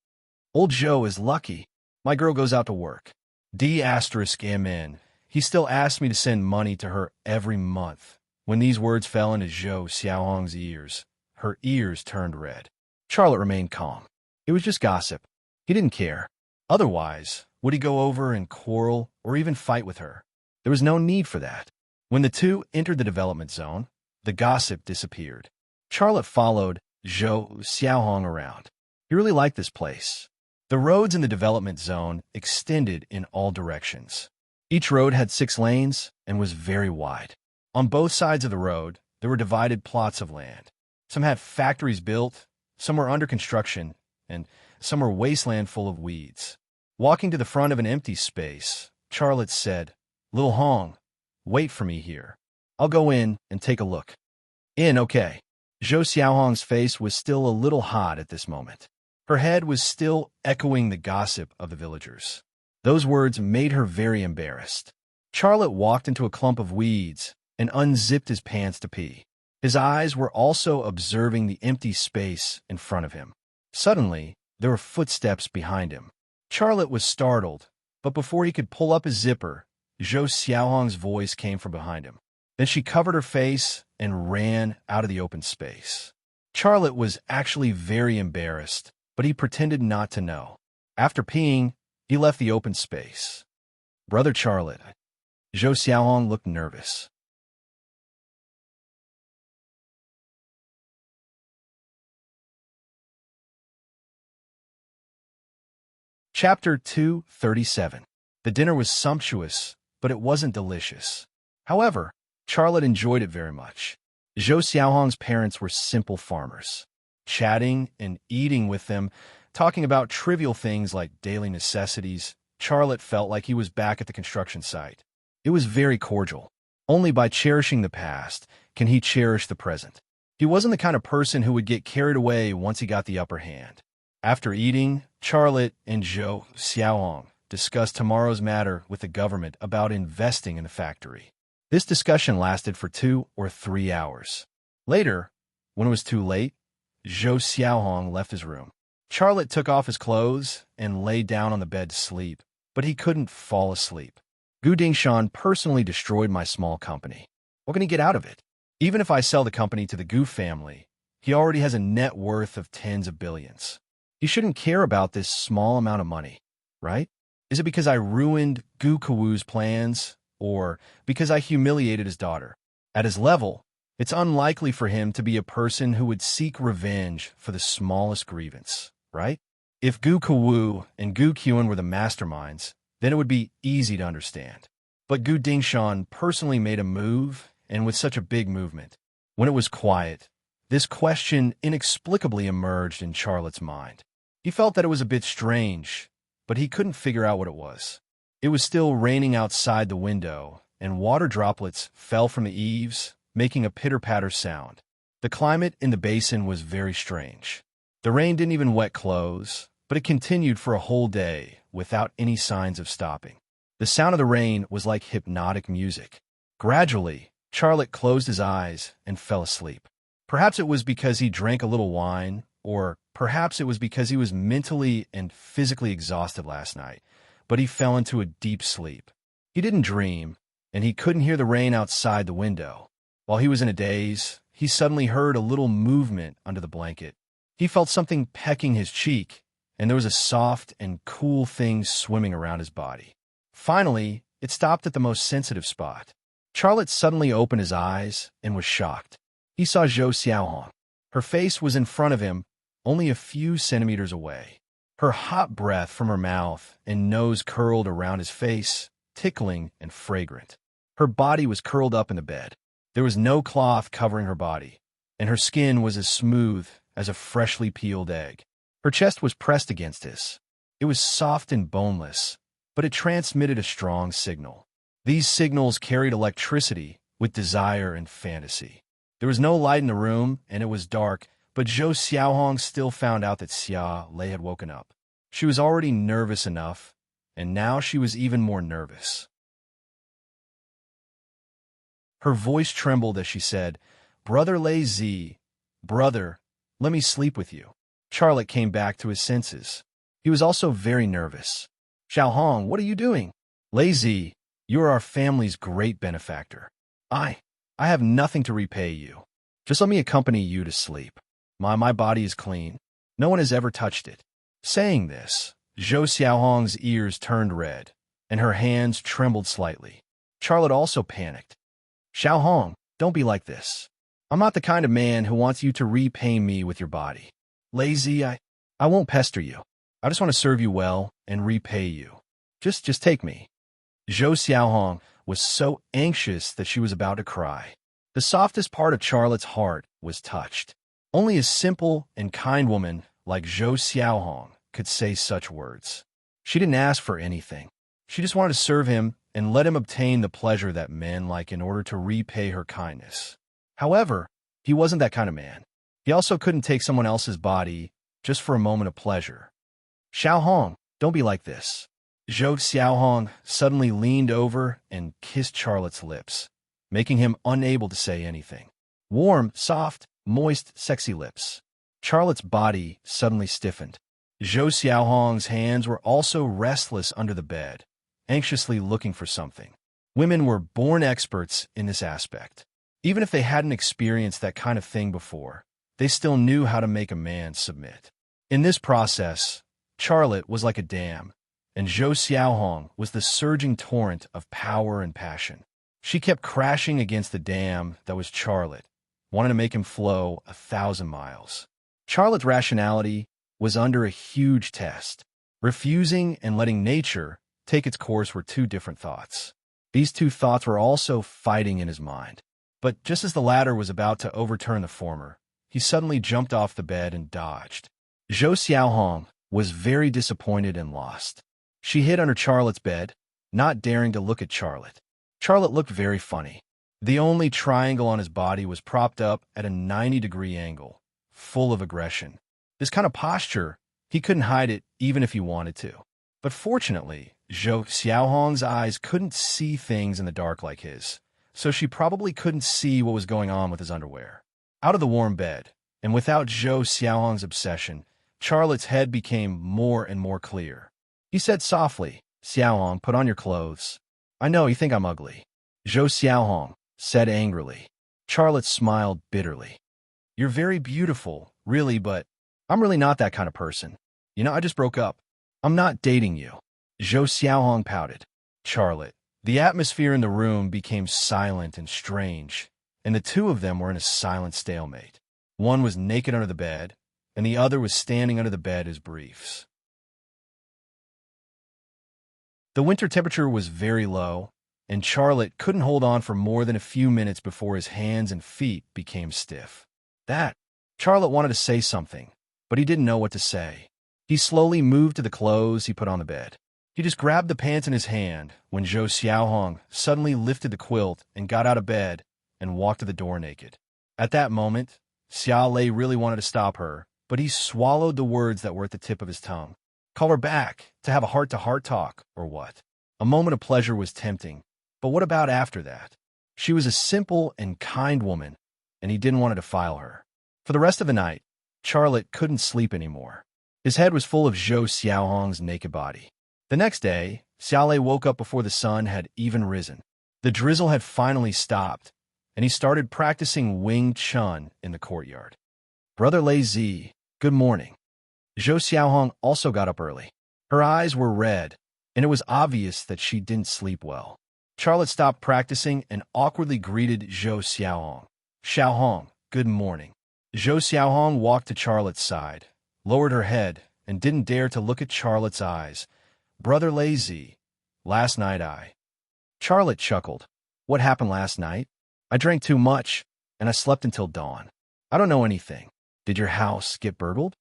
Old Zhou is lucky. My girl goes out to work. D*MN. He still asks me to send money to her every month. When these words fell into Zhou Xiaohong's ears, her ears turned red. Charlotte remained calm. It was just gossip. He didn't care. Otherwise, would he go over and quarrel or even fight with her? There was no need for that. When the two entered the development zone, the gossip disappeared. Charlotte followed Zhou Xiaohong around. He really liked this place. The roads in the development zone extended in all directions. Each road had 6 lanes and was very wide. On both sides of the road, there were divided plots of land. Some had factories built, some were under construction, and some were wasteland full of weeds. Walking to the front of an empty space, Charlotte said, Little Hong, wait for me here. I'll go in and take a look. Okay. Zhou Xiaohong's face was still a little hot at this moment. Her head was still echoing the gossip of the villagers. Those words made her very embarrassed. Charlotte walked into a clump of weeds and unzipped his pants to pee. His eyes were also observing the empty space in front of him. Suddenly, there were footsteps behind him. Charlotte was startled, but before he could pull up his zipper, Zhou Xiaohong's voice came from behind him. Then she covered her face and ran out of the open space. Charlotte was actually very embarrassed, but he pretended not to know. After peeing, he left the open space. Brother Charlotte. Zhou Xiaohong looked nervous. Chapter 237. The dinner was sumptuous, but it wasn't delicious. However, Charlotte enjoyed it very much. Zhou Xiaohong's parents were simple farmers. chatting and eating with them, talking about trivial things like daily necessities. Charlotte felt like he was back at the construction site. It was very cordial. Only by cherishing the past can he cherish the present. He wasn't the kind of person who would get carried away once he got the upper hand. After eating, Charlotte and Zhou Xiaohong discussed tomorrow's matter with the government about investing in the factory. This discussion lasted for 2 or 3 hours. Later, when it was too late, Zhou Xiaohong left his room. Charlotte took off his clothes and lay down on the bed to sleep, but he couldn't fall asleep. Gu Dingshan personally destroyed my small company. What can he get out of it? Even if I sell the company to the Gu family, he already has a net worth of tens of billions. He shouldn't care about this small amount of money, right? Is it because I ruined Gu Kawu's plans, or because I humiliated his daughter? At his level, it's unlikely for him to be a person who would seek revenge for the smallest grievance, right? If Gu Kawu and Gu Qian were the masterminds, then it would be easy to understand. But Gu Dingshan personally made a move, and with such a big movement. When it was quiet, this question inexplicably emerged in Charlotte's mind. He felt that it was a bit strange, but he couldn't figure out what it was. It was still raining outside the window, and water droplets fell from the eaves, making a pitter-patter sound. The climate in the basin was very strange. The rain didn't even wet clothes, but it continued for a whole day without any signs of stopping. The sound of the rain was like hypnotic music. Gradually, Charlotte closed his eyes and fell asleep. Perhaps it was because he drank a little wine, or perhaps it was because he was mentally and physically exhausted last night, but he fell into a deep sleep. He didn't dream, and he couldn't hear the rain outside the window. While he was in a daze, he suddenly heard a little movement under the blanket. He felt something pecking his cheek, and there was a soft and cool thing swimming around his body. Finally, it stopped at the most sensitive spot. Charlotte suddenly opened his eyes and was shocked. He saw Zhou Xiaohong. Her face was in front of him, only a few centimeters away. Her hot breath from her mouth and nose curled around his face, tickling and fragrant. Her body was curled up in the bed. There was no cloth covering her body, and her skin was as smooth as a freshly peeled egg. Her chest was pressed against his. It was soft and boneless, but it transmitted a strong signal. These signals carried electricity with desire and fantasy. There was no light in the room, and it was dark, but Zhou Xiaohong still found out that Xia Lei had woken up. She was already nervous enough, and now she was even more nervous. Her voice trembled as she said, "Brother Lei Zi, brother, let me sleep with you." Charlotte came back to his senses. He was also very nervous. "Xiaohong, what are you doing?" "Lei Zi, you are our family's great benefactor. I have nothing to repay you. Just let me accompany you to sleep. My body is clean. No one has ever touched it." Saying this, Zhou Xiaohong's ears turned red, and her hands trembled slightly. Charlotte also panicked. "Xiaohong, don't be like this. I'm not the kind of man who wants you to repay me with your body. Lazy, I won't pester you. I just want to serve you well and repay you. Just take me." Zhou Xiaohong was so anxious that she was about to cry. The softest part of Charlotte's heart was touched. Only a simple and kind woman like Zhou Xiaohong could say such words. She didn't ask for anything. She just wanted to serve him and let him obtain the pleasure that men like in order to repay her kindness. However, he wasn't that kind of man. He also couldn't take someone else's body just for a moment of pleasure. "Xiaohong, don't be like this." Zhou Xiaohong suddenly leaned over and kissed Charlotte's lips, making him unable to say anything. Warm, soft, moist, sexy lips. Charlotte's body suddenly stiffened. Zhou Xiaohong's hands were also restless under the bed, anxiously looking for something. Women were born experts in this aspect. Even if they hadn't experienced that kind of thing before, they still knew how to make a man submit. In this process, Charlotte was like a dam, and Zhou Xiaohong was the surging torrent of power and passion. She kept crashing against the dam that was Charlotte, wanting to make him flow 1,000 miles. Charlotte's rationality was under a huge test. Refusing and letting nature take its course were two different thoughts. These two thoughts were also fighting in his mind. But just as the latter was about to overturn the former, he suddenly jumped off the bed and dodged. Zhou Xiaohong was very disappointed and lost. She hid under Charlotte's bed, not daring to look at Charlotte. Charlotte looked very funny. The only triangle on his body was propped up at a 90-degree angle, full of aggression. This kind of posture, he couldn't hide it even if he wanted to. But fortunately, Zhou Xiaohong's eyes couldn't see things in the dark like his, so she probably couldn't see what was going on with his underwear. Out of the warm bed, and without Zhou Xiaohong's obsession, Charlotte's head became more and more clear. He said softly, "Xiaohong, put on your clothes. I know you think I'm ugly." Zhou Xiaohong said angrily. Charlotte smiled bitterly. "You're very beautiful, really, but I'm really not that kind of person. You know, I just broke up. I'm not dating you." Zhou Xiaohong pouted. Charlotte. The atmosphere in the room became silent and strange, and the two of them were in a silent stalemate. One was naked under the bed, and the other was standing under the bed as briefs. The winter temperature was very low, and Charlotte couldn't hold on for more than a few minutes before his hands and feet became stiff. Charlotte wanted to say something, but he didn't know what to say. He slowly moved to the clothes he put on the bed. He just grabbed the pants in his hand when Zhou Xiaohong suddenly lifted the quilt and got out of bed and walked to the door naked. At that moment, Xia Lei really wanted to stop her, but he swallowed the words that were at the tip of his tongue. Call her back, to have a heart-to-heart talk, or what? A moment of pleasure was tempting, but what about after that? She was a simple and kind woman, and he didn't want to defile her. For the rest of the night, Charlotte couldn't sleep anymore. His head was full of Zhou Xiaohong's naked body. The next day, Xia Lei woke up before the sun had even risen. The drizzle had finally stopped, and he started practicing Wing Chun in the courtyard. "Brother Lei Zi, good morning." Zhou Xiaohong also got up early. Her eyes were red, and it was obvious that she didn't sleep well. Charlotte stopped practicing and awkwardly greeted Zhou Xiaohong. "Xiaohong, good morning." Zhou Xiaohong walked to Charlotte's side, lowered her head, and didn't dare to look at Charlotte's eyes. "Brother Lei Zi, last night Charlotte chuckled. "What happened last night? I drank too much, and I slept until dawn. I don't know anything. Did your house get burgled?"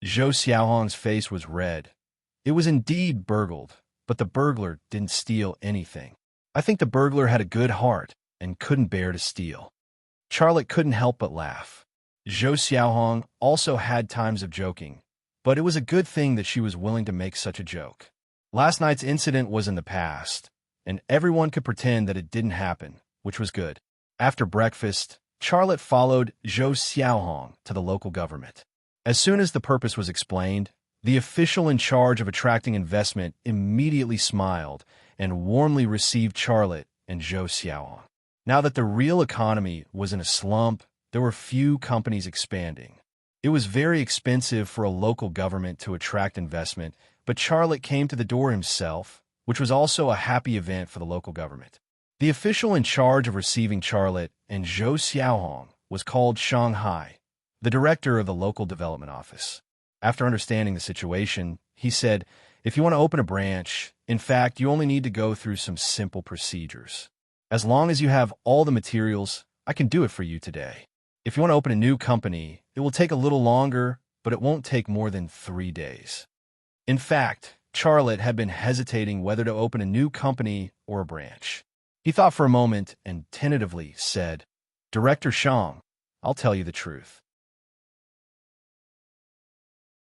Zhou Xiaohong's face was red. It was indeed burgled, but the burglar didn't steal anything. I think the burglar had a good heart and couldn't bear to steal. Charlotte couldn't help but laugh. Zhou Xiaohong also had times of joking, but it was a good thing that she was willing to make such a joke. Last night's incident was in the past, and everyone could pretend that it didn't happen, which was good. After breakfast, Charlotte followed Zhou Xiaohong to the local government. As soon as the purpose was explained, the official in charge of attracting investment immediately smiled and warmly received Charlotte and Zhou Xiaohong. Now that the real economy was in a slump, there were few companies expanding. It was very expensive for a local government to attract investment, but Charlotte came to the door himself, which was also a happy event for the local government. The official in charge of receiving Charlotte and Zhou Xiaohong was called Shanghai, the director of the local development office. After understanding the situation, he said, "If you want to open a branch, in fact, you only need to go through some simple procedures. As long as you have all the materials, I can do it for you today. If you want to open a new company, it will take a little longer, but it won't take more than 3 days." In fact, Charlotte had been hesitating whether to open a new company or a branch. He thought for a moment and tentatively said, "Director Shang, I'll tell you the truth.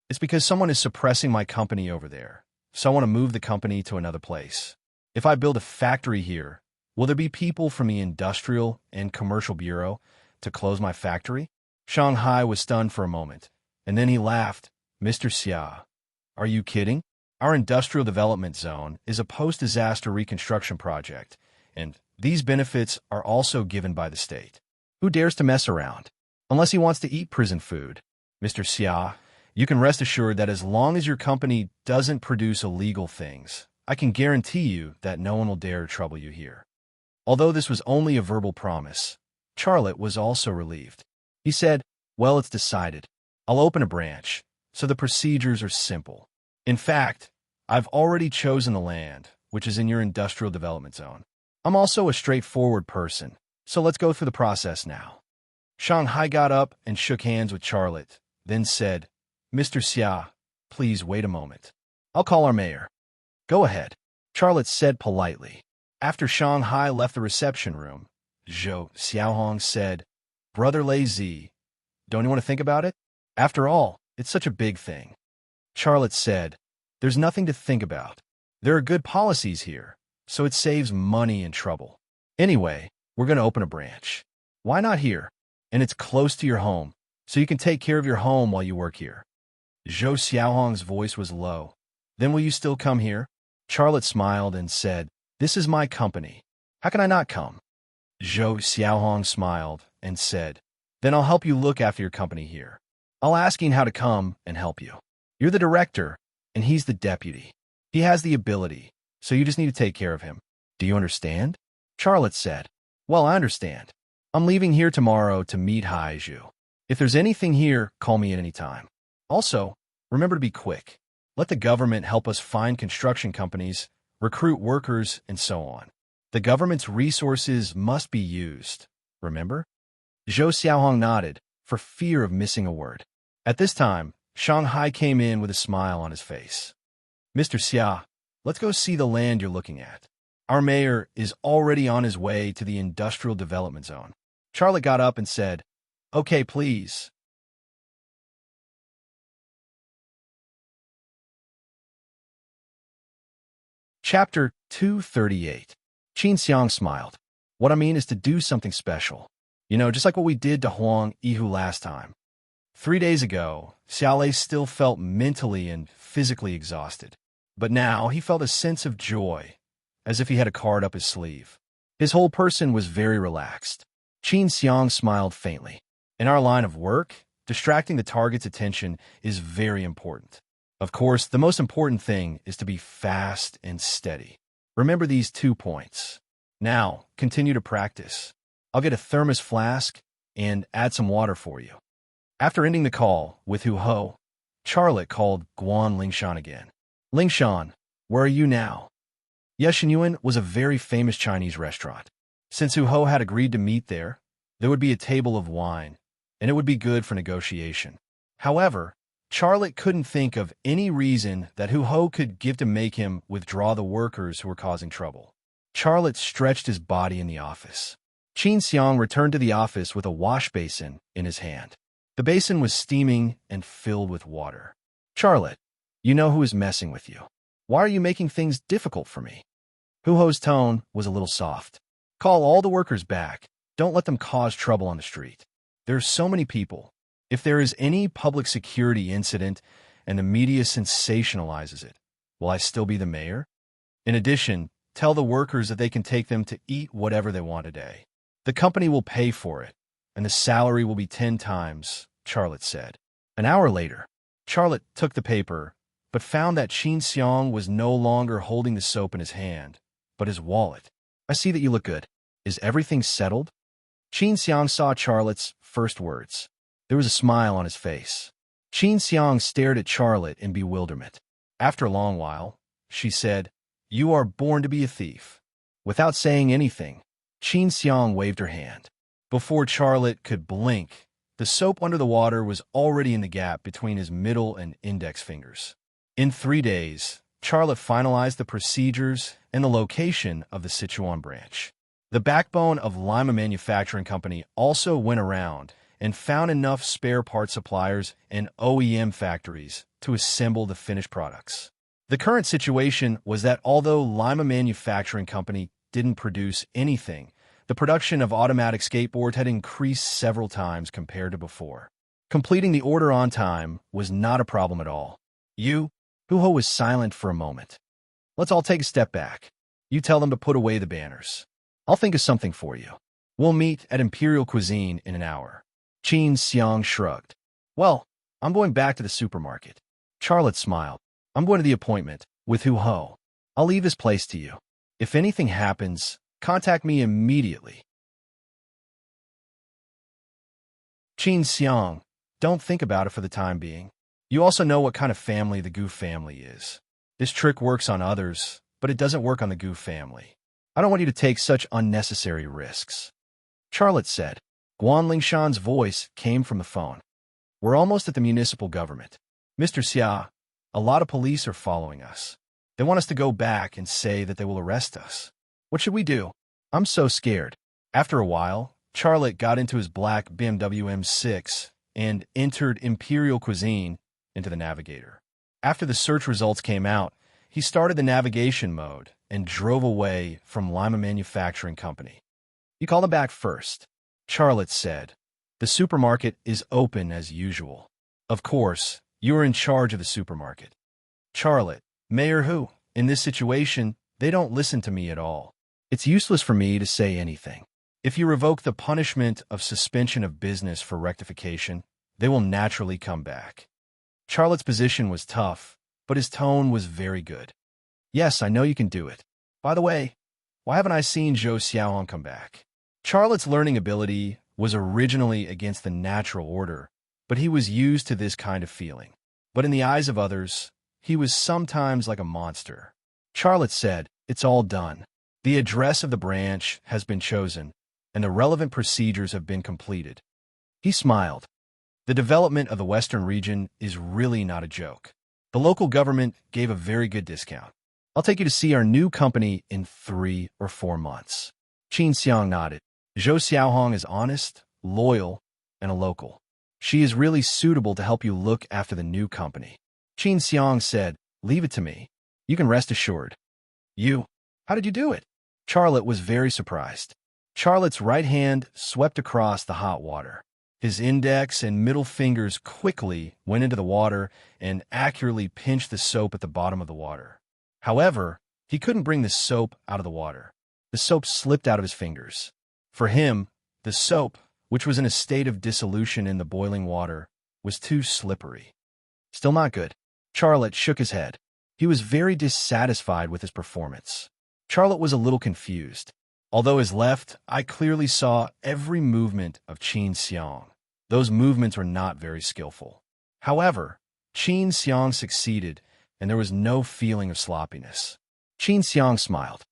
It's because someone is suppressing my company over there, so I want to move the company to another place. If I build a factory here, will there be people from the Industrial and Commercial Bureau to close my factory?" Shanghai was stunned for a moment, and then he laughed. "Mr. Xia, are you kidding? Our industrial development zone is a post-disaster reconstruction project, and these benefits are also given by the state. Who dares to mess around? Unless he wants to eat prison food. Mr. Xia, you can rest assured that as long as your company doesn't produce illegal things, I can guarantee you that no one will dare to trouble you here." Although this was only a verbal promise, Charlotte was also relieved. He said, "Well, it's decided. I'll open a branch, so the procedures are simple. In fact, I've already chosen the land, which is in your industrial development zone. I'm also a straightforward person, so let's go through the process now." Shanghai got up and shook hands with Charlotte, then said, Mr. Xia, please wait a moment. I'll call our mayor. Go ahead, Charlotte said politely. After Shanghai left the reception room, Zhou Xiaohong said, Brother Lazy, don't you want to think about it? After all, it's such a big thing. Charlotte said, There's nothing to think about. There are good policies here, so it saves money and trouble. Anyway, we're going to open a branch. Why not here? And it's close to your home, so you can take care of your home while you work here. Zhou Xiaohong's voice was low. Then will you still come here? Charlotte smiled and said, This is my company. How can I not come? Zhou Xiaohong smiled and said, Then I'll help you look after your company here. I'll ask him how to come and help you. You're the director, and he's the deputy. He has the ability, so you just need to take care of him. Do you understand? Charlotte said, Well, I understand. I'm leaving here tomorrow to meet Haiju. If there's anything here, call me at any time. Also, remember to be quick. Let the government help us find construction companies, recruit workers, and so on. The government's resources must be used. Remember? Zhou Xiaohong nodded, for fear of missing a word. At this time, Shanghai came in with a smile on his face. Mr. Xia, let's go see the land you're looking at. Our mayor is already on his way to the industrial development zone. Charlotte got up and said, Okay, please. Chapter 238. Qin Xiang smiled. What I mean is to do something special. Just like what we did to Huang Yihu last time. 3 days ago, Xiaolei still felt mentally and physically exhausted. But now he felt a sense of joy, as if he had a card up his sleeve. His whole person was very relaxed. Qin Xiang smiled faintly. In our line of work, distracting the target's attention is very important. Of course, the most important thing is to be fast and steady. Remember these 2 points. Now, continue to practice. I'll get a thermos flask and add some water for you. After ending the call with Hu Ho, Charlotte called Guan Lingshan again. Lingshan, where are you now? Yeshinyuan was a very famous Chinese restaurant. Since Hu Ho had agreed to meet there would be a table of wine, and it would be good for negotiation. However, Charlotte couldn't think of any reason that Hu Ho could give to make him withdraw the workers who were causing trouble. Charlotte stretched his body in the office. Qin Xiang returned to the office with a wash basin in his hand. The basin was steaming and filled with water. Charlotte, you know who is messing with you. Why are you making things difficult for me? Hu Ho's tone was a little soft. Call all the workers back. Don't let them cause trouble on the street. There are so many people. If there is any public security incident and the media sensationalizes it, will I still be the mayor? In addition, tell the workers that they can take them to eat whatever they want today. The company will pay for it, and the salary will be 10 times, Charlotte said. An hour later, Charlotte took the paper, but found that Qin Xiang was no longer holding the soap in his hand, but his wallet. I see that you look good. Is everything settled? Qin Xiang saw Charlotte's first words. There was a smile on his face. Qin Xiang stared at Charlotte in bewilderment. After a long while, she said, You are born to be a thief. Without saying anything, Qin Xiang waved her hand. Before Charlotte could blink, the soap under the water was already in the gap between his middle and index fingers. In 3 days, Charlotte finalized the procedures and the location of the Sichuan branch. The backbone of Lima Manufacturing Company also went around and found enough spare part suppliers and OEM factories to assemble the finished products. The current situation was that although Lima Manufacturing Company didn't produce anything, the production of automatic skateboards had increased several times compared to before. Completing the order on time was not a problem at all. Hu Ho was silent for a moment. Let's all take a step back. You tell them to put away the banners. I'll think of something for you. We'll meet at Imperial Cuisine in an hour. Qin Xiang shrugged. Well, I'm going back to the supermarket. Charlotte smiled. I'm going to the appointment with Hu Ho. I'll leave this place to you. If anything happens, contact me immediately. Qin Xiang, don't think about it for the time being. You also know what kind of family the Gu family is. This trick works on others, but it doesn't work on the Gu family. I don't want you to take such unnecessary risks. Charlotte said, Guan Lingshan's voice came from the phone. We're almost at the municipal government. Mr. Xia, a lot of police are following us. They want us to go back and say that they will arrest us. What should we do? I'm so scared. After a while, Charlotte got into his black BMW M6 and entered Imperial Cuisine into the navigator. After the search results came out, he started the navigation mode and drove away from Lima Manufacturing Company. You call them back first, Charlotte said. The supermarket is open as usual. Of course, you are in charge of the supermarket. Charlotte, Mayor who? In this situation, they don't listen to me at all. It's useless for me to say anything. If you revoke the punishment of suspension of business for rectification, they will naturally come back. Charlotte's position was tough, but his tone was very good. Yes, I know you can do it. By the way, why haven't I seen Zhou Xiaohong come back? Charlotte's learning ability was originally against the natural order, but he was used to this kind of feeling. But in the eyes of others, he was sometimes like a monster. Charlotte said, "It's all done. The address of the branch has been chosen, and the relevant procedures have been completed." He smiled. The development of the Western region is really not a joke. The local government gave a very good discount. I'll take you to see our new company in 3 or 4 months. Qin Xiang nodded. Zhou Xiaohong is honest, loyal, and a local. She is really suitable to help you look after the new company. Qin Xiang said, "Leave it to me. You can rest assured." You? How did you do it? Charlotte was very surprised. Charlotte's right hand swept across the hot water. His index and middle fingers quickly went into the water and accurately pinched the soap at the bottom of the water. However, he couldn't bring the soap out of the water. The soap slipped out of his fingers. For him, the soap, which was in a state of dissolution in the boiling water, was too slippery. Still not good. Charlotte shook his head. He was very dissatisfied with his performance. Charlotte was a little confused. Although his left eye clearly saw every movement of Qin Xiang, those movements were not very skillful. However, Qin Xiang succeeded, and there was no feeling of sloppiness. Qin Xiang smiled.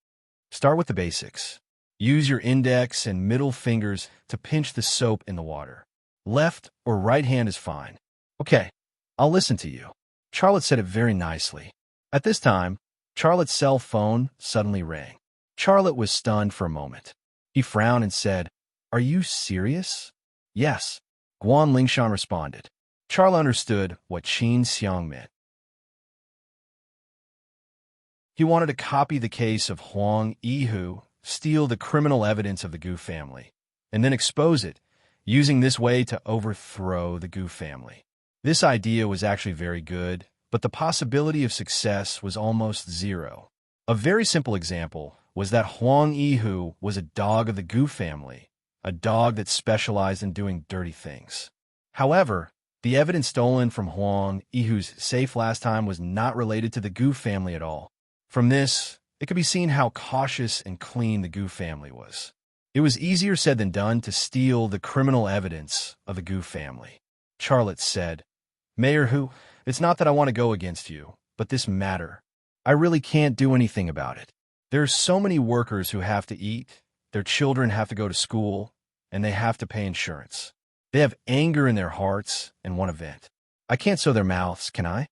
Start with the basics. Use your index and middle fingers to pinch the soap in the water. Left or right hand is fine. Okay, I'll listen to you. Charlotte said it very nicely. At this time, Charlotte's cell phone suddenly rang. Charlotte was stunned for a moment. He frowned and said, "Are you serious?" "Yes," Guan Lingshan responded. Charlotte understood what Qin Xiang meant. He wanted to copy the case of Huang Yihu, steal the criminal evidence of the Gu family, and then expose it, using this way to overthrow the Gu family. This idea was actually very good, but the possibility of success was almost zero. A very simple example was that Huang Yihu was a dog of the Gu family, a dog that specialized in doing dirty things. However, the evidence stolen from Huang Yihu's safe last time was not related to the Gu family at all. From this, it could be seen how cautious and clean the Gu family was. It was easier said than done to steal the criminal evidence of the Gu family. Charlotte said, "Mayor Hu, it's not that I want to go against you, but this matter, I really can't do anything about it. There are so many workers who have to eat, their children have to go to school, and they have to pay insurance. They have anger in their hearts and want to vent. I can't sew their mouths, can I?"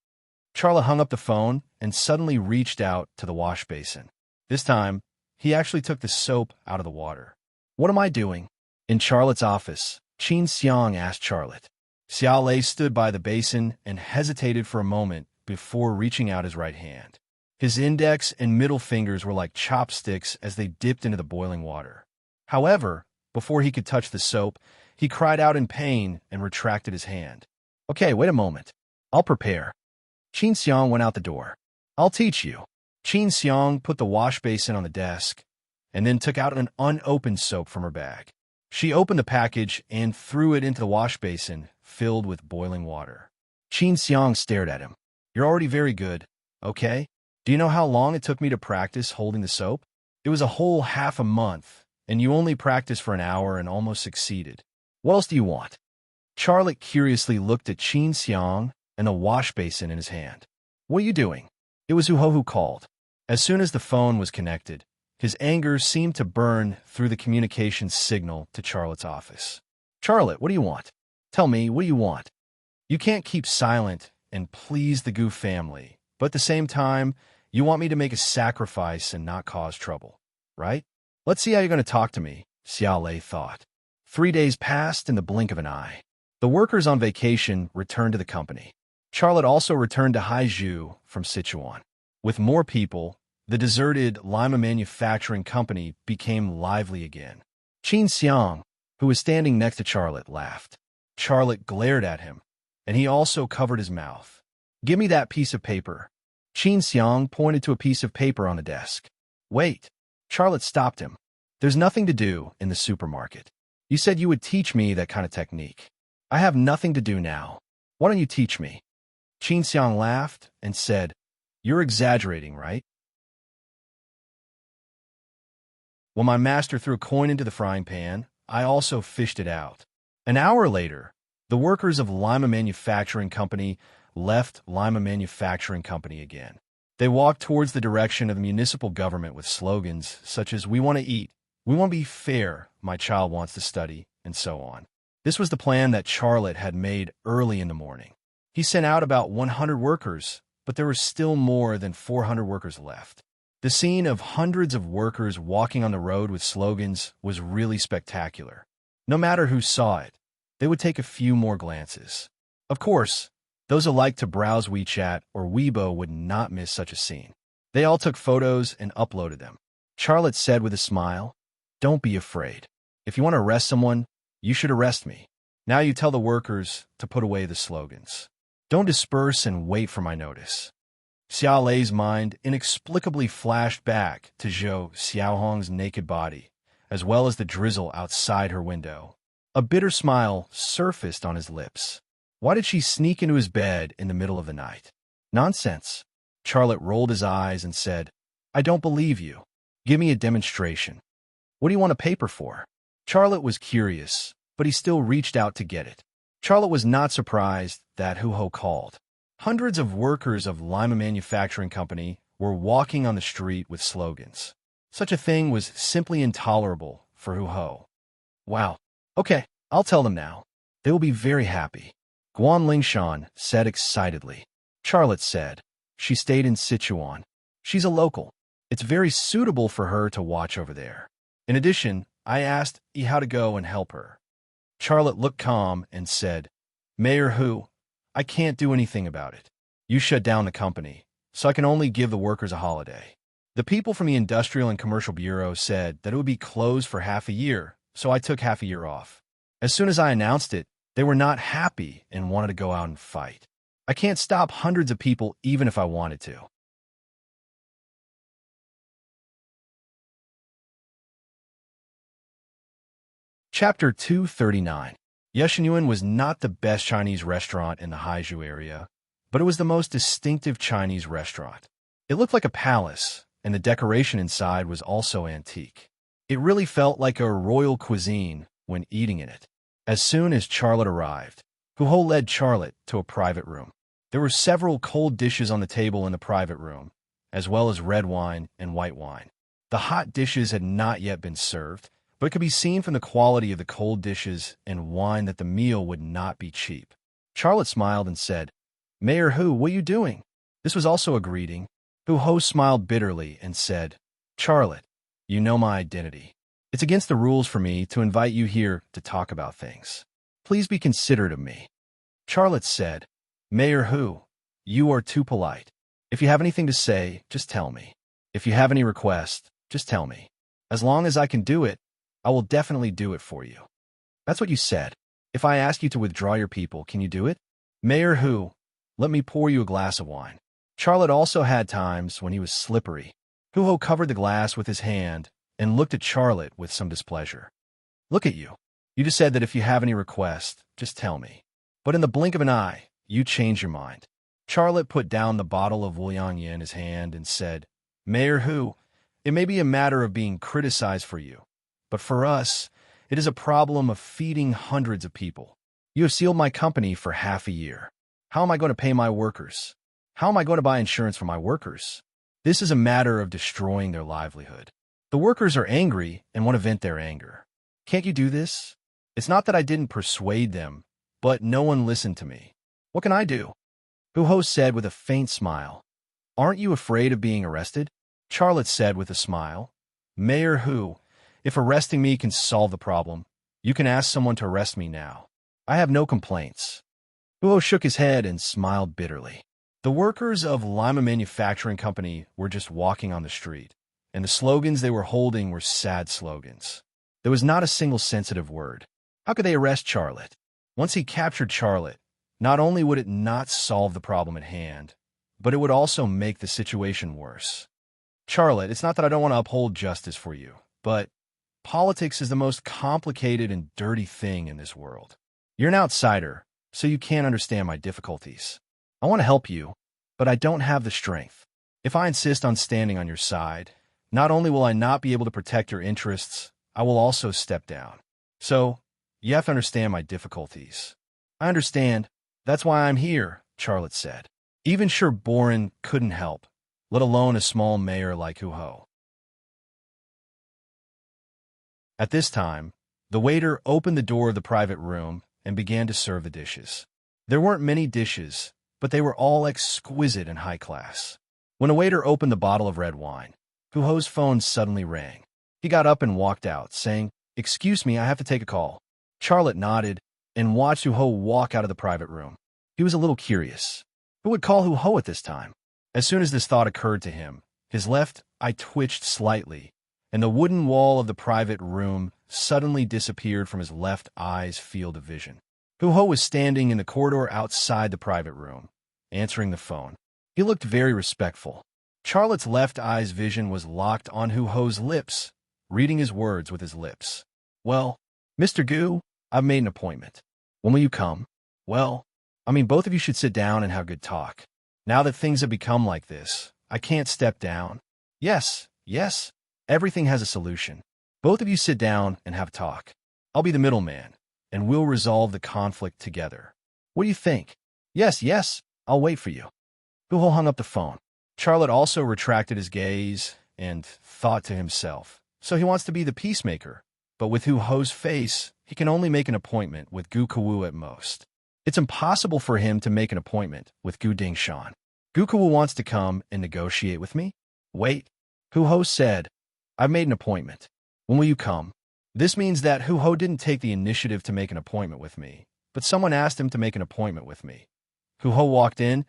Charlotte hung up the phone and suddenly reached out to the wash basin. This time, he actually took the soap out of the water. "What am I doing?" In Charlotte's office, Qin Xiang asked Charlotte. Xiao Lei stood by the basin and hesitated for a moment before reaching out his right hand. His index and middle fingers were like chopsticks as they dipped into the boiling water. However, before he could touch the soap, he cried out in pain and retracted his hand. "Okay, wait a moment. I'll prepare." Qin Xiang went out the door. "I'll teach you." Qin Xiang put the wash basin on the desk and then took out an unopened soap from her bag. She opened the package and threw it into the wash basin filled with boiling water. Qin Xiang stared at him. "You're already very good, okay? Do you know how long it took me to practice holding the soap? It was a whole half a month, and you only practiced for an hour and almost succeeded. What else do you want?" Charlotte curiously looked at Qin Xiang and the wash basin in his hand. "What are you doing?" It was Huho who called. As soon as the phone was connected, his anger seemed to burn through the communications signal to Charlotte's office. Charlotte, what do you want? Tell me, what do you want? You can't keep silent and please the Goof family, but at the same time, you want me to make a sacrifice and not cause trouble, right? Let's see how you're going to talk to me, Xiao Lei thought. 3 days passed in the blink of an eye. The workers on vacation returned to the company. Charlotte also returned to Haizhu from Sichuan. With more people, the deserted Lima manufacturing company became lively again. Qin Xiang, who was standing next to Charlotte, laughed. Charlotte glared at him, and he also covered his mouth. Give me that piece of paper. Qin Xiang pointed to a piece of paper on the desk. Wait. Charlotte stopped him. There's nothing to do in the supermarket. You said you would teach me that kind of technique. I have nothing to do now. Why don't you teach me? Qin Xiang laughed and said, You're exaggerating, right? When my master threw a coin into the frying pan, I also fished it out. An hour later, the workers of Lima Manufacturing Company left Lima Manufacturing Company again. They walked towards the direction of the municipal government with slogans such as, We want to eat, we want to be fair, my child wants to study, and so on. This was the plan that Charlotte had made early in the morning. He sent out about 100 workers, but there were still more than 400 workers left. The scene of hundreds of workers walking on the road with slogans was really spectacular. No matter who saw it, they would take a few more glances. Of course, those who liked to browse WeChat or Weibo would not miss such a scene. They all took photos and uploaded them. Charlotte said with a smile, Don't be afraid. If you want to arrest someone, you should arrest me. Now you tell the workers to put away the slogans. Don't disperse and wait for my notice. Xiao Lei's mind inexplicably flashed back to Zhou Xiaohong's naked body, as well as the drizzle outside her window. A bitter smile surfaced on his lips. Why did she sneak into his bed in the middle of the night? Nonsense. Charlotte rolled his eyes and said, I don't believe you. Give me a demonstration. What do you want a paper for? Charlotte was curious, but he still reached out to get it. Charlotte was not surprised that Hu Ho called. Hundreds of workers of Lima Manufacturing Company were walking on the street with slogans. Such a thing was simply intolerable for Hu Ho. Wow. Okay, I'll tell them now. They will be very happy. Guan Lingshan said excitedly. Charlotte said. She stayed in Sichuan. She's a local. It's very suitable for her to watch over there. In addition, I asked Yi how to go and help her. Charlotte looked calm and said, Mayor Hu, I can't do anything about it. You shut down the company, so I can only give the workers a holiday. The people from the Industrial and Commercial Bureau said that it would be closed for half a year, so I took half a year off. As soon as I announced it, they were not happy and wanted to go out and fight. I can't stop hundreds of people even if I wanted to. Chapter 239. Yeshinyuan was not the best Chinese restaurant in the Haizhu area, but it was the most distinctive Chinese restaurant. It looked like a palace, and the decoration inside was also antique. It really felt like a royal cuisine when eating in it. As soon as Charlotte arrived, Hu Ho led Charlotte to a private room. There were several cold dishes on the table in the private room, as well as red wine and white wine. The hot dishes had not yet been served, but it could be seen from the quality of the cold dishes and wine that the meal would not be cheap. Charlotte smiled and said, Mayor Hu, what are you doing? This was also a greeting. Hu Ho smiled bitterly and said, Charlotte, you know my identity. It's against the rules for me to invite you here to talk about things. Please be considerate of me. Charlotte said, Mayor Hu, you are too polite. If you have anything to say, just tell me. If you have any request, just tell me. As long as I can do it, I will definitely do it for you. That's what you said. If I ask you to withdraw your people, can you do it? Mayor Hu, let me pour you a glass of wine. Charlotte also had times when he was slippery. Hu Ho covered the glass with his hand and looked at Charlotte with some displeasure. Look at you. You just said that if you have any request, just tell me. But in the blink of an eye, you changed your mind. Charlotte put down the bottle of Wuliang in his hand and said, Mayor Hu, it may be a matter of being criticized for you, but for us, it is a problem of feeding hundreds of people. You have sealed my company for half a year. How am I going to pay my workers? How am I going to buy insurance for my workers? This is a matter of destroying their livelihood. The workers are angry and want to vent their anger. Can't you do this? It's not that I didn't persuade them, but no one listened to me. What can I do? Hu-ho said with a faint smile. Aren't you afraid of being arrested? Charlotte said with a smile. Mayor Hu, if arresting me can solve the problem, you can ask someone to arrest me now. I have no complaints. Hu-ho shook his head and smiled bitterly. The workers of Lima Manufacturing Company were just walking on the street, and the slogans they were holding were sad slogans. There was not a single sensitive word. How could they arrest Charlotte? Once he captured Charlotte, not only would it not solve the problem at hand, but it would also make the situation worse. Charlotte, it's not that I don't want to uphold justice for you, but politics is the most complicated and dirty thing in this world. You're an outsider, so you can't understand my difficulties. I want to help you, but I don't have the strength. If I insist on standing on your side, not only will I not be able to protect your interests, I will also step down. So, you have to understand my difficulties. I understand. That's why I'm here, Charlotte said. Even Sir Boren couldn't help, let alone a small mayor like Hu-ho. At this time, the waiter opened the door of the private room and began to serve the dishes. There weren't many dishes, but they were all exquisite and high class. When a waiter opened the bottle of red wine, Hu-ho's phone suddenly rang. He got up and walked out, saying, "Excuse me, I have to take a call." Charlotte nodded and watched Hu-ho walk out of the private room. He was a little curious. Who would call Hu-ho at this time? As soon as this thought occurred to him, his left eye twitched slightly, and the wooden wall of the private room suddenly disappeared from his left eye's field of vision. Hu-ho was standing in the corridor outside the private room, answering the phone. He looked very respectful. Charlotte's left eye's vision was locked on Hu-ho's lips, reading his words with his lips. Well, Mr. Gu, I've made an appointment. When will you come? Well, both of you should sit down and have good talk. Now that things have become like this, I can't step down. Yes, everything has a solution. Both of you sit down and have a talk. I'll be the middleman, and we'll resolve the conflict together. What do you think? Yes, I'll wait for you. Hu-ho hung up the phone. Charlotte also retracted his gaze and thought to himself, so he wants to be the peacemaker, but with Hu-ho's face, he can only make an appointment with Gu Kawu at most. It's impossible for him to make an appointment with Gu Dingshan. Gu Kawu wants to come and negotiate with me? Wait, Hu-ho said, I've made an appointment. When will you come? This means that Hu-ho didn't take the initiative to make an appointment with me, but someone asked him to make an appointment with me. Hu-ho walked in,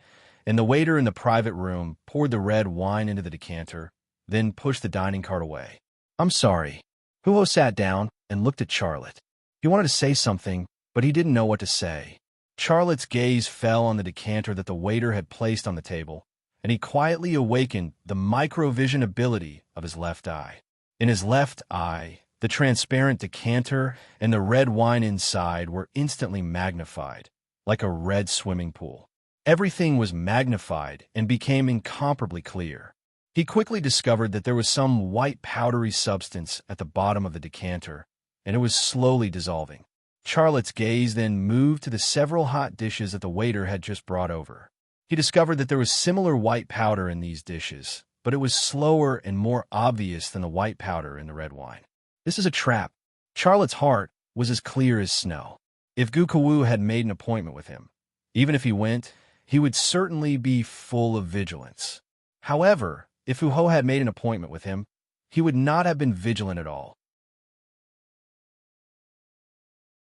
and the waiter in the private room poured the red wine into the decanter, then pushed the dining cart away. I'm sorry. Hu-ho sat down and looked at Charlotte. He wanted to say something, but he didn't know what to say. Charlotte's gaze fell on the decanter that the waiter had placed on the table, and he quietly awakened the microvision ability of his left eye. In his left eye, the transparent decanter and the red wine inside were instantly magnified, like a red swimming pool. Everything was magnified and became incomparably clear. He quickly discovered that there was some white powdery substance at the bottom of the decanter, and it was slowly dissolving. Charlotte's gaze then moved to the several hot dishes that the waiter had just brought over. He discovered that there was similar white powder in these dishes, but it was slower and more obvious than the white powder in the red wine. This is a trap. Charlotte's heart was as clear as snow. If Gu Kawu had made an appointment with him, even if he went, he would certainly be full of vigilance. However, if Hu-ho had made an appointment with him, he would not have been vigilant at all.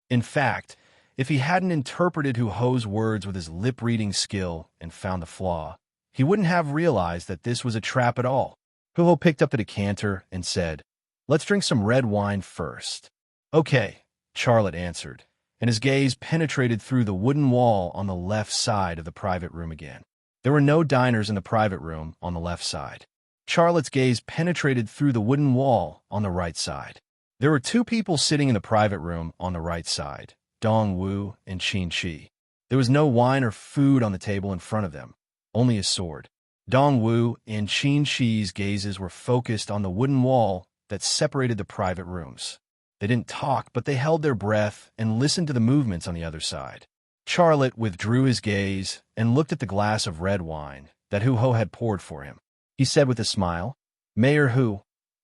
In fact, if he hadn't interpreted Hu-ho's words with his lip-reading skill and found the flaw, he wouldn't have realized that this was a trap at all. Hu-ho picked up the decanter and said, Let's drink some red wine first. Okay, Charlotte answered, and his gaze penetrated through the wooden wall on the left side of the private room again. There were no diners in the private room on the left side. Charlotte's gaze penetrated through the wooden wall on the right side. There were two people sitting in the private room on the right side, Dong Wu and Qin Chi. There was no wine or food on the table in front of them, only a sword. Dong Wu and Qin Chi's gazes were focused on the wooden wall that separated the private rooms. They didn't talk, but they held their breath and listened to the movements on the other side. Charlotte withdrew his gaze and looked at the glass of red wine that Hu-ho had poured for him. He said with a smile, Mayor Hu,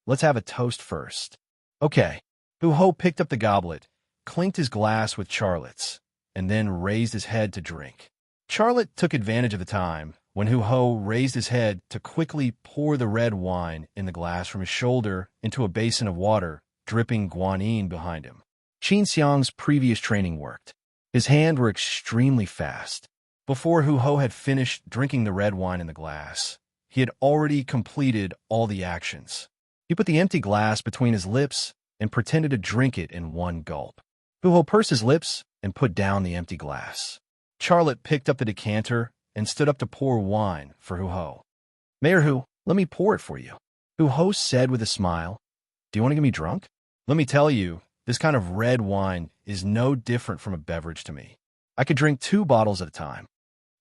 let's have a toast first. Okay. Hu-ho picked up the goblet, clinked his glass with Charlotte's, and then raised his head to drink. Charlotte took advantage of the time when Hu-Ho raised his head to quickly pour the red wine in the glass from his shoulder into a basin of water, dripping guanine behind him. Qin Xiang's previous training worked. His hands were extremely fast. Before Hu-Ho had finished drinking the red wine in the glass, he had already completed all the actions. He put the empty glass between his lips and pretended to drink it in one gulp. Hu-Ho pursed his lips and put down the empty glass. Charlotte picked up the decanter and stood up to pour wine for Hu-Ho. "Mayor Hu, let me pour it for you," Hu-Ho said with a smile. "Do you want to get me drunk? Let me tell you, this kind of red wine is no different from a beverage to me. I could drink 2 bottles at a time."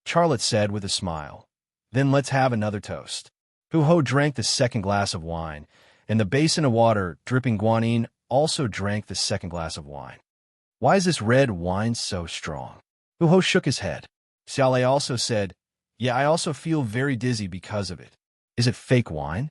Charlotte said with a smile. "Then let's have another toast." Hu-Ho drank the second glass of wine, and the basin of water dripping guanine also drank the second glass of wine. "Why is this red wine so strong?" Hu-Ho shook his head. Xiaolei also said, "Yeah, I also feel very dizzy because of it. Is it fake wine?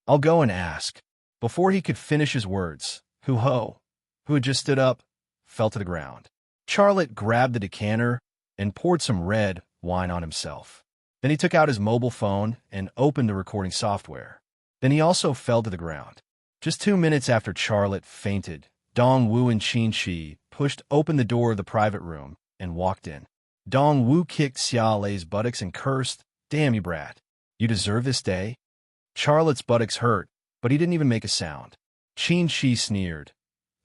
I'll go and ask." Before he could finish his words, Hu-Ho, who had just stood up, fell to the ground. Charlotte grabbed the decanter and poured some red wine on himself. Then he took out his mobile phone and opened the recording software. Then he also fell to the ground. Just 2 minutes after Charlotte fainted, Dong Wu and Qin Shi pushed open the door of the private room and walked in. Dong Wu kicked Xiaolei's buttocks and cursed, "Damn you, brat. You deserve this day." Charlotte's buttocks hurt, but he didn't even make a sound. Qin Shi sneered.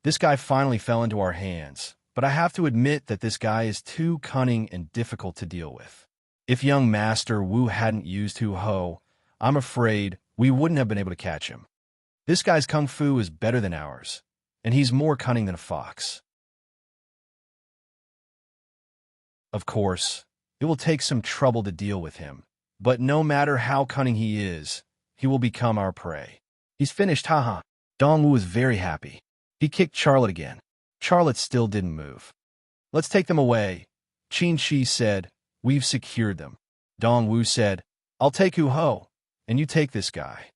"This guy finally fell into our hands, but I have to admit that this guy is too cunning and difficult to deal with. If young Master Wu hadn't used Hu-Ho, I'm afraid we wouldn't have been able to catch him. This guy's kung fu is better than ours, and he's more cunning than a fox. Of course, it will take some trouble to deal with him, but no matter how cunning he is, he will become our prey." "He's finished, haha." Dong Wu was very happy. He kicked Charlotte again. Charlotte still didn't move. "Let's take them away," Qin Shi said. "We've secured them." Dong Wu said, "I'll take Hu-Ho, and you take this guy."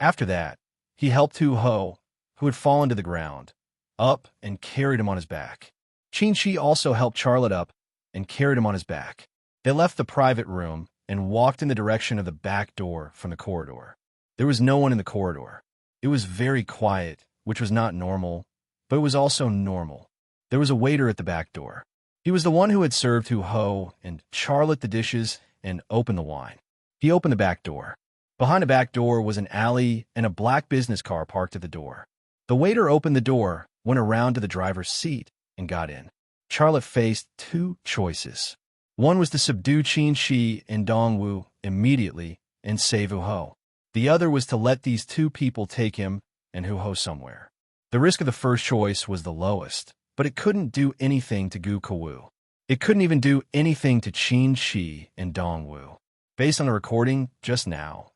After that, he helped Hu-Ho, who had fallen to the ground, up and carried him on his back. Qin Shi also helped Charlotte up and carried him on his back. They left the private room and walked in the direction of the back door from the corridor. There was no one in the corridor. It was very quiet, which was not normal, but it was also normal. There was a waiter at the back door. He was the one who had served Hu-Ho and Charlotte the dishes and opened the wine. He opened the back door. Behind the back door was an alley and a black business car parked at the door. The waiter opened the door, went around to the driver's seat, and got in. Charlotte faced 2 choices. One was to subdue Qin Shi and Dong Wu immediately and save Hu-Ho. The other was to let these 2 people take him and Hu-Ho somewhere. The risk of the first choice was the lowest, but it couldn't do anything to Gu Kawu. It couldn't even do anything to Qin Shi and Dong Wu. Based on the recording just now,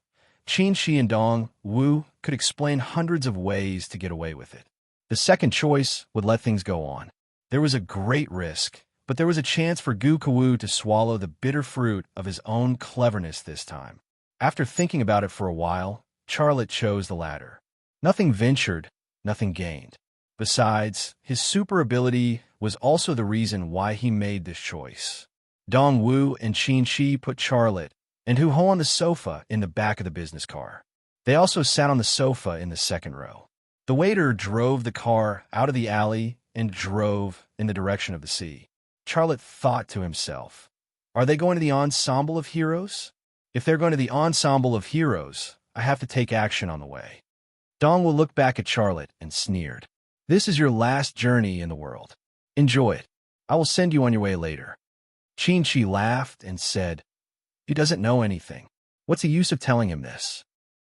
Qin Shi and Dong Wu could explain hundreds of ways to get away with it. The second choice would let things go on. There was a great risk, but there was a chance for Gu Kawu to swallow the bitter fruit of his own cleverness this time. After thinking about it for a while, Charlotte chose the latter. Nothing ventured, nothing gained. Besides, his super ability was also the reason why he made this choice. Dong Wu and Qin Shi put Charlotte and Hu-Ho on the sofa in the back of the business car. They also sat on the sofa in the second row. The waiter drove the car out of the alley and drove in the direction of the sea. Charlotte thought to himself, "Are they going to the ensemble of heroes? If they're going to the ensemble of heroes, I have to take action on the way." Dong will look back at Charlotte and sneered. "This is your last journey in the world. Enjoy it. I will send you on your way later." Qin Shi laughed and said, "He doesn't know anything. What's the use of telling him this?"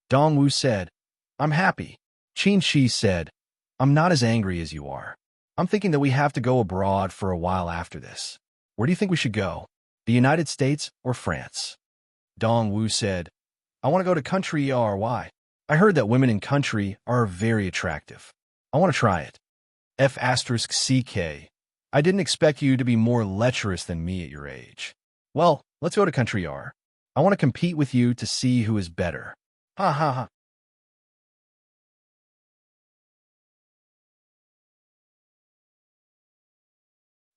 Dong Wu said, "I'm happy." Qin Shi said, "I'm not as angry as you are. I'm thinking that we have to go abroad for a while after this. Where do you think we should go? The United States or France?" Dong Wu said, "I want to go to country RY. I heard that women in country are very attractive. I want to try it. F***CK. I didn't expect you to be more lecherous than me at your age. Well, let's go to country R. I want to compete with you to see who is better. Ha ha ha."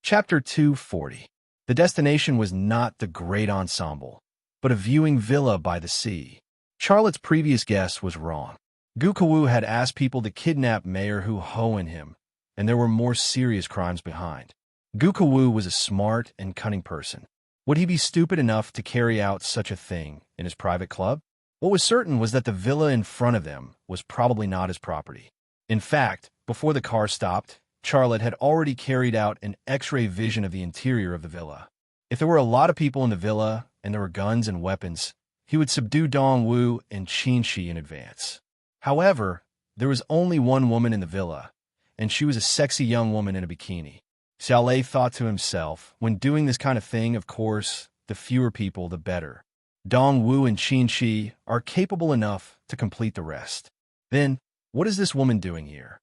Chapter 240. The destination was not the great ensemble, but a viewing villa by the sea. Charlotte's previous guess was wrong. Gu Kawu had asked people to kidnap Mayor Hu Ho and him, and there were more serious crimes behind. Gu Kawu was a smart and cunning person. Would he be stupid enough to carry out such a thing in his private club? What was certain was that the villa in front of them was probably not his property. In fact, before the car stopped, Charlotte had already carried out an X-ray vision of the interior of the villa. If there were a lot of people in the villa and there were guns and weapons, he would subdue Dong Wu and Qin Shi in advance. However, there was only one woman in the villa, and she was a sexy young woman in a bikini. Xiao Lei thought to himself, when doing this kind of thing, of course, the fewer people, the better. Dong Wu and Qin Shi are capable enough to complete the rest. Then, what is this woman doing here?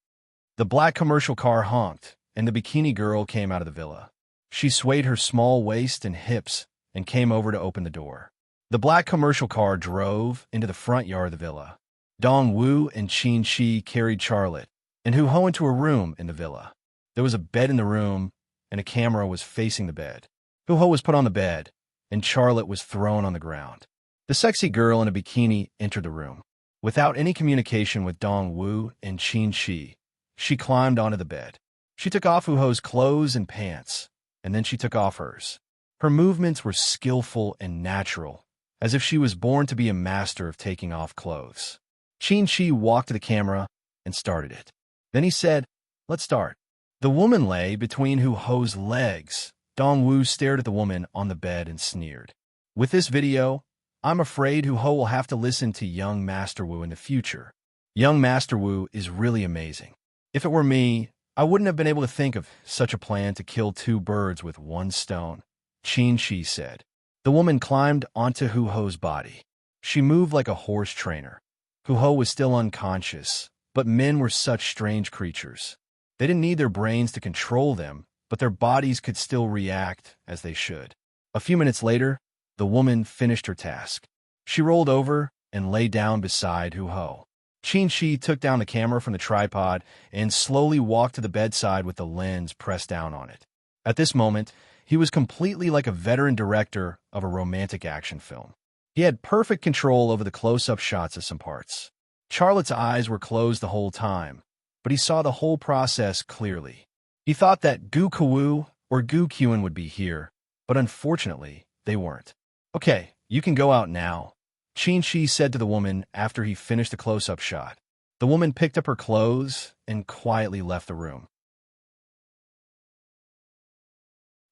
The black commercial car honked, and the bikini girl came out of the villa. She swayed her small waist and hips and came over to open the door. The black commercial car drove into the front yard of the villa. Dong Wu and Qin Shi carried Charlotte and Hu Ho into a room in the villa. There was a bed in the room, and a camera was facing the bed. Hu Ho was put on the bed, and Charlotte was thrown on the ground. The sexy girl in a bikini entered the room. Without any communication with Dong Wu and Qin Shi, she climbed onto the bed. She took off Hu Ho's clothes and pants, and then she took off hers. Her movements were skillful and natural, as if she was born to be a master of taking off clothes. Qin Shi walked to the camera and started it. Then he said, "Let's start." The woman lay between Hu Ho's legs. Dong Wu stared at the woman on the bed and sneered. With this video, I'm afraid Hu Ho will have to listen to young Master Wu in the future. Young Master Wu is really amazing. If it were me, I wouldn't have been able to think of such a plan to kill two birds with one stone, Qin Shi said. The woman climbed onto Hu Ho's body. She moved like a horse trainer. Hu Ho was still unconscious, but men were such strange creatures. They didn't need their brains to control them, but their bodies could still react as they should. A few minutes later, the woman finished her task. She rolled over and lay down beside Hu Ho. Qin Shi took down the camera from the tripod and slowly walked to the bedside with the lens pressed down on it. At this moment, he was completely like a veteran director of a romantic action film. He had perfect control over the close-up shots of some parts. Charlotte's eyes were closed the whole time, but he saw the whole process clearly. He thought that Gu Kawu or Gu Qin would be here, but unfortunately, they weren't. "Okay, you can go out now," Qin Shi said to the woman after he finished the close-up shot. The woman picked up her clothes and quietly left the room.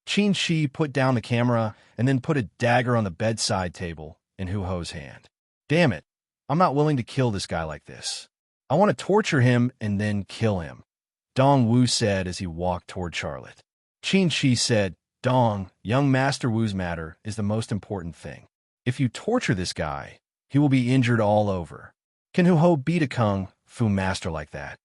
Qin Shi put down the camera and then put a dagger on the bedside table in Hu Ho's hand. "Damn it, I'm not willing to kill this guy like this. I want to torture him and then kill him," Dong Wu said as he walked toward Charlotte. Qin Shi said, "Dong, young Master Wu's matter is the most important thing. If you torture this guy, he will be injured all over. Can Hu Ho beat a kung fu master like that?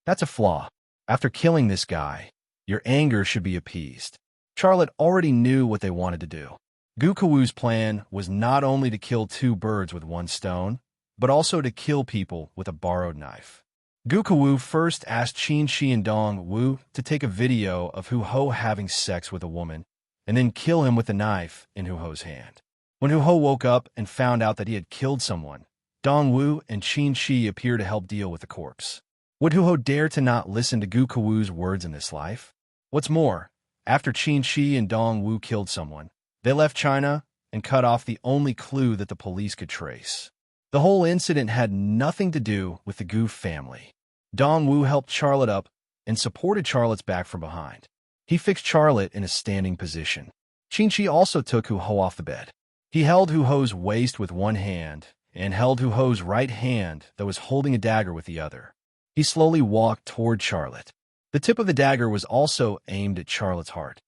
That's a flaw. After killing this guy, your anger should be appeased." Charlotte already knew what they wanted to do. Gu Kawu's plan was not only to kill two birds with one stone, but also to kill people with a borrowed knife. Gu Kawu first asked Qin Shi and Dong Wu to take a video of Hu Ho having sex with a woman, and then kill him with a knife in Hu Ho's hand. When Hu Ho woke up and found out that he had killed someone, Dong Wu and Qin Shi appeared to help deal with the corpse. Would Hu Ho dare to not listen to Gu Kawu's words in this life? What's more, after Qin Shi and Dong Wu killed someone, they left China and cut off the only clue that the police could trace. The whole incident had nothing to do with the Gu family. Dong Wu helped Charlotte up and supported Charlotte's back from behind. He fixed Charlotte in a standing position. Qin Shi also took Hu Ho off the bed. He held Hu Ho's waist with one hand and held Hu Ho's right hand that was holding a dagger with the other. He slowly walked toward Charlotte. The tip of the dagger was also aimed at Charlotte's heart.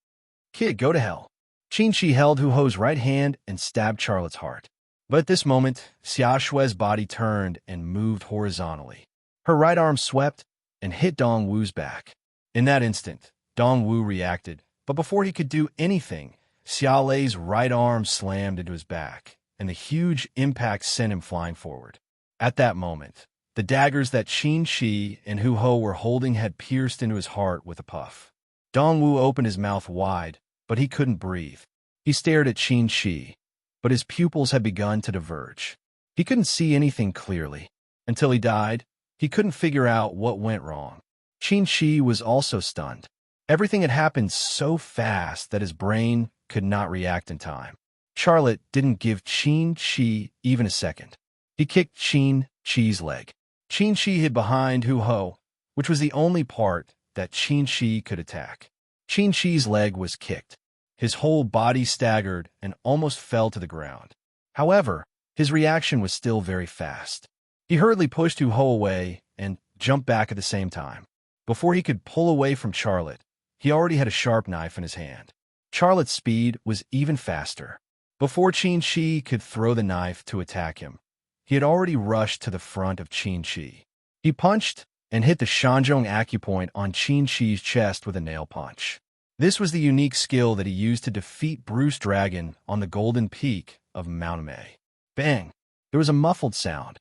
"Kid, go to hell." Qin Shi held Hu Ho's right hand and stabbed Charlotte's heart. But at this moment, Xia Shui's body turned and moved horizontally. Her right arm swept and hit Dong Wu's back. In that instant, Dong Wu reacted, but before he could do anything, Xia Lei's right arm slammed into his back, and the huge impact sent him flying forward. At that moment, the daggers that Qin Shi and Hu Ho were holding had pierced into his heart with a puff. Dongwu opened his mouth wide, but he couldn't breathe. He stared at Qin Shi, but his pupils had begun to diverge. He couldn't see anything clearly. Until he died, he couldn't figure out what went wrong. Qin Shi was also stunned. Everything had happened so fast that his brain could not react in time. Charlotte didn't give Qin Shi even a second. He kicked Qin Shi's leg. Qin Shi hid behind Hu Ho, which was the only part that Qin Shi could attack. Qin Shi's leg was kicked. His whole body staggered and almost fell to the ground. However, his reaction was still very fast. He hurriedly pushed Hu Ho away and jumped back at the same time. Before he could pull away from Charlotte, he already had a sharp knife in his hand. Charlotte's speed was even faster. Before Qin Shi could throw the knife to attack him, he had already rushed to the front of Qin Shi. He punched and hit the Shanzhong acupoint on Qin Shi's chest with a nail punch. This was the unique skill that he used to defeat Bruce Dragon on the Golden Peak of Mount May. Bang! There was a muffled sound.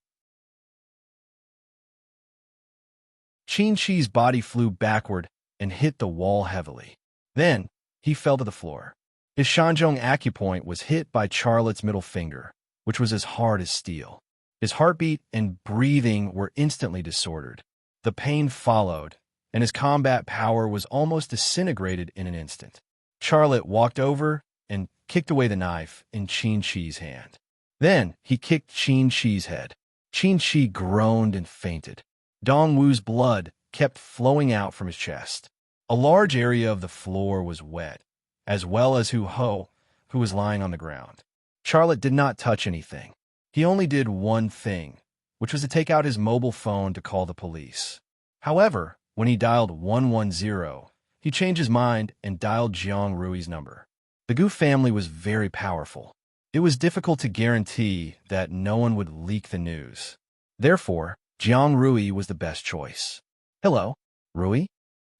Qin Shi's body flew backward and hit the wall heavily. Then, he fell to the floor. His Shanzhong acupoint was hit by Charlotte's middle finger, which was as hard as steel. His heartbeat and breathing were instantly disordered. The pain followed, and his combat power was almost disintegrated in an instant. Charlotte walked over and kicked away the knife in Qin Shi's hand. Then, he kicked Qin Shi's head. Qin Shi groaned and fainted. Dongwu's blood kept flowing out from his chest. A large area of the floor was wet, as well as Hu Ho, who was lying on the ground. Charlotte did not touch anything. He only did one thing, which was to take out his mobile phone to call the police. However, when he dialed 110, he changed his mind and dialed Jiang Rui's number. The Gu family was very powerful. It was difficult to guarantee that no one would leak the news. Therefore, Jiang Rui was the best choice. Hello, Rui?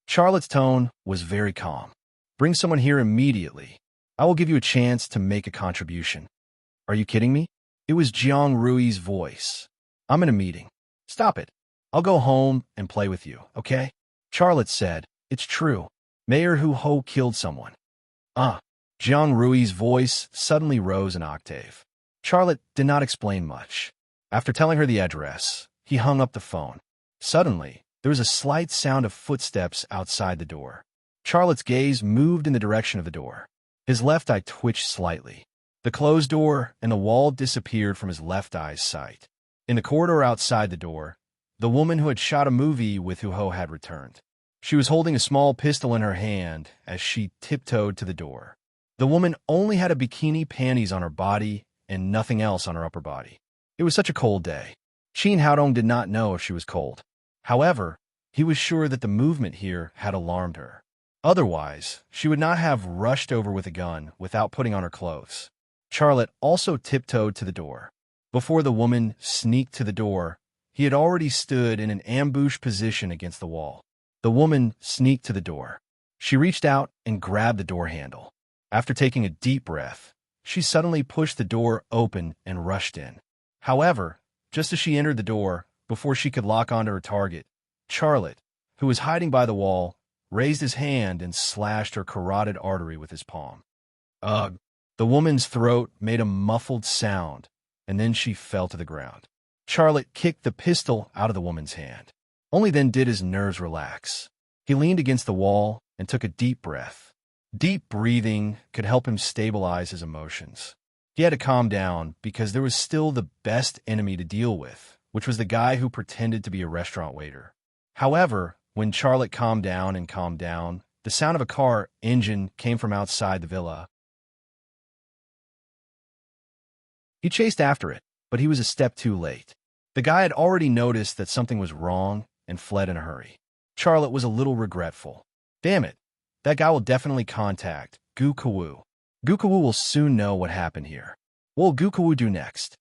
Charlotte's tone was very calm. Bring someone here immediately. I will give you a chance to make a contribution. Are you kidding me? It was Jiang Rui's voice. I'm in a meeting. Stop it. I'll go home and play with you, okay? Charlotte said, It's true. Mayor Hu Ho killed someone. Jiang Rui's voice suddenly rose an octave. Charlotte did not explain much. After telling her the address, he hung up the phone. Suddenly, there was a slight sound of footsteps outside the door. Charlotte's gaze moved in the direction of the door. His left eye twitched slightly. The closed door and the wall disappeared from his left eye's sight. In the corridor outside the door, the woman who had shot a movie with Hu Ho had returned. She was holding a small pistol in her hand as she tiptoed to the door. The woman only had a bikini panties on her body and nothing else on her upper body. It was such a cold day. Qin Haodong did not know if she was cold. However, he was sure that the movement here had alarmed her. Otherwise, she would not have rushed over with a gun without putting on her clothes. Charlotte also tiptoed to the door. Before the woman sneaked to the door, he had already stood in an ambush position against the wall. The woman sneaked to the door. She reached out and grabbed the door handle. After taking a deep breath, she suddenly pushed the door open and rushed in. However, just as she entered the door, before she could lock onto her target, Charlotte, who was hiding by the wall, raised his hand and slashed her carotid artery with his palm. Ugh! The woman's throat made a muffled sound, and then she fell to the ground. Charlotte kicked the pistol out of the woman's hand. Only then did his nerves relax. He leaned against the wall and took a deep breath. Deep breathing could help him stabilize his emotions. He had to calm down because there was still the best enemy to deal with, which was the guy who pretended to be a restaurant waiter. However, when Charlotte calmed down, the sound of a car engine came from outside the villa. He chased after it, but he was a step too late. The guy had already noticed that something was wrong and fled in a hurry. Charlotte was a little regretful. Damn it, that guy will definitely contact Gu Kawu. Gu Kawu will soon know what happened here. What will Gu Kawu do next?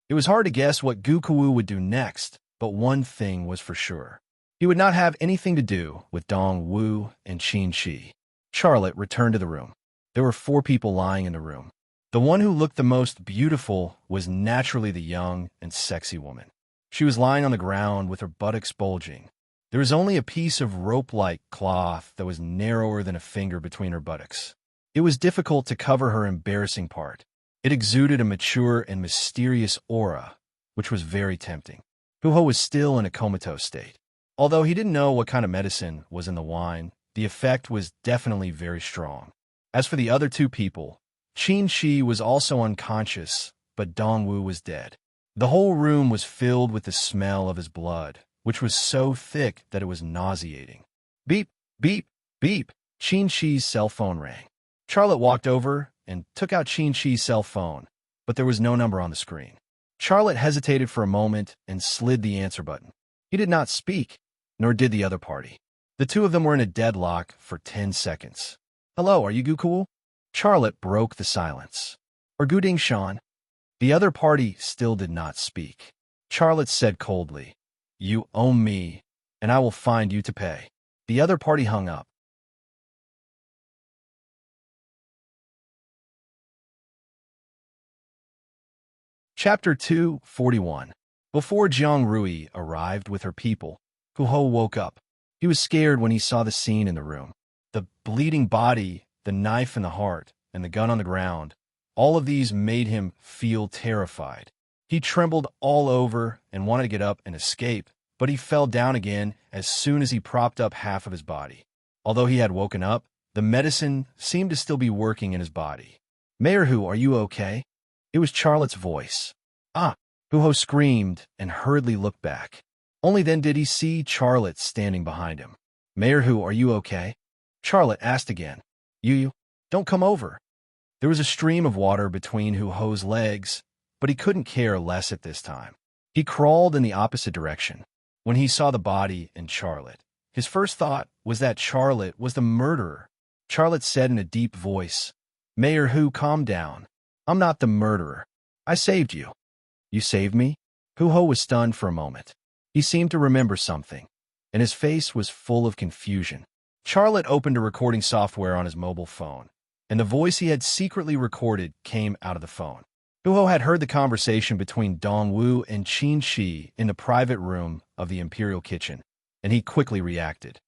It was hard to guess what Gu Kawu would do next, but one thing was for sure. He would not have anything to do with Dong Wu and Qin Shi. Charlotte returned to the room. There were 4 people lying in the room. The one who looked the most beautiful was naturally the young and sexy woman. She was lying on the ground with her buttocks bulging. There was only a piece of rope-like cloth that was narrower than a finger between her buttocks. It was difficult to cover her embarrassing part. It exuded a mature and mysterious aura, which was very tempting. Huho was still in a comatose state. Although he didn't know what kind of medicine was in the wine, the effect was definitely very strong. As for the other two people, Qin Shi was also unconscious, but Dongwu was dead. The whole room was filled with the smell of his blood, which was so thick that it was nauseating. Beep, beep, beep. Qin Shi's cell phone rang. Charlotte walked over and took out Qin Shi's cell phone, but there was no number on the screen. Charlotte hesitated for a moment and slid the answer button. He did not speak, nor did the other party. The two of them were in a deadlock for 10 seconds. Hello, are you cool? Charlotte broke the silence. Or Guding Shan? The other party still did not speak. Charlotte said coldly, You owe me, and I will find you to pay. The other party hung up. Chapter 241. Before Jiang Rui arrived with her people, Huho woke up. He was scared when he saw the scene in the room. The bleeding body, the knife in the heart, and the gun on the ground, all of these made him feel terrified. He trembled all over and wanted to get up and escape, but he fell down again as soon as he propped up half of his body. Although he had woken up, the medicine seemed to still be working in his body. Mayor Hu, are you okay? It was Charlotte's voice. Ah! Huho screamed and hurriedly looked back. Only then did he see Charlotte standing behind him. Mayor Hu, are you okay? Charlotte asked again. You, don't come over. There was a stream of water between Huho's legs, but he couldn't care less at this time. He crawled in the opposite direction. When he saw the body and Charlotte, his first thought was that Charlotte was the murderer. Charlotte said in a deep voice, Mayor Hu, calm down. I'm not the murderer. I saved you. You saved me? Huho was stunned for a moment. He seemed to remember something, and his face was full of confusion. Charlotte opened a recording software on his mobile phone, and the voice he had secretly recorded came out of the phone. Huho had heard the conversation between Dongwu and Qin Shi in the private room of the Imperial Kitchen, and he quickly reacted.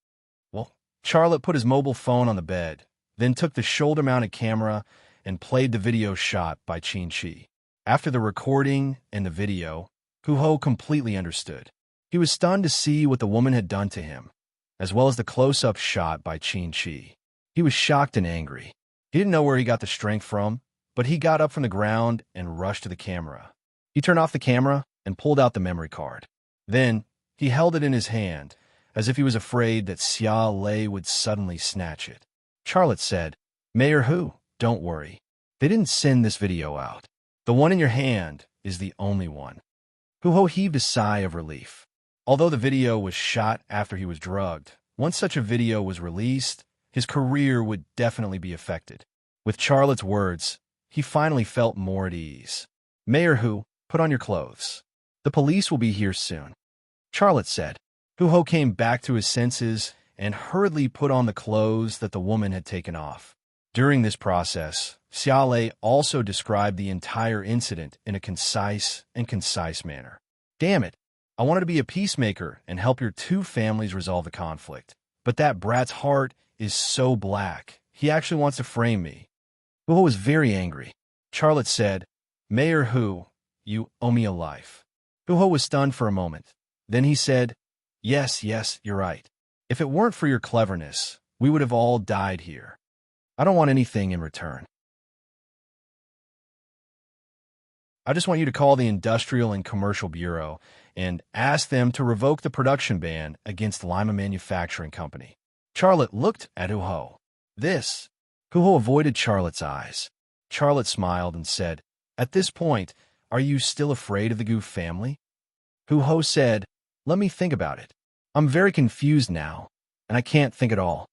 Well, Charlotte put his mobile phone on the bed, then took the shoulder-mounted camera and played the video shot by Qin Shi. After the recording and the video, Huho completely understood. He was stunned to see what the woman had done to him, as well as the close-up shot by Qin Shi. He was shocked and angry. He didn't know where he got the strength from, but he got up from the ground and rushed to the camera. He turned off the camera and pulled out the memory card. Then, he held it in his hand, as if he was afraid that Xia Lei would suddenly snatch it. Charlotte said, Mayor Hu, don't worry. They didn't send this video out. The one in your hand is the only one. Huho heaved a sigh of relief. Although the video was shot after he was drugged, once such a video was released, his career would definitely be affected. With Charlotte's words, he finally felt more at ease. Mayor Hu, put on your clothes. The police will be here soon. Charlotte said. Huho came back to his senses and hurriedly put on the clothes that the woman had taken off. During this process, Xia Lei also described the entire incident in a concise manner. Damn it, I wanted to be a peacemaker and help your two families resolve the conflict. But that brat's heart is so black, he actually wants to frame me. Huho was very angry. Charlotte said, Mayor Hu, you owe me a life. Huho was stunned for a moment. Then he said, Yes, you're right. If it weren't for your cleverness, we would have all died here. I don't want anything in return. I just want you to call the Industrial and Commercial Bureau and ask them to revoke the production ban against Lima Manufacturing Company. Charlotte looked at Huho. Huho avoided Charlotte's eyes. Charlotte smiled and said, At this point, are you still afraid of the Gu family? Huho said, Let me think about it. I'm very confused now, and I can't think at all.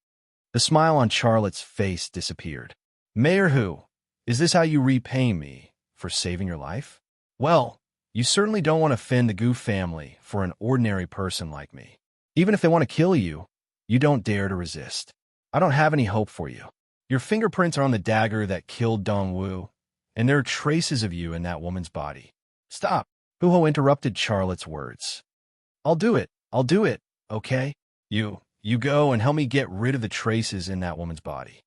The smile on Charlotte's face disappeared. Mayor Hu, is this how you repay me for saving your life? Well, you certainly don't want to offend the Gu family for an ordinary person like me. Even if they want to kill you, you don't dare to resist. I don't have any hope for you. Your fingerprints are on the dagger that killed Dongwu, and there are traces of you in that woman's body. Stop. Huho interrupted Charlotte's words. I'll do it. okay? You go and help me get rid of the traces in that woman's body.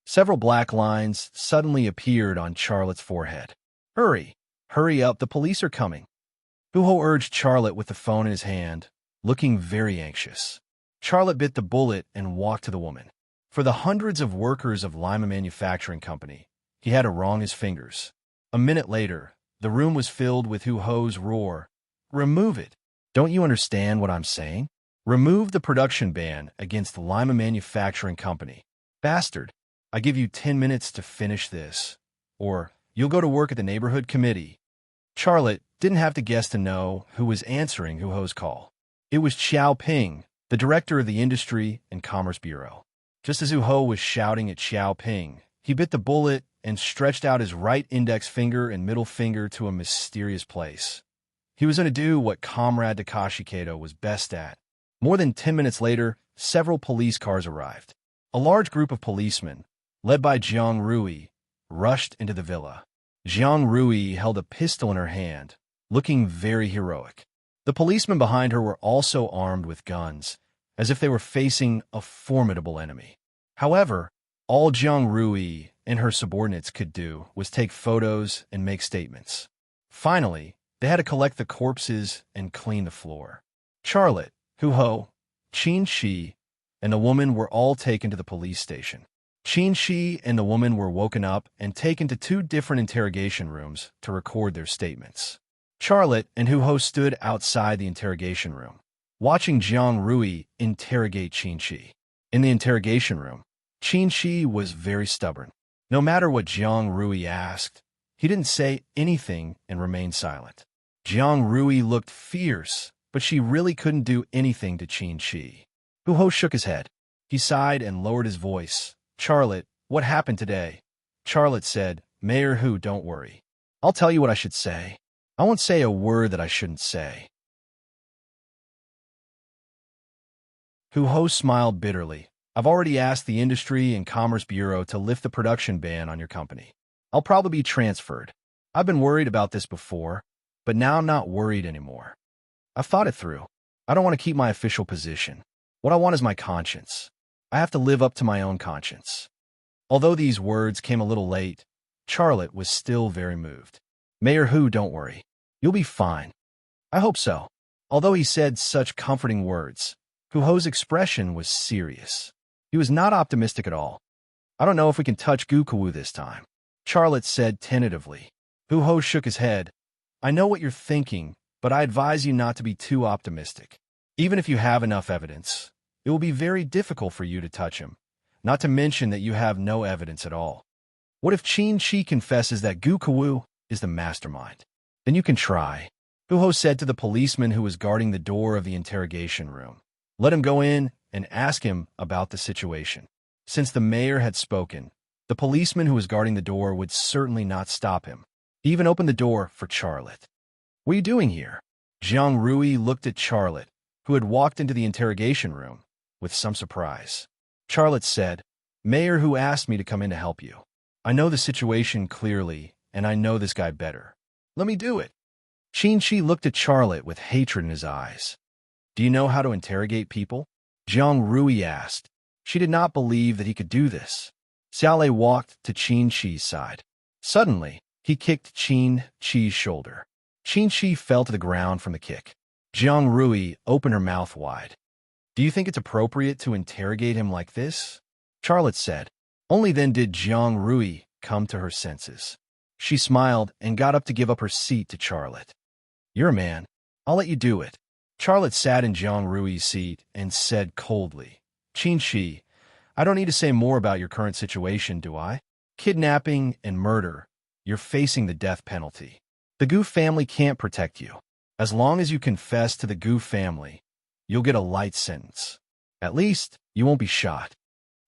Several black lines suddenly appeared on Charlotte's forehead. Hurry, hurry up, the police are coming. Huho urged Charlotte with the phone in his hand, looking very anxious. Charlotte bit the bullet and walked to the woman. For the hundreds of workers of Lima Manufacturing Company, he had to wrong his fingers. A minute later, the room was filled with Huho's roar. Remove it. Don't you understand what I'm saying? Remove the production ban against the Lima Manufacturing Company. Bastard, I give you 10 minutes to finish this, or you'll go to work at the neighborhood committee. Charlotte didn't have to guess to know who was answering Huho's call. It was Xiao Ping, the director of the Industry and Commerce Bureau. Just as Huho was shouting at Xiao Ping, he bit the bullet and stretched out his right index finger and middle finger to a mysterious place. He was going to do what Comrade Takashi Kato was best at. More than 10 minutes later, several police cars arrived. A large group of policemen, led by Jiang Rui, rushed into the villa. Jiang Rui held a pistol in her hand, looking very heroic. The policemen behind her were also armed with guns, as if they were facing a formidable enemy. However, all Jiang Rui and her subordinates could do was take photos and make statements. Finally, they had to collect the corpses and clean the floor. Charlotte, Huho, Qin Shi, and the woman were all taken to the police station. Qin Shi and the woman were woken up and taken to 2 different interrogation rooms to record their statements. Charlotte and Huho stood outside the interrogation room, watching Jiang Rui interrogate Qin Shi. In the interrogation room, Qin Shi was very stubborn. No matter what Jiang Rui asked, he didn't say anything and remained silent. Jiang Rui looked fierce, but she really couldn't do anything to Qin Shi. Huho shook his head. He sighed and lowered his voice. Charlotte, what happened today? Charlotte said, Mayor Hu, don't worry. I'll tell you what I should say. I won't say a word that I shouldn't say. Huho smiled bitterly. I've already asked the Industry and Commerce Bureau to lift the production ban on your company. I'll probably be transferred. I've been worried about this before, but now I'm not worried anymore. I've thought it through. I don't want to keep my official position. What I want is my conscience. I have to live up to my own conscience. Although these words came a little late, Charlotte was still very moved. Mayor Hu, don't worry. You'll be fine. I hope so. Although he said such comforting words, Huho's expression was serious. He was not optimistic at all. I don't know if we can touch Gukawu this time, Charlotte said tentatively. Huho shook his head. I know what you're thinking, but I advise you not to be too optimistic. Even if you have enough evidence, it will be very difficult for you to touch him, not to mention that you have no evidence at all. What if Qin Shi confesses that Gukawu is the mastermind? Then you can try, Huho said to the policeman who was guarding the door of the interrogation room. Let him go in and ask him about the situation. Since the mayor had spoken, the policeman who was guarding the door would certainly not stop him. He even opened the door for Charlotte. What are you doing here? Jiang Rui looked at Charlotte, who had walked into the interrogation room, with some surprise. Charlotte said, Mayor Hu asked me to come in to help you. I know the situation clearly, and I know this guy better. Let me do it. Qin Shi looked at Charlotte with hatred in his eyes. Do you know how to interrogate people? Jiang Rui asked. She did not believe that he could do this. Xiaolei walked to Qin Shi's side. Suddenly, he kicked Qin Shi's shoulder. Qin Shi fell to the ground from the kick. Jiang Rui opened her mouth wide. Do you think it's appropriate to interrogate him like this? Charlotte said. Only then did Jiang Rui come to her senses. She smiled and got up to give up her seat to Charlotte. You're a man. I'll let you do it. Charlotte sat in Jiang Rui's seat and said coldly, Qin Shi, I don't need to say more about your current situation, do I? Kidnapping and murder. You're facing the death penalty. The Gu family can't protect you. As long as you confess to the Gu family, you'll get a light sentence. At least, you won't be shot.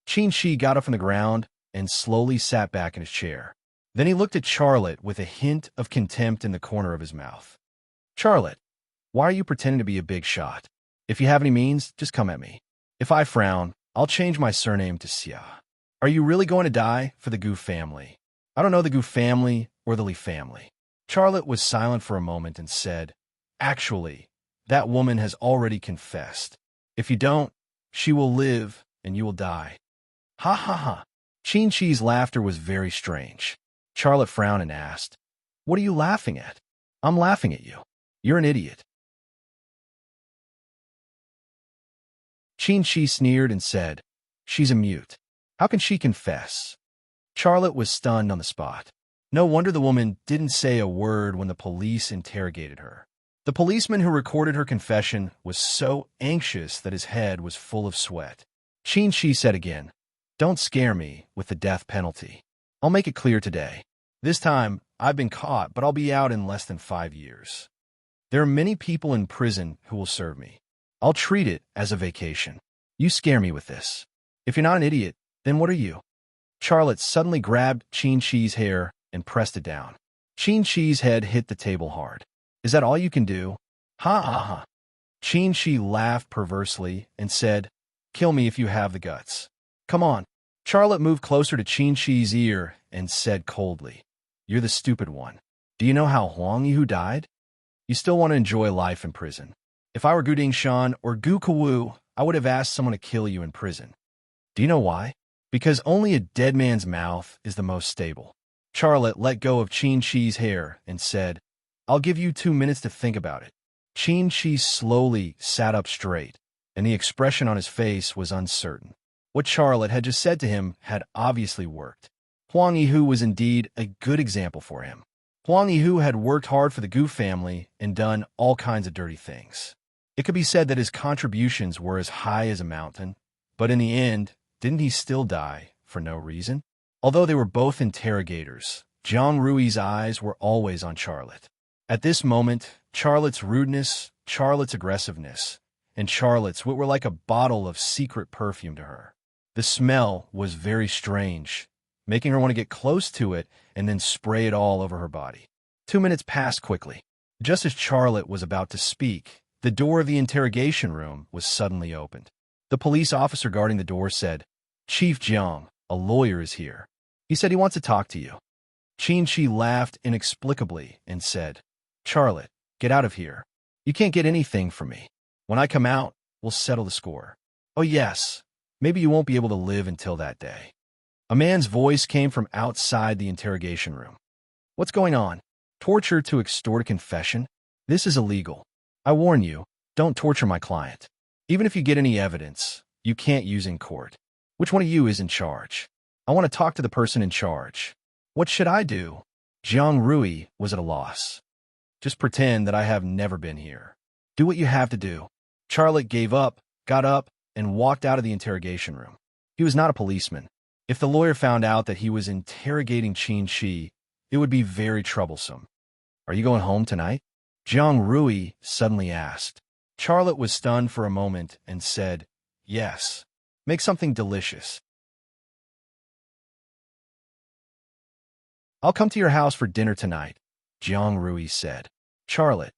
Qin Shi got up from the ground and slowly sat back in his chair. Then he looked at Charlotte with a hint of contempt in the corner of his mouth. Charlotte, why are you pretending to be a big shot? If you have any means, just come at me. If I frown, I'll change my surname to Xia. Are you really going to die for the Gu family? I don't know the Gu family or the Li family. Charlotte was silent for a moment and said, Actually, that woman has already confessed. If you don't, she will live and you will die. Ha ha ha. Qin Shi's laughter was very strange. Charlotte frowned and asked, "What are you laughing at?" "I'm laughing at you. You're an idiot." Qin Shi sneered and said, "She's a mute. How can she confess?" Charlotte was stunned on the spot. No wonder the woman didn't say a word when the police interrogated her. The policeman who recorded her confession was so anxious that his head was full of sweat. Qin Shi said again, "Don't scare me with the death penalty. I'll make it clear today. This time, I've been caught, but I'll be out in less than 5 years. There are many people in prison who will serve me. I'll treat it as a vacation. You scare me with this. If you're not an idiot, then what are you?" Charlotte suddenly grabbed Qin Shi's hair and pressed it down. Qin Shi's head hit the table hard. "Is that all you can do?" "Ha ha ha." Qin Shi laughed perversely and said, "Kill me if you have the guts. Come on." Charlotte moved closer to Qin Shi's ear and said coldly, "You're the stupid one. Do you know how Huang Yihu died? You still want to enjoy life in prison. If I were Gu Dingshan or Gu Kawu, I would have asked someone to kill you in prison. Do you know why? Because only a dead man's mouth is the most stable." Charlotte let go of Qin Shi's hair and said, "I'll give you 2 minutes to think about it." Qin Shi slowly sat up straight, and the expression on his face was uncertain. What Charlotte had just said to him had obviously worked. Huang Yihu was indeed a good example for him. Huang Yihu had worked hard for the Gu family and done all kinds of dirty things. It could be said that his contributions were as high as a mountain, but in the end, didn't he still die for no reason? Although they were both interrogators, Jiang Rui's eyes were always on Charlotte. At this moment, Charlotte's rudeness, Charlotte's aggressiveness, and Charlotte's wit were like a bottle of secret perfume to her. The smell was very strange, making her want to get close to it and then spray it all over her body. 2 minutes passed quickly. Just as Charlotte was about to speak, the door of the interrogation room was suddenly opened. The police officer guarding the door said, "Chief Jiang, a lawyer is here. He said he wants to talk to you." Qin Shi laughed inexplicably and said, "Charlotte, get out of here. You can't get anything from me. When I come out, we'll settle the score." "Oh yes, maybe you won't be able to live until that day." A man's voice came from outside the interrogation room. "What's going on? Torture to extort a confession? This is illegal. I warn you, don't torture my client. Even if you get any evidence, you can't use in court. Which one of you is in charge? I want to talk to the person in charge." "What should I do?" Jiang Rui was at a loss. "Just pretend that I have never been here. Do what you have to do." Charlotte gave up, got up, and walked out of the interrogation room. He was not a policeman. If the lawyer found out that he was interrogating Qin Shi, it would be very troublesome. "Are you going home tonight?" Jiang Rui suddenly asked. Charlotte was stunned for a moment and said, "Yes. Make something delicious." "I'll come to your house for dinner tonight," Jiang Rui said. Charlotte.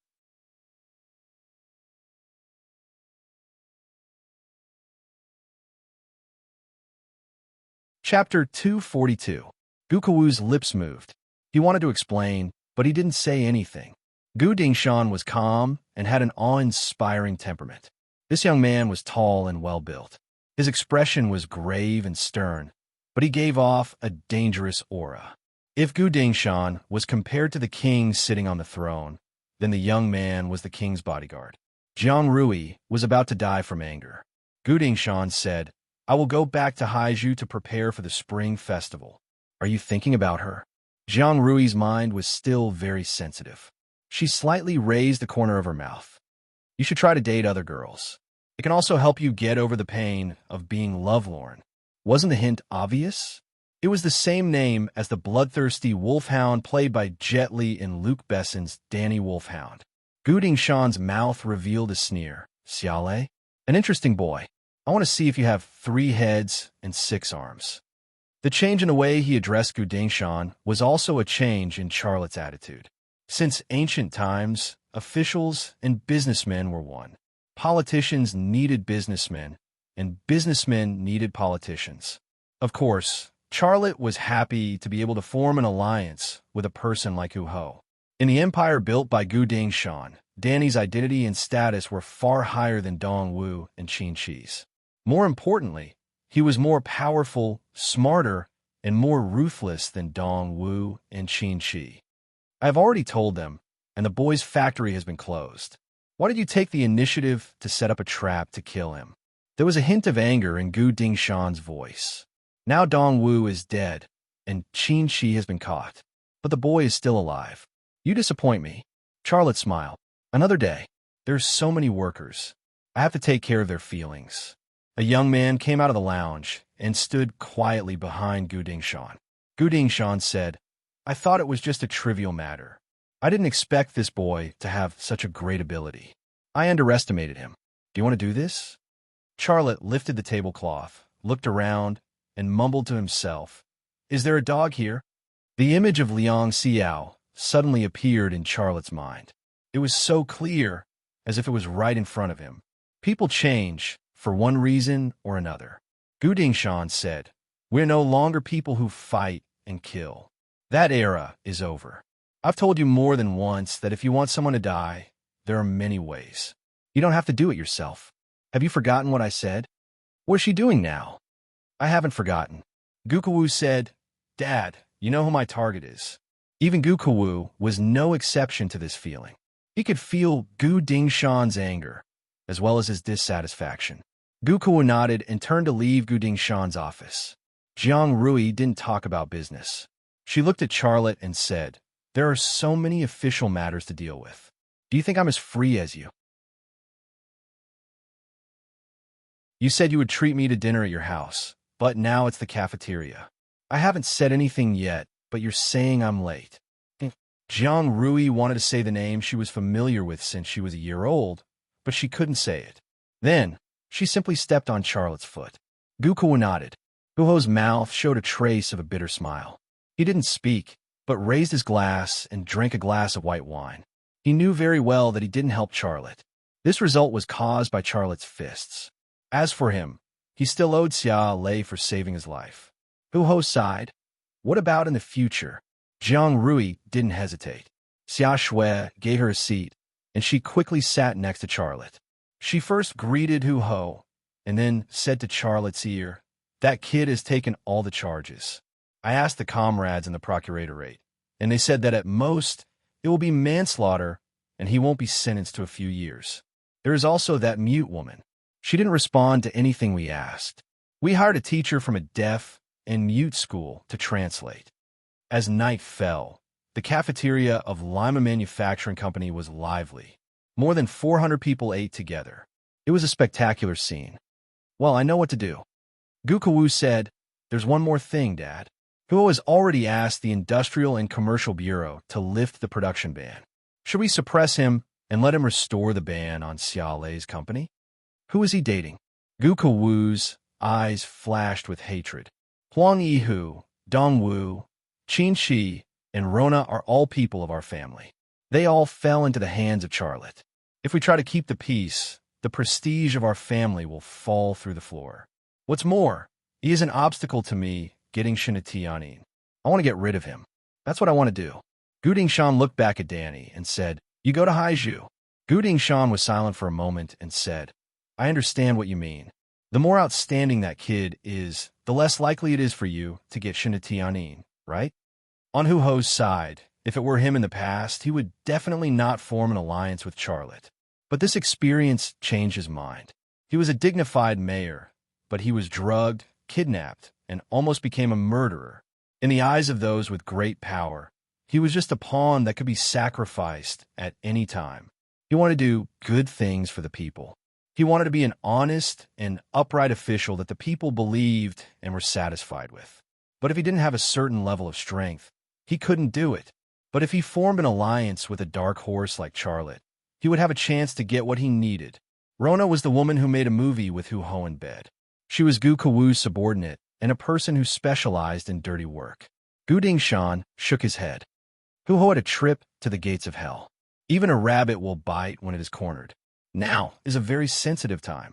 Chapter 242. Gu Kawu's lips moved. He wanted to explain, but he didn't say anything. Gu Dingshan was calm and had an awe-inspiring temperament. This young man was tall and well-built. His expression was grave and stern, but he gave off a dangerous aura. If Gu Dingshan was compared to the king sitting on the throne, then the young man was the king's bodyguard. Jiang Rui was about to die from anger. Gu Dingshan said, "I will go back to Haiju to prepare for the spring festival. Are you thinking about her?" Jiang Rui's mind was still very sensitive. She slightly raised the corner of her mouth. "You should try to date other girls. It can also help you get over the pain of being lovelorn." Wasn't the hint obvious? It was the same name as the bloodthirsty wolfhound played by Jet Li in Luc Besson's Danny Wolfhound. Gu Dingshan's mouth revealed a sneer. "Xiaolei? An interesting boy. I want to see if you have 3 heads and 6 arms." The change in the way he addressed Gu Dingshan was also a change in Charlotte's attitude. Since ancient times, officials and businessmen were one. Politicians needed businessmen, and businessmen needed politicians. Of course, Charlotte was happy to be able to form an alliance with a person like Hu Ho. In the empire built by Gu Dingshan, Danny's identity and status were far higher than Dong Wu and Qin Shi's. More importantly, he was more powerful, smarter, and more ruthless than Dong Wu and Qin Shi. I have already told them, and the boy's factory has been closed. Why did you take the initiative to set up a trap to kill him? There was a hint of anger in Gu Dingshan's voice. Now Dong Wu is dead, and Qin Shi has been caught. But the boy is still alive. You disappoint me. Charlotte smiled. Another day. There's so many workers. I have to take care of their feelings. A young man came out of the lounge and stood quietly behind Gu Dingshan. Gu Dingshan said, I thought it was just a trivial matter. I didn't expect this boy to have such a great ability. I underestimated him. Do you want to do this? Charlotte lifted the tablecloth, looked around, and mumbled to himself, Is there a dog here? The image of Liang Xiao suddenly appeared in Charlotte's mind. It was so clear, as if it was right in front of him. People change, for one reason or another. Gu Dingshan said, We're no longer people who fight and kill. That era is over. I've told you more than once that if you want someone to die, there are many ways. You don't have to do it yourself. Have you forgotten what I said? What is she doing now? I haven't forgotten. Gukawu said, Dad, you know who my target is. Even Gukawu was no exception to this feeling. He could feel Gu Dingshan's anger, as well as his dissatisfaction. Gukawu nodded and turned to leave Gu Dingshan's office. Jiang Rui didn't talk about business. She looked at Charlotte and said, There are so many official matters to deal with. Do you think I'm as free as you? You said you would treat me to dinner at your house, but now it's the cafeteria. I haven't said anything yet, but you're saying I'm late. Jiang Rui wanted to say the name she was familiar with since she was a year old, but she couldn't say it. Then, she simply stepped on Charlotte's foot. Gukawu nodded. Guho's mouth showed a trace of a bitter smile. He didn't speak, but raised his glass and drank a glass of white wine. He knew very well that he didn't help Charlotte. This result was caused by Charlotte's fists. As for him, he still owed Xia Lei for saving his life. Guho sighed. What about in the future? Jiang Rui didn't hesitate. Xia Shui gave her a seat, and she quickly sat next to Charlotte. She first greeted Hu Ho, and then said to Charlotte's ear, That kid has taken all the charges. I asked the comrades in the procuratorate, and they said that at most, it will be manslaughter, and he won't be sentenced to a few years. There is also that mute woman. She didn't respond to anything we asked. We hired a teacher from a deaf and mute school to translate. As night fell, the cafeteria of Lima Manufacturing Company was lively. More than 400 people ate together. It was a spectacular scene. Well, I know what to do. Gukawu said, There's one more thing, Dad. Guo has already asked the Industrial and Commercial Bureau to lift the production ban. Should we suppress him and let him restore the ban on Xia Lei's company? Who is he dating? Gukawu's eyes flashed with hatred. Huang Yihu, Dong Wu, Qin Shi, and Rona are all people of our family. They all fell into the hands of Charlotte. If we try to keep the peace, the prestige of our family will fall through the floor. What's more, he is an obstacle to me getting Shinatianin. I want to get rid of him. That's what I want to do. Gu Dingshan looked back at Danny and said, You go to Haizhu. Gu Dingshan was silent for a moment and said, I understand what you mean. The more outstanding that kid is, the less likely it is for you to get Shinatianin, right? On Hu Ho's side, if it were him in the past, he would definitely not form an alliance with Charlotte. But this experience changed his mind. He was a dignified mayor, but he was drugged, kidnapped, and almost became a murderer. In the eyes of those with great power, he was just a pawn that could be sacrificed at any time. He wanted to do good things for the people. He wanted to be an honest and upright official that the people believed and were satisfied with. But if he didn't have a certain level of strength, he couldn't do it. But if he formed an alliance with a dark horse like Charlotte, he would have a chance to get what he needed. Rona was the woman who made a movie with Hu Ho in bed. She was Gu Kawu's subordinate and a person who specialized in dirty work. Gu Dingshan shook his head. Hu Ho had a trip to the gates of hell. Even a rabbit will bite when it is cornered. Now is a very sensitive time.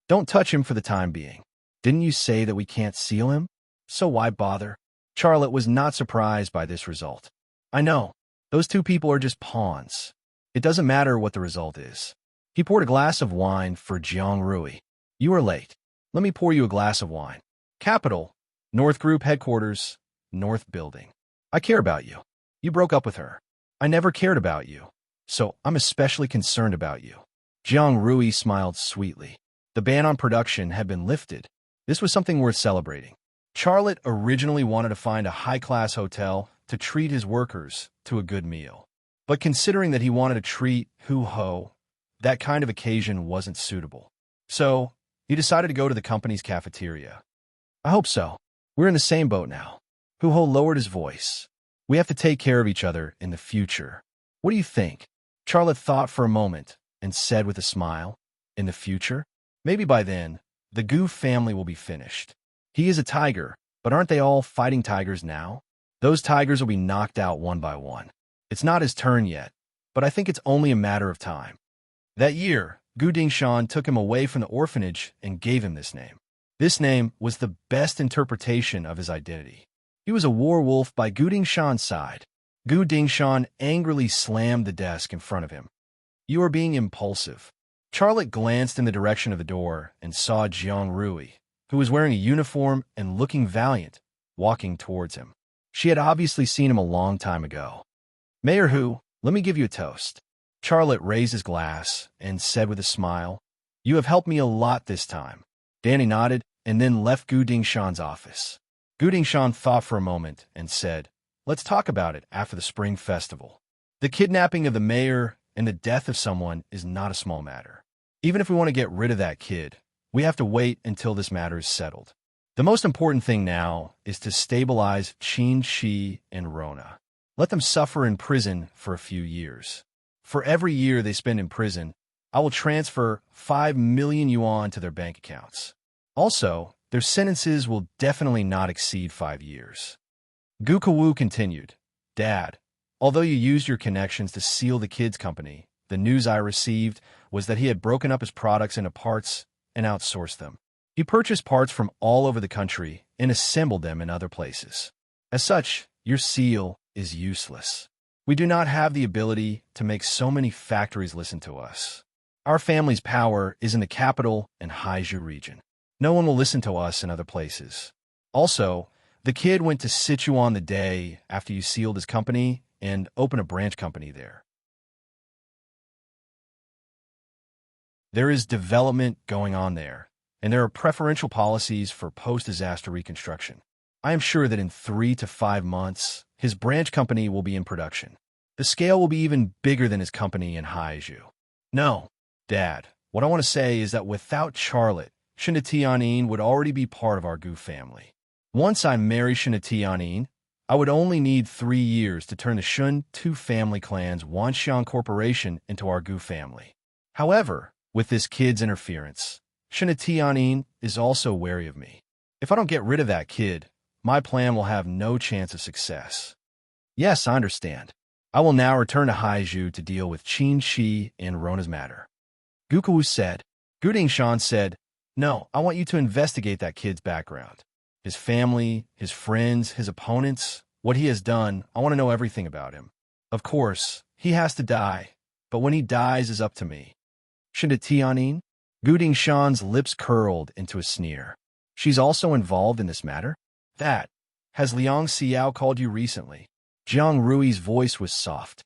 Don't touch him for the time being. Didn't you say that we can't seal him? So why bother? Charlotte was not surprised by this result. I know, Those two people are just pawns. It doesn't matter what the result is. He poured a glass of wine for Jiang Rui. You are late. Let me pour you a glass of wine. Capital, North Group Headquarters, North Building. I care about you. You broke up with her. I never cared about you, so I'm especially concerned about you. Jiang Rui smiled sweetly. The ban on production had been lifted. This was something worth celebrating. Charlotte originally wanted to find a high-class hotel to treat his workers to a good meal. But considering that he wanted to treat Hu Ho, that kind of occasion wasn't suitable. So, he decided to go to the company's cafeteria. I hope so. We're in the same boat now. Hu Ho lowered his voice. We have to take care of each other in the future. What do you think? Charlotte thought for a moment and said with a smile, in the future? Maybe by then, the Gu family will be finished. He is a tiger, but aren't they all fighting tigers now? Those tigers will be knocked out one by one. It's not his turn yet, but I think it's only a matter of time. That year, Gu Dingshan took him away from the orphanage and gave him this name. This name was the best interpretation of his identity. He was a war wolf by Gu Dingshan's side. Gu Dingshan angrily slammed the desk in front of him. You are being impulsive. Charlotte glanced in the direction of the door and saw Jiang Rui, who was wearing a uniform and looking valiant, walking towards him. She had obviously seen him a long time ago. Mayor Hu, let me give you a toast. Charlotte raised his glass and said with a smile, You have helped me a lot this time. Danny nodded and then left Gu Dingshan's office. Gu Dingshan thought for a moment and said, Let's talk about it after the Spring Festival. The kidnapping of the mayor and the death of someone is not a small matter. Even if we want to get rid of that kid, we have to wait until this matter is settled. The most important thing now is to stabilize Qin Shi and Rona. Let them suffer in prison for a few years. For every year they spend in prison, I will transfer 5 million yuan to their bank accounts. Also, their sentences will definitely not exceed 5 years. Gu Kawu continued, Dad, although you used your connections to seal the kids' company, the news I received was that he had broken up his products into parts and outsourced them. He purchased parts from all over the country and assembled them in other places. As such, your seal is useless. We do not have the ability to make so many factories listen to us. Our family's power is in the capital and Haizhu region. No one will listen to us in other places. Also, the kid went to Sichuan the day after you sealed his company and opened a branch company there. There is development going on there, and there are preferential policies for post-disaster reconstruction. I am sure that in 3 to 5 months, his branch company will be in production. The scale will be even bigger than his company in Haizhu. No, Dad, what I want to say is that without Charlotte, Shinatianin would already be part of our Gu family. Once I marry Shinatianin, I would only need 3 years to turn the Shun two family clans Wanxiang Corporation into our Gu family. However, with this kid's interference, Shinatianin is also wary of me. If I don't get rid of that kid, my plan will have no chance of success. Yes, I understand. I will now return to Haizhu to deal with Qin Shi and Rona's matter. Gu Kawu said. Gu Dingshan said, No, I want you to investigate that kid's background. His family, his friends, his opponents, what he has done. I want to know everything about him. Of course, he has to die, but when he dies is up to me. Shinatianin? Gu Dingshan's lips curled into a sneer. She's also involved in this matter? That. Has Liang Xiao called you recently? Jiang Rui's voice was soft.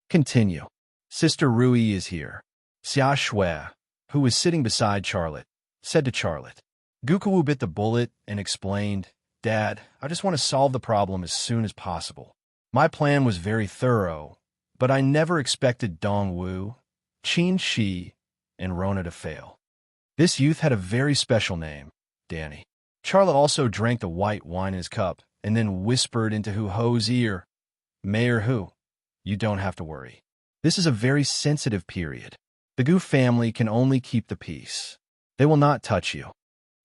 Continue. Sister Rui is here. Xia Shui, who was sitting beside Charlotte, said to Charlotte. Gu Kawu bit the bullet and explained, Dad, I just want to solve the problem as soon as possible. My plan was very thorough, but I never expected Dong Wu, Qin Shi, and Rona to fail. This youth had a very special name, Danny. Charlotte also drank the white wine in his cup and then whispered into Hu Ho's ear, Mayor Hu, you don't have to worry. This is a very sensitive period. The Gu family can only keep the peace. They will not touch you.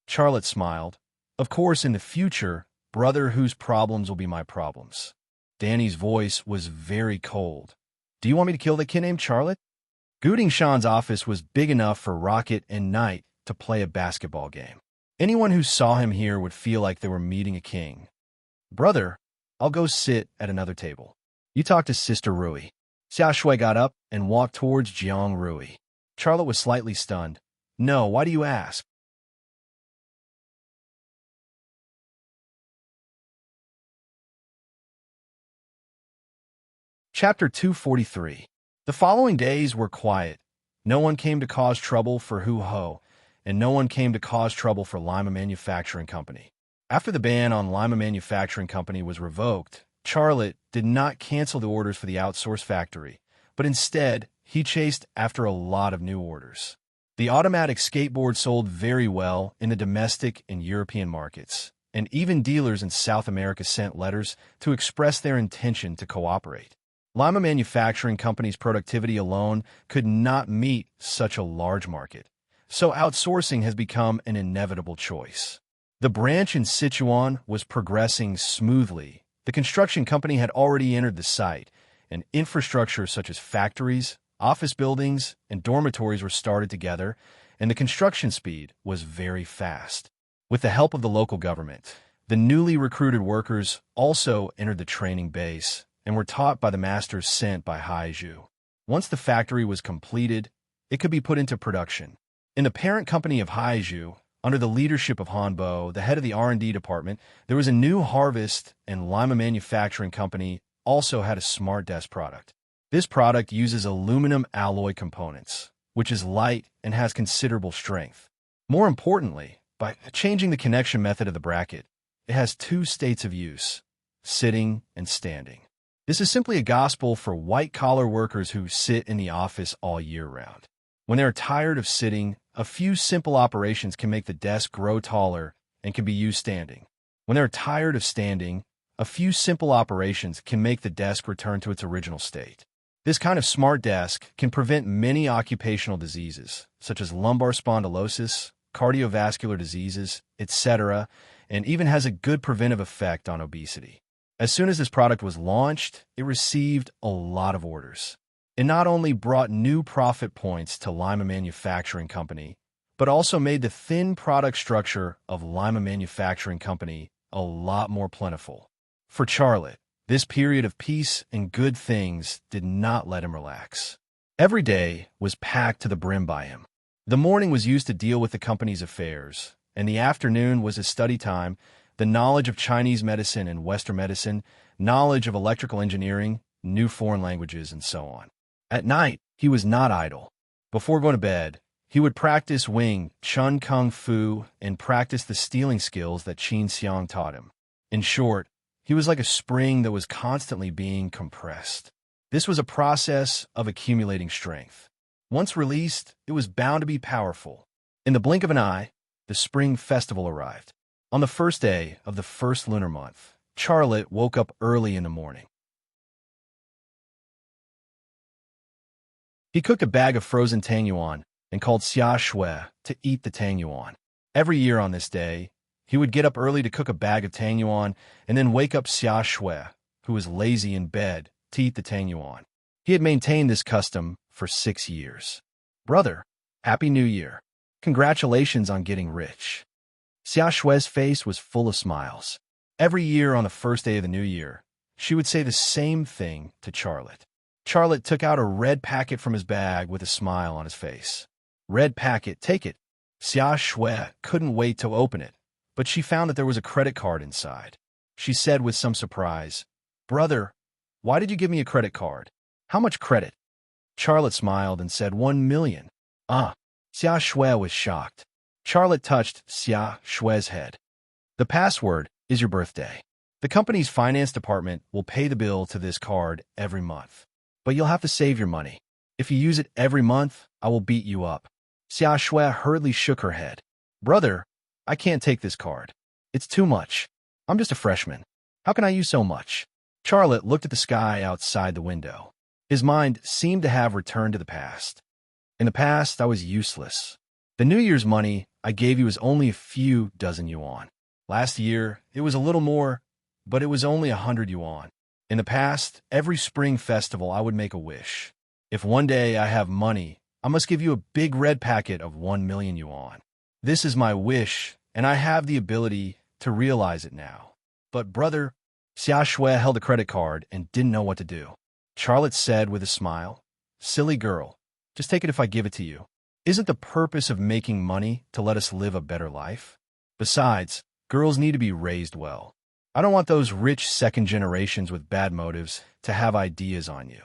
Charlotte smiled. Of course, in the future, Brother Hu's problems will be my problems. Danny's voice was very cold. Do you want me to kill the kid named Charlotte? Gu Dingshan's office was big enough for Rocket and Knight to play a basketball game. Anyone who saw him here would feel like they were meeting a king. Brother, I'll go sit at another table. You talk to Sister Rui. Xia Shui got up and walked towards Jiang Rui. Charlotte was slightly stunned. No, why do you ask? Chapter 243. The following days were quiet. No one came to cause trouble for Hu Ho, and no one came to cause trouble for Lima Manufacturing Company. After the ban on Lima Manufacturing Company was revoked, Charlotte did not cancel the orders for the outsourced factory, but instead, he chased after a lot of new orders. The automatic skateboard sold very well in the domestic and European markets, and even dealers in South America sent letters to express their intention to cooperate. Lima Manufacturing Company's productivity alone could not meet such a large market, so outsourcing has become an inevitable choice. The branch in Sichuan was progressing smoothly. The construction company had already entered the site, and infrastructure such as factories, office buildings, and dormitories were started together, and the construction speed was very fast. With the help of the local government, the newly recruited workers also entered the training base and were taught by the masters sent by Haizhu. Once the factory was completed, it could be put into production. In the parent company of Haizhu, under the leadership of Hanbo, the head of the R&D department, there was a new harvest, and Lima Manufacturing Company also had a smart desk product. This product uses aluminum alloy components, which is light and has considerable strength. More importantly, by changing the connection method of the bracket, it has two states of use, sitting and standing. This is simply a gospel for white-collar workers who sit in the office all year round. When they are tired of sitting, a few simple operations can make the desk grow taller and can be used standing. When they are tired of standing, a few simple operations can make the desk return to its original state. This kind of smart desk can prevent many occupational diseases, such as lumbar spondylosis, cardiovascular diseases, etc., and even has a good preventive effect on obesity. As soon as this product was launched, it received a lot of orders. It not only brought new profit points to Lima Manufacturing Company, but also made the thin product structure of Lima Manufacturing Company a lot more plentiful. For Charlotte, this period of peace and good things did not let him relax. Every day was packed to the brim by him. The morning was used to deal with the company's affairs, and the afternoon was his study time, the knowledge of Chinese medicine and Western medicine, knowledge of electrical engineering, new foreign languages, and so on. At night, he was not idle. Before going to bed, he would practice Wing Chun Kung Fu and practice the stealing skills that Qin Xiang taught him. In short, he was like a spring that was constantly being compressed. This was a process of accumulating strength. Once released, it was bound to be powerful. In the blink of an eye, the spring festival arrived. On the first day of the first lunar month, Charlotte woke up early in the morning. He cooked a bag of frozen tang yuan and called Xia Shui to eat the tang yuan. Every year on this day, he would get up early to cook a bag of tang yuan and then wake up Xia Shui, who was lazy in bed, to eat the tang yuan. He had maintained this custom for 6 years. Brother, Happy New Year. Congratulations on getting rich. Xia Shui's face was full of smiles. Every year on the first day of the new year, she would say the same thing to Charlotte. Charlotte took out a red packet from his bag with a smile on his face. Red packet, take it. Xia Shui couldn't wait to open it, but she found that there was a credit card inside. She said with some surprise, Brother, why did you give me a credit card? How much credit? Charlotte smiled and said 1 million. Xia Shui was shocked. Charlotte touched Xia Shui's head. The password is your birthday. The company's finance department will pay the bill to this card every month. But you'll have to save your money. If you use it every month, I will beat you up. Xia Shui hurriedly shook her head. Brother, I can't take this card. It's too much. I'm just a freshman. How can I use so much? Charlotte looked at the sky outside the window. His mind seemed to have returned to the past. In the past, I was useless. The New Year's money I gave you was only a few dozen yuan. Last year, it was a little more, but it was only 100 yuan. In the past, every spring festival I would make a wish. If one day I have money, I must give you a big red packet of 1 million yuan. This is my wish, and I have the ability to realize it now. But brother, Xia Shui held a credit card and didn't know what to do. Charlotte said with a smile, "Silly girl, just take it if I give it to you. Isn't the purpose of making money to let us live a better life? Besides, girls need to be raised well. I don't want those rich second generations with bad motives to have ideas on you.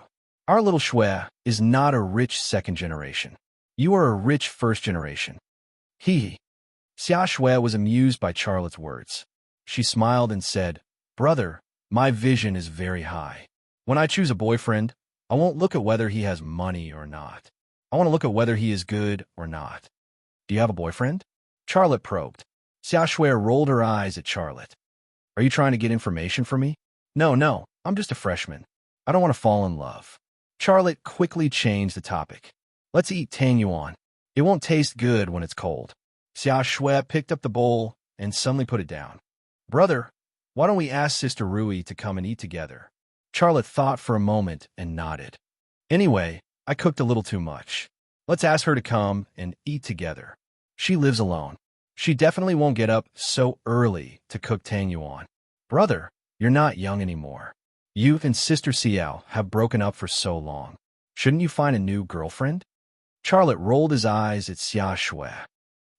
Our little Shui is not a rich second generation. You are a rich first generation." He. Xia Shui was amused by Charlotte's words. She smiled and said, "Brother, my vision is very high. When I choose a boyfriend, I won't look at whether he has money or not. I want to look at whether he is good or not." "Do you have a boyfriend?" Charlotte probed. Xia Shui rolled her eyes at Charlotte. "Are you trying to get information from me?" No, I'm just a freshman. I don't want to fall in love." Charlotte quickly changed the topic. "Let's eat tangyuan. It won't taste good when it's cold." Xia Shui picked up the bowl and suddenly put it down. "Brother, why don't we ask Sister Rui to come and eat together?" Charlotte thought for a moment and nodded. "Anyway, I cooked a little too much. Let's ask her to come and eat together. She lives alone. She definitely won't get up so early to cook tangyuan." "Brother, you're not young anymore. You and Sister Xiao have broken up for so long. Shouldn't you find a new girlfriend?" Charlotte rolled his eyes at Xia Shui.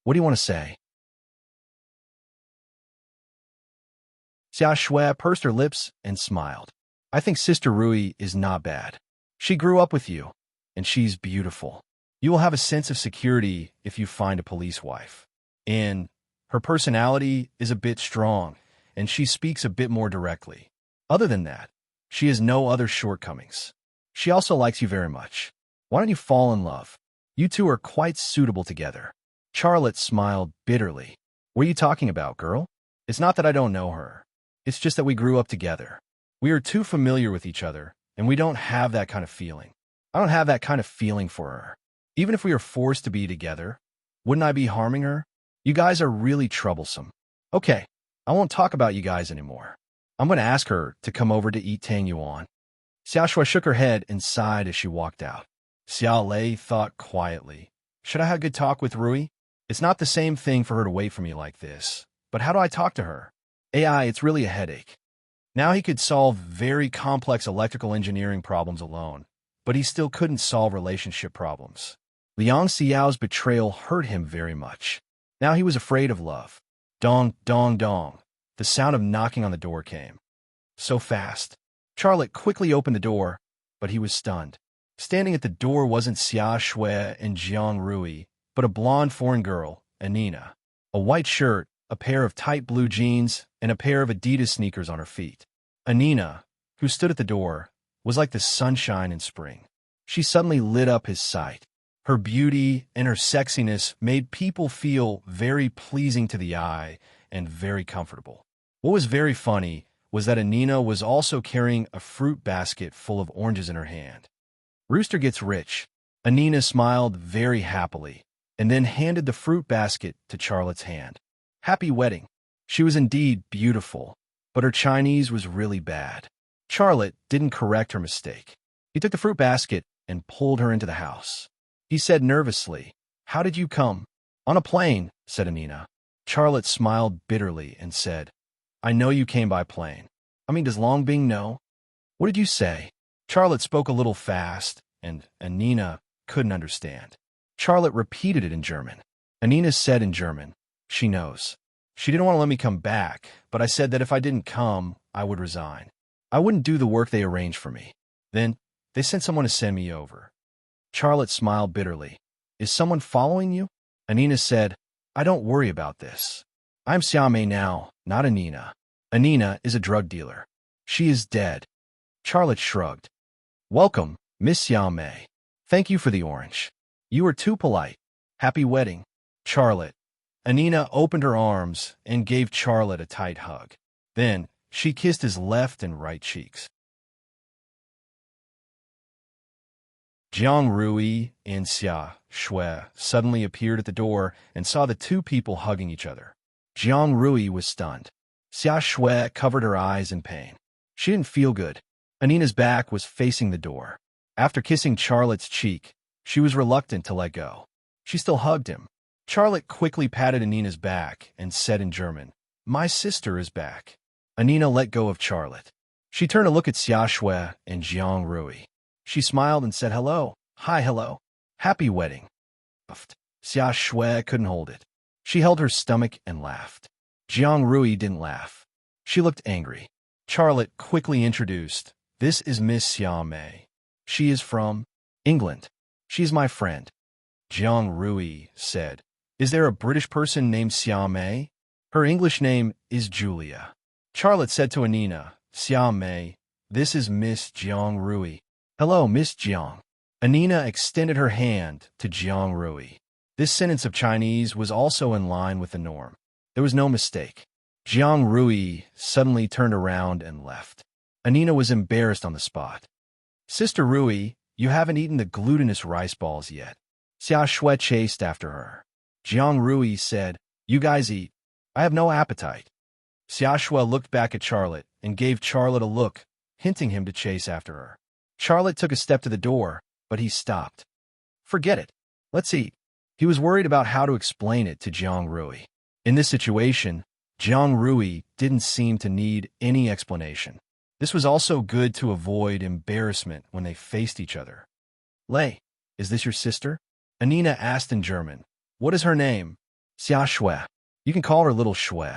"What do you want to say?" Xia Shui pursed her lips and smiled. "I think Sister Rui is not bad. She grew up with you, and she's beautiful. You will have a sense of security if you find a police wife. And her personality is a bit strong, and she speaks a bit more directly. Other than that, she has no other shortcomings. She also likes you very much. Why don't you fall in love? You two are quite suitable together." Charlotte smiled bitterly. "What are you talking about, girl? It's not that I don't know her. It's just that we grew up together. We are too familiar with each other, and we don't have that kind of feeling. I don't have that kind of feeling for her. Even if we are forced to be together, wouldn't I be harming her? You guys are really troublesome. Okay, I won't talk about you guys anymore. I'm going to ask her to come over to eat tangyuan." Xia Shui shook her head and sighed as she walked out. Xiao Lei thought quietly, "Should I have a good talk with Rui? It's not the same thing for her to wait for me like this. But how do I talk to her? AI, it's really a headache." Now he could solve very complex electrical engineering problems alone, but he still couldn't solve relationship problems. Liang Xiao's betrayal hurt him very much. Now he was afraid of love. Dong, dong, dong. The sound of knocking on the door came. So fast. Charlotte quickly opened the door, but he was stunned. Standing at the door wasn't Xia Shui and Jiang Rui, but a blonde foreign girl, Anina. A white shirt, a pair of tight blue jeans, and a pair of Adidas sneakers on her feet. Anina, who stood at the door, was like the sunshine in spring. She suddenly lit up his sight. Her beauty and her sexiness made people feel very pleasing to the eye and very comfortable. What was very funny was that Anina was also carrying a fruit basket full of oranges in her hand. Rooster gets rich. Anina smiled very happily and then handed the fruit basket to Charlotte's hand. Happy wedding. She was indeed beautiful, but her Chinese was really bad. Charlotte didn't correct her mistake. He took the fruit basket and pulled her into the house. He said nervously, "How did you come?" "On a plane," said Anina. Charlotte smiled bitterly and said, "I know you came by plane. I mean, does Longbing know?" "What did you say?" Charlotte spoke a little fast, and Anina couldn't understand. Charlotte repeated it in German. Anina said in German, "She knows. She didn't want to let me come back, but I said that if I didn't come, I would resign. I wouldn't do the work they arranged for me. Then they sent someone to send me over." Charlotte smiled bitterly. "Is someone following you?" Anina said, "I don't worry about this. I'm Xiaomei now, not Anina. Anina is a drug dealer. She is dead." Charlotte shrugged. "Welcome, Miss Xiaomei. Thank you for the orange. You are too polite. Happy wedding." Charlotte. Anina opened her arms and gave Charlotte a tight hug. Then she kissed his left and right cheeks. Jiang Rui and Xia Shui suddenly appeared at the door and saw the two people hugging each other. Jiang Rui was stunned. Xia Shui covered her eyes in pain. She didn't feel good. Anina's back was facing the door. After kissing Charlotte's cheek, she was reluctant to let go. She still hugged him. Charlotte quickly patted Anina's back and said in German, "My sister is back." Anina let go of Charlotte. She turned to look at Xia Shui and Jiang Rui. She smiled and said hello. Hi, hello. Happy wedding. Puffed. Xia Shui couldn't hold it. She held her stomach and laughed. Jiang Rui didn't laugh. She looked angry. Charlotte quickly introduced, "This is Miss Xia Mei. She is from England. She's my friend." Jiang Rui said, "Is there a British person named Xia Mei? Her English name is Julia." Charlotte said to Anina, "Xia Mei, this is Miss Jiang Rui." "Hello, Miss Jiang." Anina extended her hand to Jiang Rui. This sentence of Chinese was also in line with the norm. There was no mistake. Jiang Rui suddenly turned around and left. Anina was embarrassed on the spot. "Sister Rui, you haven't eaten the glutinous rice balls yet." Xia Shui chased after her. Jiang Rui said, "You guys eat. I have no appetite." Xia Shui looked back at Charlotte and gave Charlotte a look, hinting him to chase after her. Charlotte took a step to the door, but he stopped. "Forget it. Let's eat." He was worried about how to explain it to Jiang Rui. In this situation, Jiang Rui didn't seem to need any explanation. This was also good to avoid embarrassment when they faced each other. "Lei, is this your sister?" Anina asked in German. "What is her name?" "Xia Shui. You can call her Little Shui,"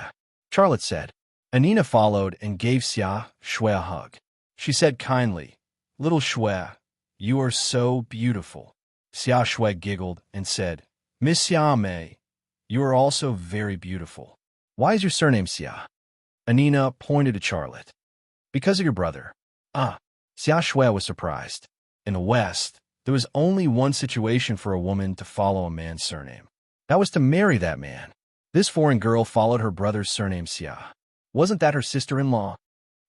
Charlotte said. Anina followed and gave Xia Shui a hug. She said kindly, "Little Shui, you are so beautiful." Xia Shui giggled and said, "Miss Xia Mei, you are also very beautiful. Why is your surname Xia?" Anina pointed to Charlotte. "Because of your brother." "Ah." Xia Shui was surprised. In the West, there was only one situation for a woman to follow a man's surname. That was to marry that man. This foreign girl followed her brother's surname Xia. Wasn't that her sister-in-law?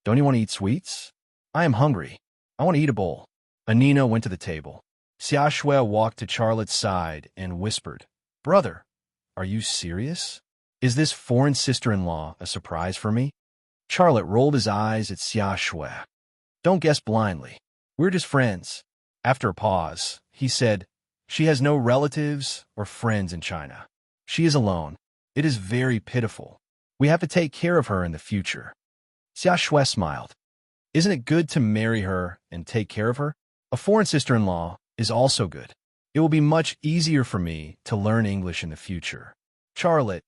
"Don't you want to eat sweets?" "I am hungry. I want to eat a bowl." Anina went to the table. Xia Shui walked to Charlotte's side and whispered, "Brother, are you serious? Is this foreign sister-in-law a surprise for me?" Charlotte rolled his eyes at Xia Shui. "Don't guess blindly. We're just friends." After a pause, he said, "She has no relatives or friends in China. She is alone. It is very pitiful. We have to take care of her in the future." Xia Shui smiled. "Isn't it good to marry her and take care of her? A foreign sister-in-law is also good. It will be much easier for me to learn English in the future." Charlotte.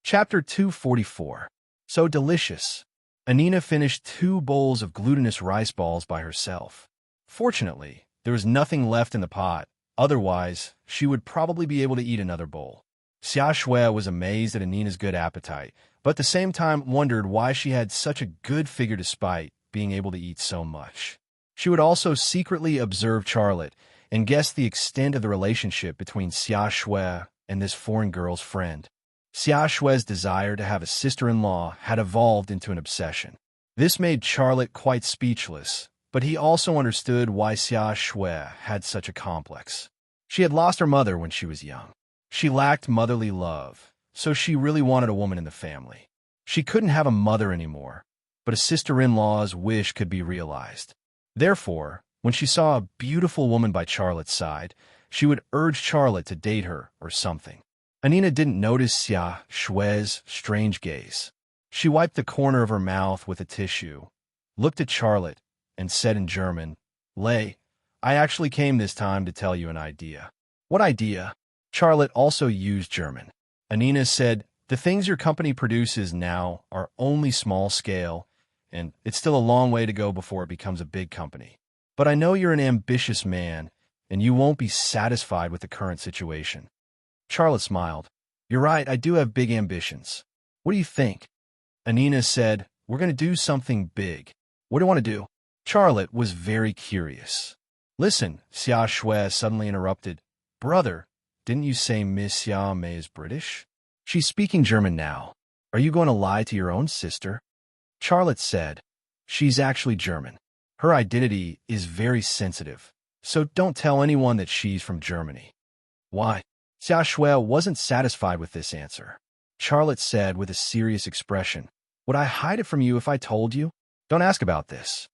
Chapter 244. So delicious. Anina finished 2 bowls of glutinous rice balls by herself. Fortunately, there was nothing left in the pot. Otherwise, she would probably be able to eat another bowl. Xia Shui was amazed at Anina's good appetite, but at the same time wondered why she had such a good figure despite being able to eat so much. She would also secretly observe Charlotte and guess the extent of the relationship between Xia Shui and this foreign girl's friend. Xia Shui's desire to have a sister-in-law had evolved into an obsession. This made Charlotte quite speechless, but he also understood why Xia Shui had such a complex. She had lost her mother when she was young. She lacked motherly love, so she really wanted a woman in the family. She couldn't have a mother anymore, but a sister-in-law's wish could be realized. Therefore, when she saw a beautiful woman by Charlotte's side, she would urge Charlotte to date her or something. Anina didn't notice Xia Shui's strange gaze. She wiped the corner of her mouth with a tissue, looked at Charlotte, and said in German, "Lei, I actually came this time to tell you an idea." "What idea?" Charlotte also used German. Anina said, "The things your company produces now are only small scale, and it's still a long way to go before it becomes a big company. But I know you're an ambitious man, and you won't be satisfied with the current situation." Charlotte smiled. "You're right, I do have big ambitions. What do you think?" Anina said, "We're going to do something big." "What do you want to do?" Charlotte was very curious. "Listen," Xia Shui suddenly interrupted. "Brother, didn't you say Miss Xia Mei is British? She's speaking German now. Are you going to lie to your own sister?" Charlotte said, "She's actually German. Her identity is very sensitive, so don't tell anyone that she's from Germany." "Why?" Xia Shui wasn't satisfied with this answer. Charlotte said with a serious expression, "Would I hide it from you if I told you? Don't ask about this."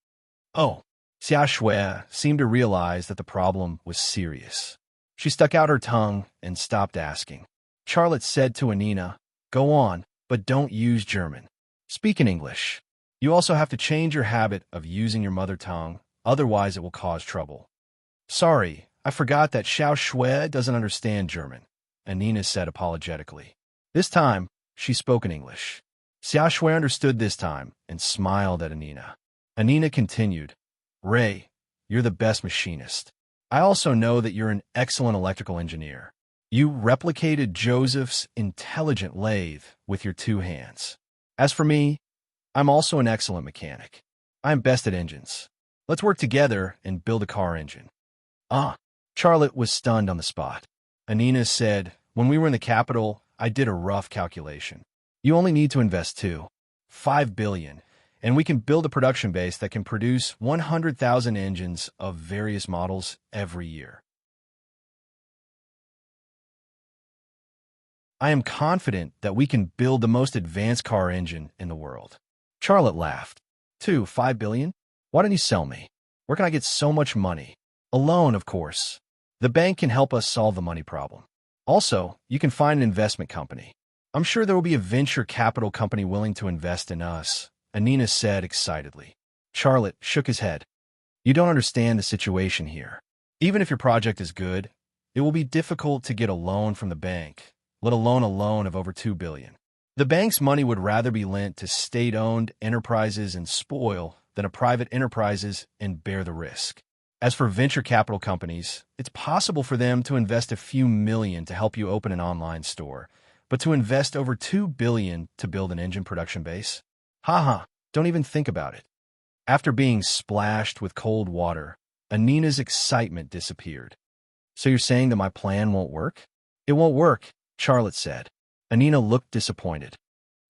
"Oh." Xia Shui seemed to realize that the problem was serious. She stuck out her tongue and stopped asking. Charlotte said to Anina, "Go on, but don't use German. Speak in English. You also have to change your habit of using your mother tongue, otherwise it will cause trouble." "Sorry, I forgot that Xiao Shui doesn't understand German," Anina said apologetically. This time, she spoke in English. Xiao Shui understood this time and smiled at Anina. Anina continued, "Ray, you're the best machinist. I also know that you're an excellent electrical engineer. You replicated Joseph's intelligent lathe with your 2 hands. As for me, I'm also an excellent mechanic. I'm best at engines. Let's work together and build a car engine." "Ah." Charlotte was stunned on the spot. Anina said, "When we were in the capital, I did a rough calculation. You only need to invest $5 billion, and we can build a production base that can produce 100,000 engines of various models every year. I am confident that we can build the most advanced car engine in the world." Charlotte laughed. $5 billion? Why don't you sell me? Where can I get so much money? A loan, of course. The bank can help us solve the money problem. Also, you can find an investment company. I'm sure there will be a venture capital company willing to invest in us," Anina said excitedly. Charlotte shook his head. "You don't understand the situation here. Even if your project is good, it will be difficult to get a loan from the bank, let alone a loan of over $2 billion. The bank's money would rather be lent to state-owned enterprises and spoil than a private enterprises and bear the risk. As for venture capital companies, it's possible for them to invest a few million to help you open an online store, but to invest over $2 billion to build an engine production base? Haha, don't even think about it." After being splashed with cold water, Anina's excitement disappeared. "So you're saying that my plan won't work?" "It won't work," Charlotte said. Anina looked disappointed.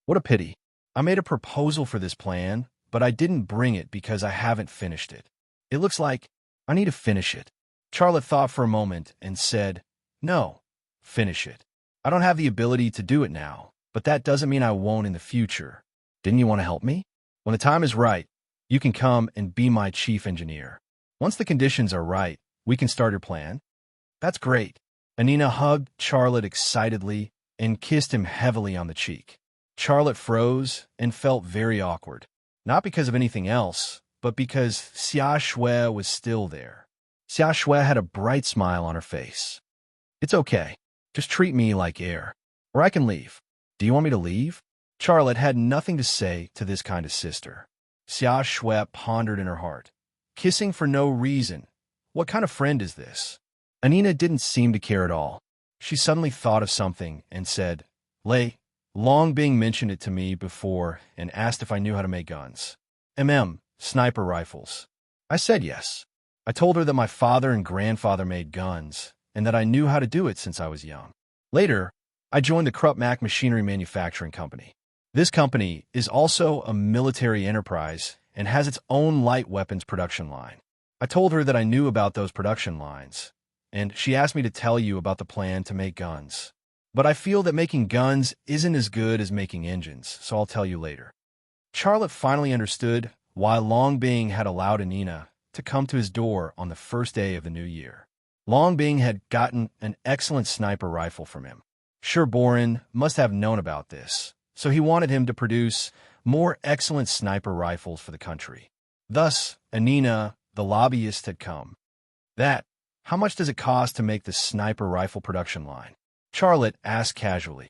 "What a pity. I made a proposal for this plan, but I didn't bring it because I haven't finished it. It looks like I need to finish it." Charlotte thought for a moment and said, "No, finish it. I don't have the ability to do it now, but that doesn't mean I won't in the future. Didn't you want to help me? When the time is right, you can come and be my chief engineer. Once the conditions are right, we can start your plan." "That's great." Anina hugged Charlotte excitedly and kissed him heavily on the cheek. Charlotte froze and felt very awkward, not because of anything else, but because Xia Shui was still there. Xia Shui had a bright smile on her face. "It's okay. Just treat me like air, or I can leave." "Do you want me to leave?" Charlotte had nothing to say to this kind of sister. Xia Shui pondered in her heart. Kissing for no reason. What kind of friend is this? Anina didn't seem to care at all. She suddenly thought of something and said, Long Bing mentioned it to me before and asked if I knew how to make guns. Sniper rifles. I said yes. I told her that my father and grandfather made guns, and that I knew how to do it since I was young. Later, I joined the Krupp Mac Machinery Manufacturing Company. This company is also a military enterprise and has its own light weapons production line. I told her that I knew about those production lines, and she asked me to tell you about the plan to make guns. But I feel that making guns isn't as good as making engines, so I'll tell you later. Charlotte finally understood why Long Bing had allowed Anina to come to his door on the first day of the new year. Long Bing had gotten an excellent sniper rifle from him. Sure, Borin must have known about this, so he wanted him to produce more excellent sniper rifles for the country. Thus, Anina, the lobbyist, had come. How much does it cost to make the sniper rifle production line? Charlotte asked casually.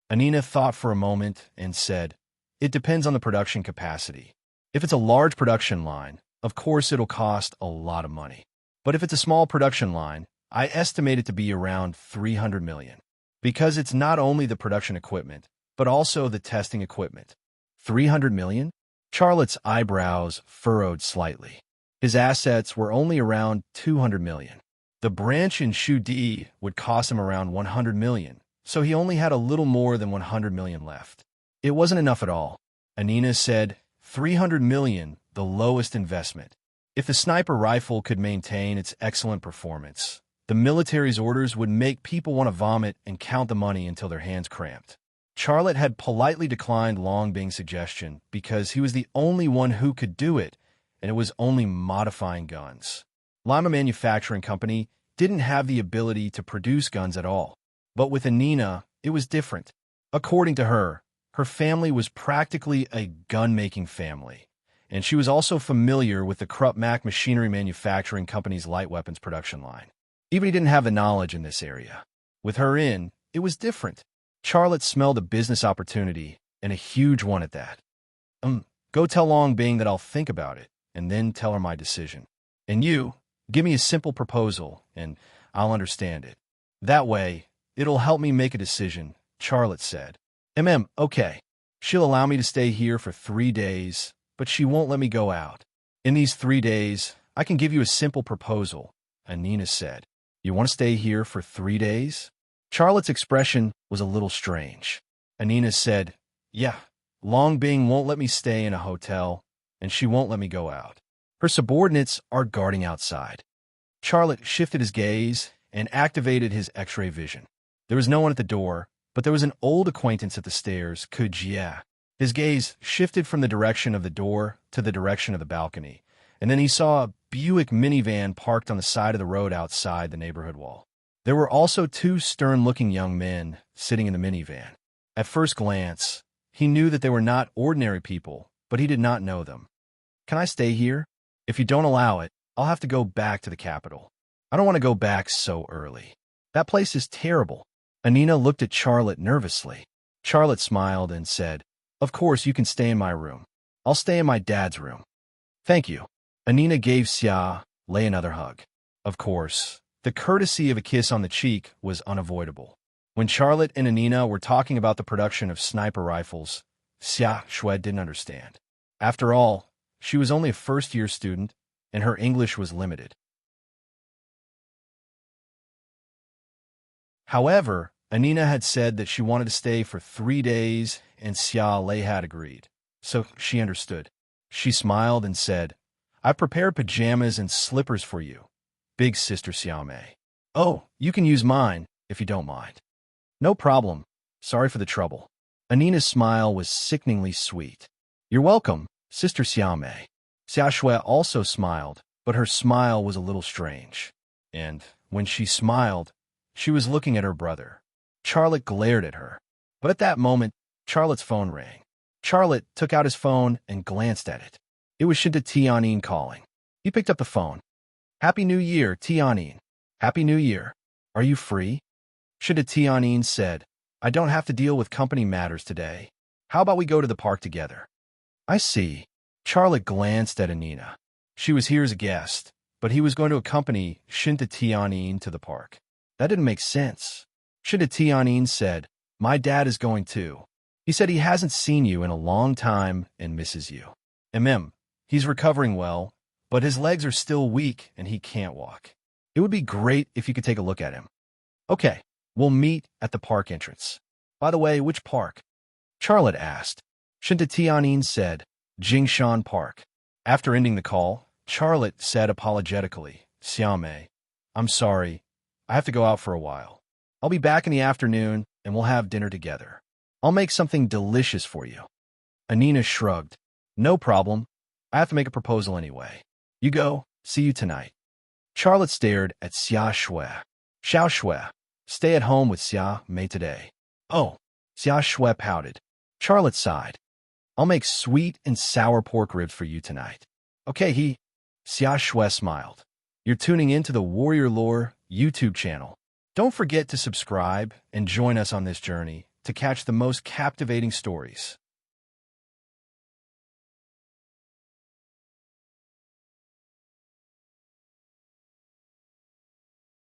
Anina thought for a moment and said, "It depends on the production capacity. If it's a large production line, of course it'll cost a lot of money. But if it's a small production line, I estimate it to be around 300 million. Because it's not only the production equipment, but also the testing equipment." 300 million? Charlotte's eyebrows furrowed slightly. His assets were only around 200 million. The branch in Shudi would cost him around 100 million, so he only had a little more than 100 million left. It wasn't enough at all. Anina said, 300 million, the lowest investment. If the sniper rifle could maintain its excellent performance, the military's orders would make people want to vomit and count the money until their hands cramped. Charlotte had politely declined Long Bing's suggestion because he was the only one who could do it, and it was only modifying guns. Lima Manufacturing Company didn't have the ability to produce guns at all. But with Anina, it was different. According to her, her family was practically a gun-making family, and she was also familiar with the Krupp Mac Machinery Manufacturing Company's light weapons production line. Even he didn't have the knowledge in this area. With her in, it was different. Charlotte smelled a business opportunity, and a huge one at that. Go tell Long Bing that I'll think about it, and then tell her my decision. And you, give me a simple proposal, and I'll understand it. That way, it'll help me make a decision, Charlotte said. Okay. She'll allow me to stay here for 3 days, but she won't let me go out. In these 3 days, I can give you a simple proposal, Anina said. You want to stay here for 3 days? Charlotte's expression was a little strange. Anina said, yeah, Long Bing won't let me stay in a hotel, and she won't let me go out. Her subordinates are guarding outside. Charlotte shifted his gaze and activated his X-ray vision. There was no one at the door, but there was an old acquaintance at the stairs, Kujia. His gaze shifted from the direction of the door to the direction of the balcony, and then he saw a Buick minivan parked on the side of the road outside the neighborhood wall. There were also 2 stern-looking young men sitting in the minivan. At first glance, he knew that they were not ordinary people, but he did not know them. Can I stay here? If you don't allow it, I'll have to go back to the capital. I don't want to go back so early. That place is terrible. Anina looked at Charlotte nervously. Charlotte smiled and said, of course you can stay in my room. I'll stay in my dad's room. Thank you. Anina gave Xia Lei another hug. Of course, the courtesy of a kiss on the cheek was unavoidable. When Charlotte and Anina were talking about the production of sniper rifles, Xia Shui didn't understand. After all, she was only a first-year student, and her English was limited. However, Anina had said that she wanted to stay for 3 days, and Xia Lei had agreed. So she understood. She smiled and said, I prepared pajamas and slippers for you, big sister Xiaomei. Oh, you can use mine, if you don't mind. No problem. Sorry for the trouble. Anina's smile was sickeningly sweet. You're welcome, sister Xiaomei. Xia Shui also smiled, but her smile was a little strange. And when she smiled, she was looking at her brother. Charlotte glared at her. But at that moment, Charlotte's phone rang. Charlotte took out his phone and glanced at it. It was Shinta Tianyin calling. He picked up the phone. Happy New Year, Tianyin. Happy New Year. Are you free? Shinta Tianyin said, I don't have to deal with company matters today. How about we go to the park together? I see. Charlotte glanced at Anina. She was here as a guest, but he was going to accompany Shinta Tianyin to the park. That didn't make sense. Shinta Tianyin said, my dad is going too. He said he hasn't seen you in a long time and misses you. He's recovering well, but his legs are still weak and he can't walk. It would be great if you could take a look at him. Okay, we'll meet at the park entrance. By the way, which park? Charlotte asked. Shinta Tianyin said, Jingshan Park. After ending the call, Charlotte said apologetically, Xiaomei, I'm sorry. I have to go out for a while. I'll be back in the afternoon and we'll have dinner together. I'll make something delicious for you. Anina shrugged. No problem. I have to make a proposal anyway. You go. See you tonight. Charlotte stared at Xia Shui. Xiao Shui, stay at home with Xia Mei today. Oh, Xia Shui pouted. Charlotte sighed. I'll make sweet and sour pork ribs for you tonight. Okay, Xia Shui smiled. You're tuning in to the Warrior Lore YouTube channel. Don't forget to subscribe and join us on this journey to catch the most captivating stories.